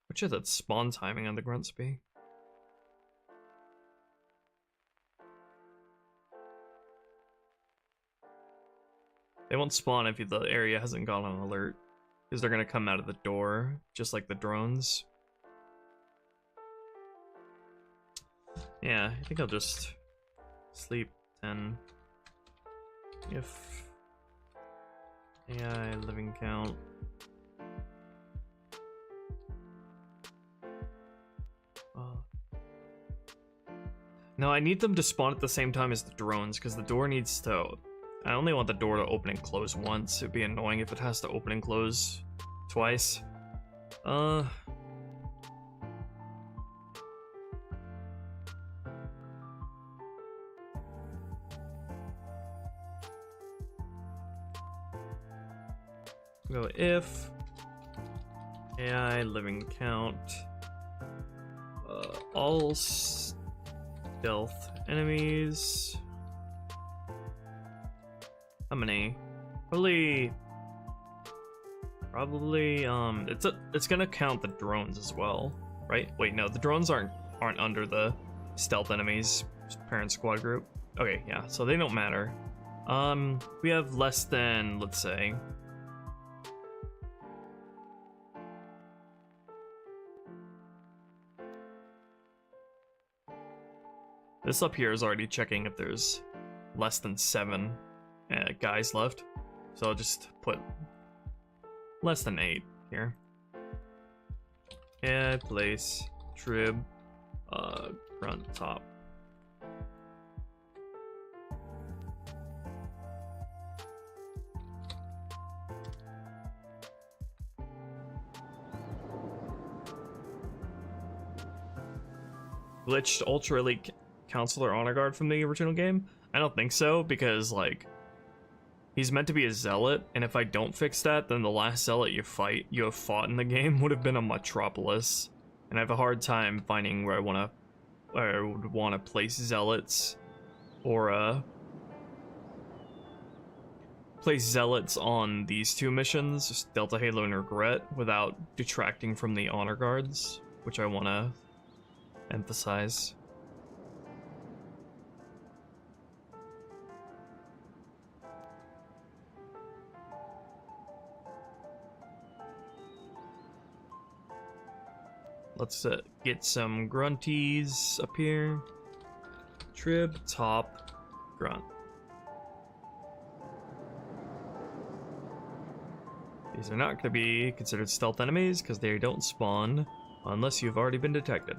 What should that spawn timing on the grunts be? They won't spawn if the area hasn't gone on alert, because they're gonna come out of the door, just like the drones. Yeah, I think I'll just sleep 10. If AI living count. No, I need them to spawn at the same time as the drones, because the door needs to... I only want the door to open and close once. It'd be annoying if it has to open and close twice. Go if AI living count all stealth enemies. How many? Probably it's gonna count the drones as well, right? Wait, no, the drones aren't under the stealth enemies parent squad group. Okay, yeah, so they don't matter. We have less than, let's say, this up here is already checking if there's less than 7 guys left. So I'll just put less than 8 here. Add place trib grunt top. Glitched Ultra Elite Counselor Honor Guard from the original game? I don't think so, because, like, he's meant to be a zealot, and if I don't fix that, then the last zealot you have fought in the game would have been a Metropolis, and I have a hard time finding where I would want to place zealots, or place zealots on these 2 missions, just Delta Halo and Regret, without detracting from the Honor Guards, which I want to emphasize. Let's get some grunties up here. Trib, top, grunt. These are not going to be considered stealth enemies because they don't spawn unless you've already been detected.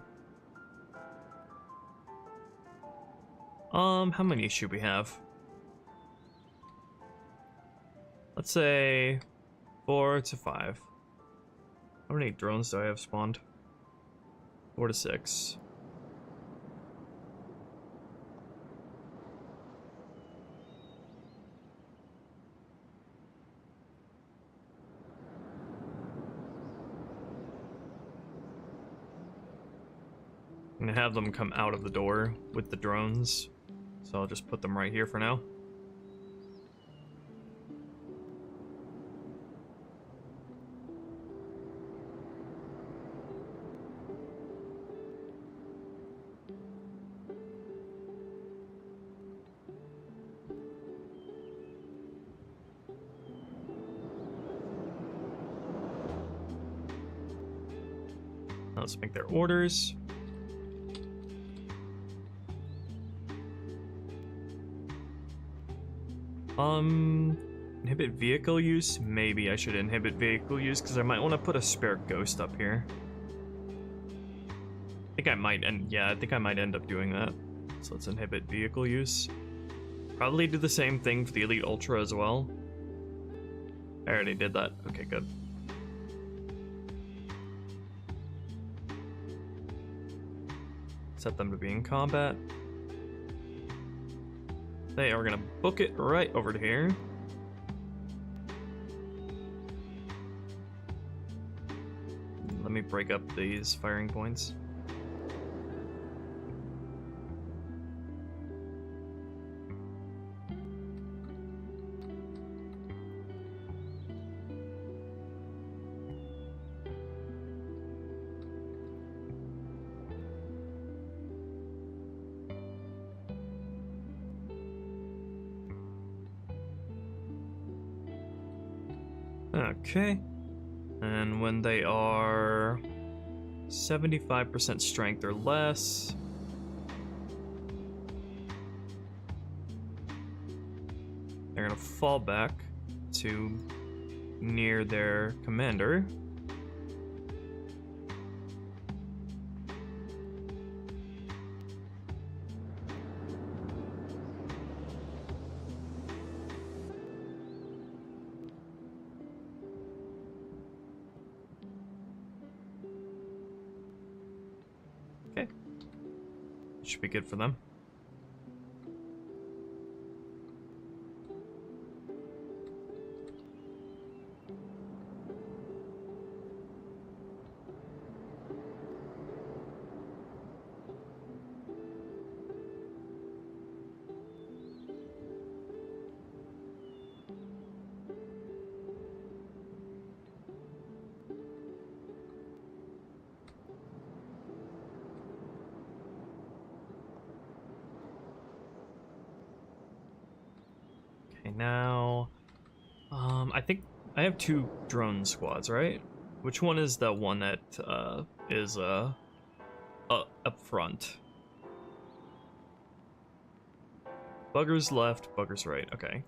How many should we have? Let's say 4 to 5. How many drones do I have spawned? 4 to 6. I'm gonna have them come out of the door with the drones, so I'll just put them right here for now. Let's make their orders. Inhibit vehicle use? Maybe I should inhibit vehicle use because I might want to put a spare ghost up here. I think I might end up doing that. So let's inhibit vehicle use. Probably do the same thing for the Elite Ultra as well. I already did that. Okay, good. Set them to be in combat. They are gonna book it right over to here. Let me break up these firing points. Okay. And when they are 75% strength or less, they're gonna fall back to near their commander. Okay. Should be good for them. Now, I think I have 2 drone squads, right? Which one is the one that is up front? Buggers left, buggers right. Okay.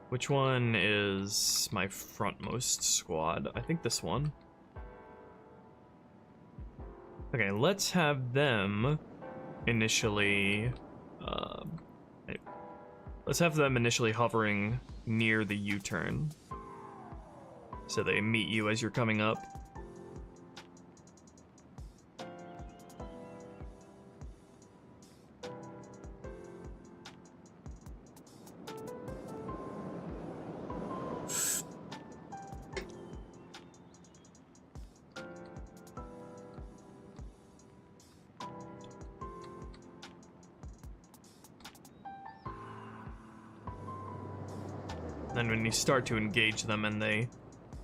Which one is my frontmost squad? I think this one. Okay, let's have them initially. Let's have them initially hovering near the U-turn, so they meet you as you're coming up. Then when you start to engage them and they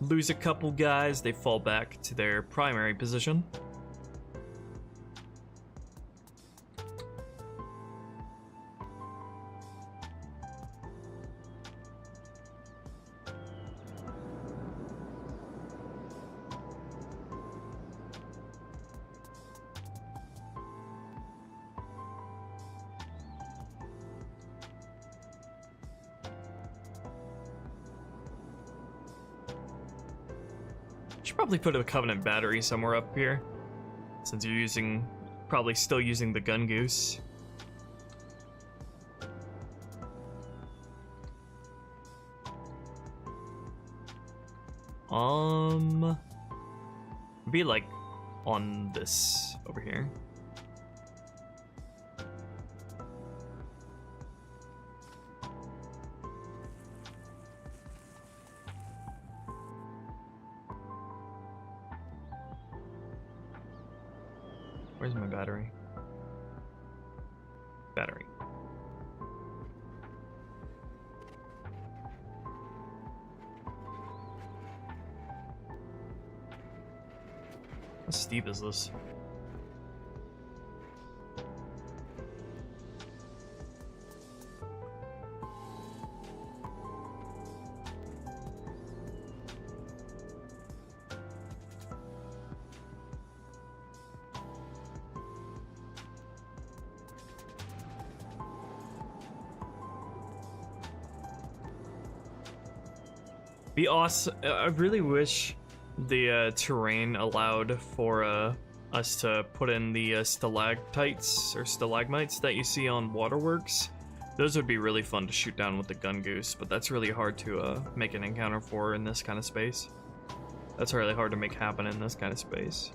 lose a couple guys, they fall back to their primary position. Should probably put a Covenant battery somewhere up here, since you're probably still using the Gun Goose. Be like on this over here. Where's my battery? Battery. How steep is this? Be awesome. I really wish the terrain allowed for us to put in the stalactites or stalagmites that you see on waterworks. Those would be really fun to shoot down with the Gun Goose, but that's really hard to make an encounter for in this kind of space. That's really hard to make happen in this kind of space.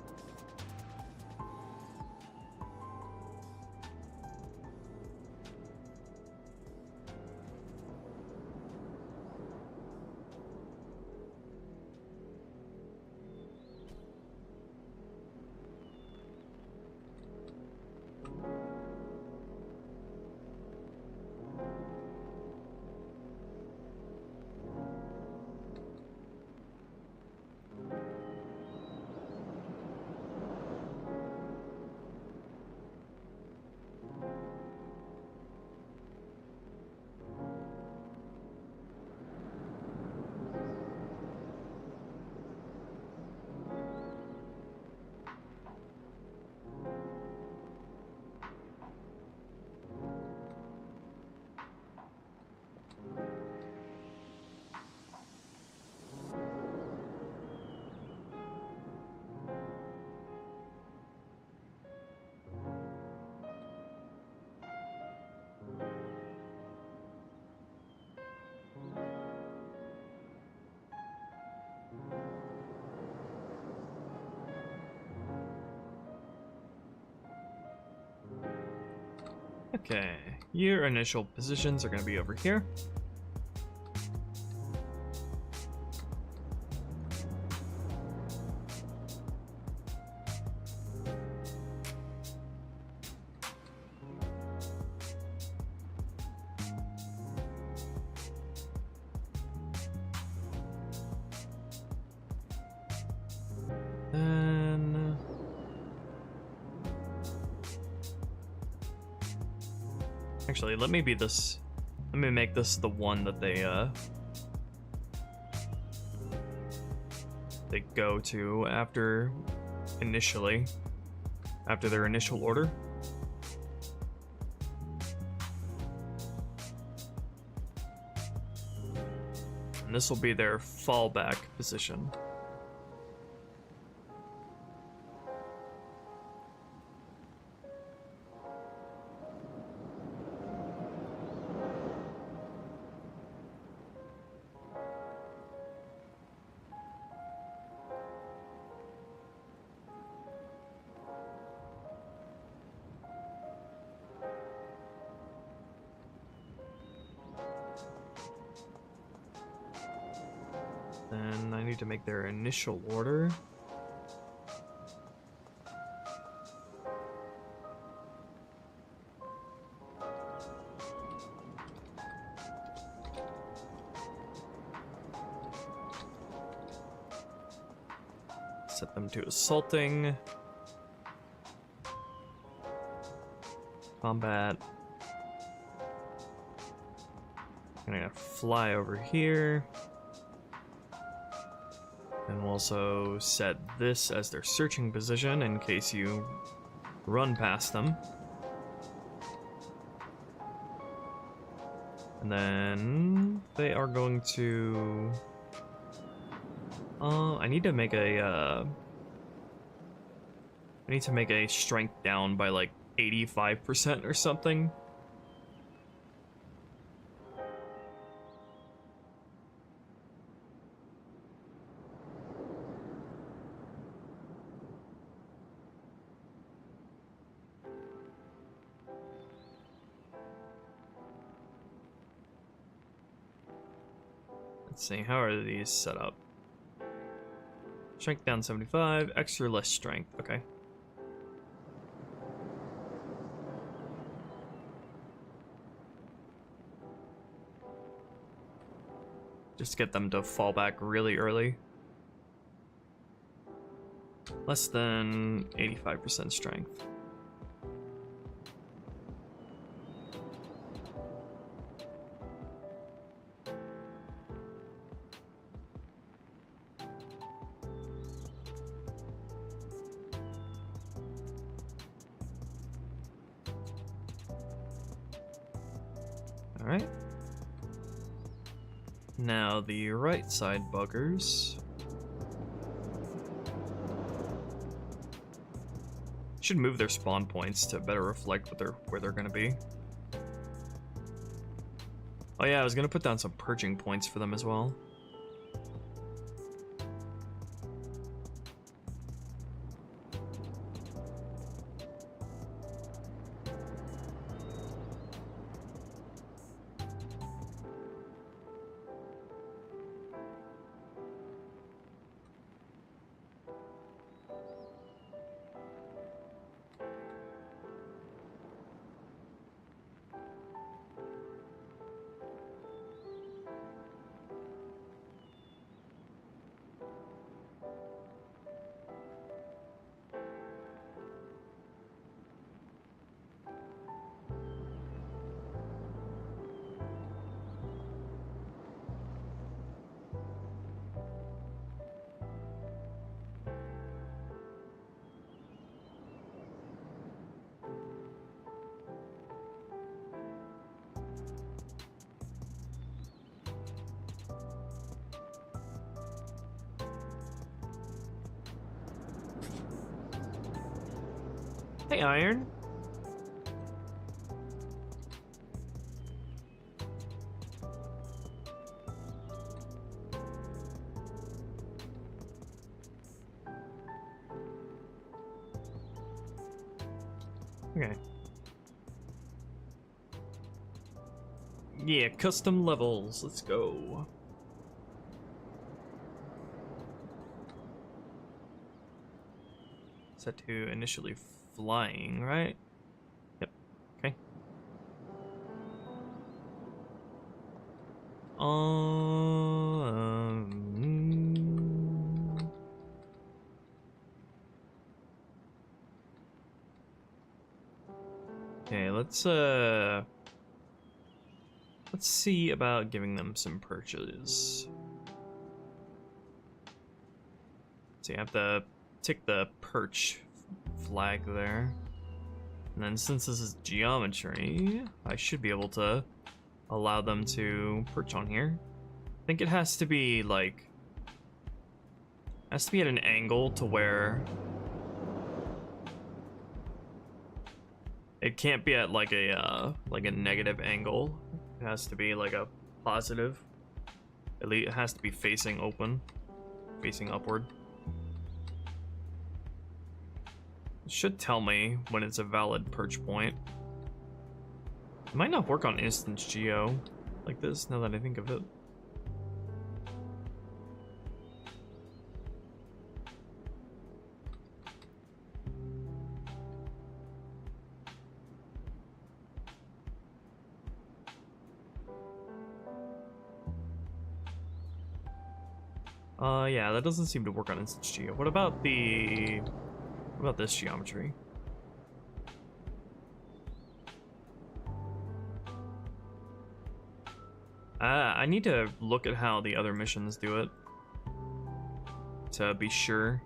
Okay, your initial positions are going to be over here. Then actually, let me make this the one that they go to after their initial order. And this will be their fallback position. Then I need to make their initial order. Set them to assaulting. Combat. I'm gonna fly over here. And we'll also set this as their searching position in case you run past them. And then they are going to... I need to make a strength down by like 85% or something. Let's see, how are these set up? Strength down 75, extra less strength, okay. Just get them to fall back really early. Less than 85% strength. Alright. Now the right side buggers should move their spawn points to better reflect where they're gonna be. Oh yeah, I was gonna put down some perching points for them as well. Hey, Iron. Okay. Yeah, custom levels. Let's go. Set to initially flying, right? Yep. Okay. Okay, let's see about giving them some perches. So you have to tick the perch flag there. And then since this is geometry, I should be able to allow them to perch on here. I think it has to be like, has to be at an angle to where it can't be at like a negative angle. It has to be like a positive. At least it has to be facing open, facing upward. It should tell me when it's a valid perch point. It might not work on instance geo like this, now that I think of it. Yeah, that doesn't seem to work on instance geo. What about this geometry? I need to look at how the other missions do it to be sure.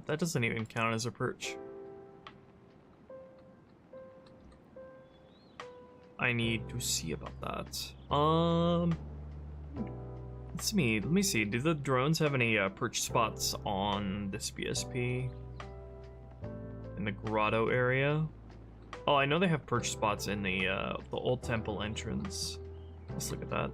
That doesn't even count as a perch. I need to see about that. Let me see. Do the drones have any perch spots on this BSP? In the grotto area? Oh, I know they have perch spots in the old temple entrance. Let's look at that.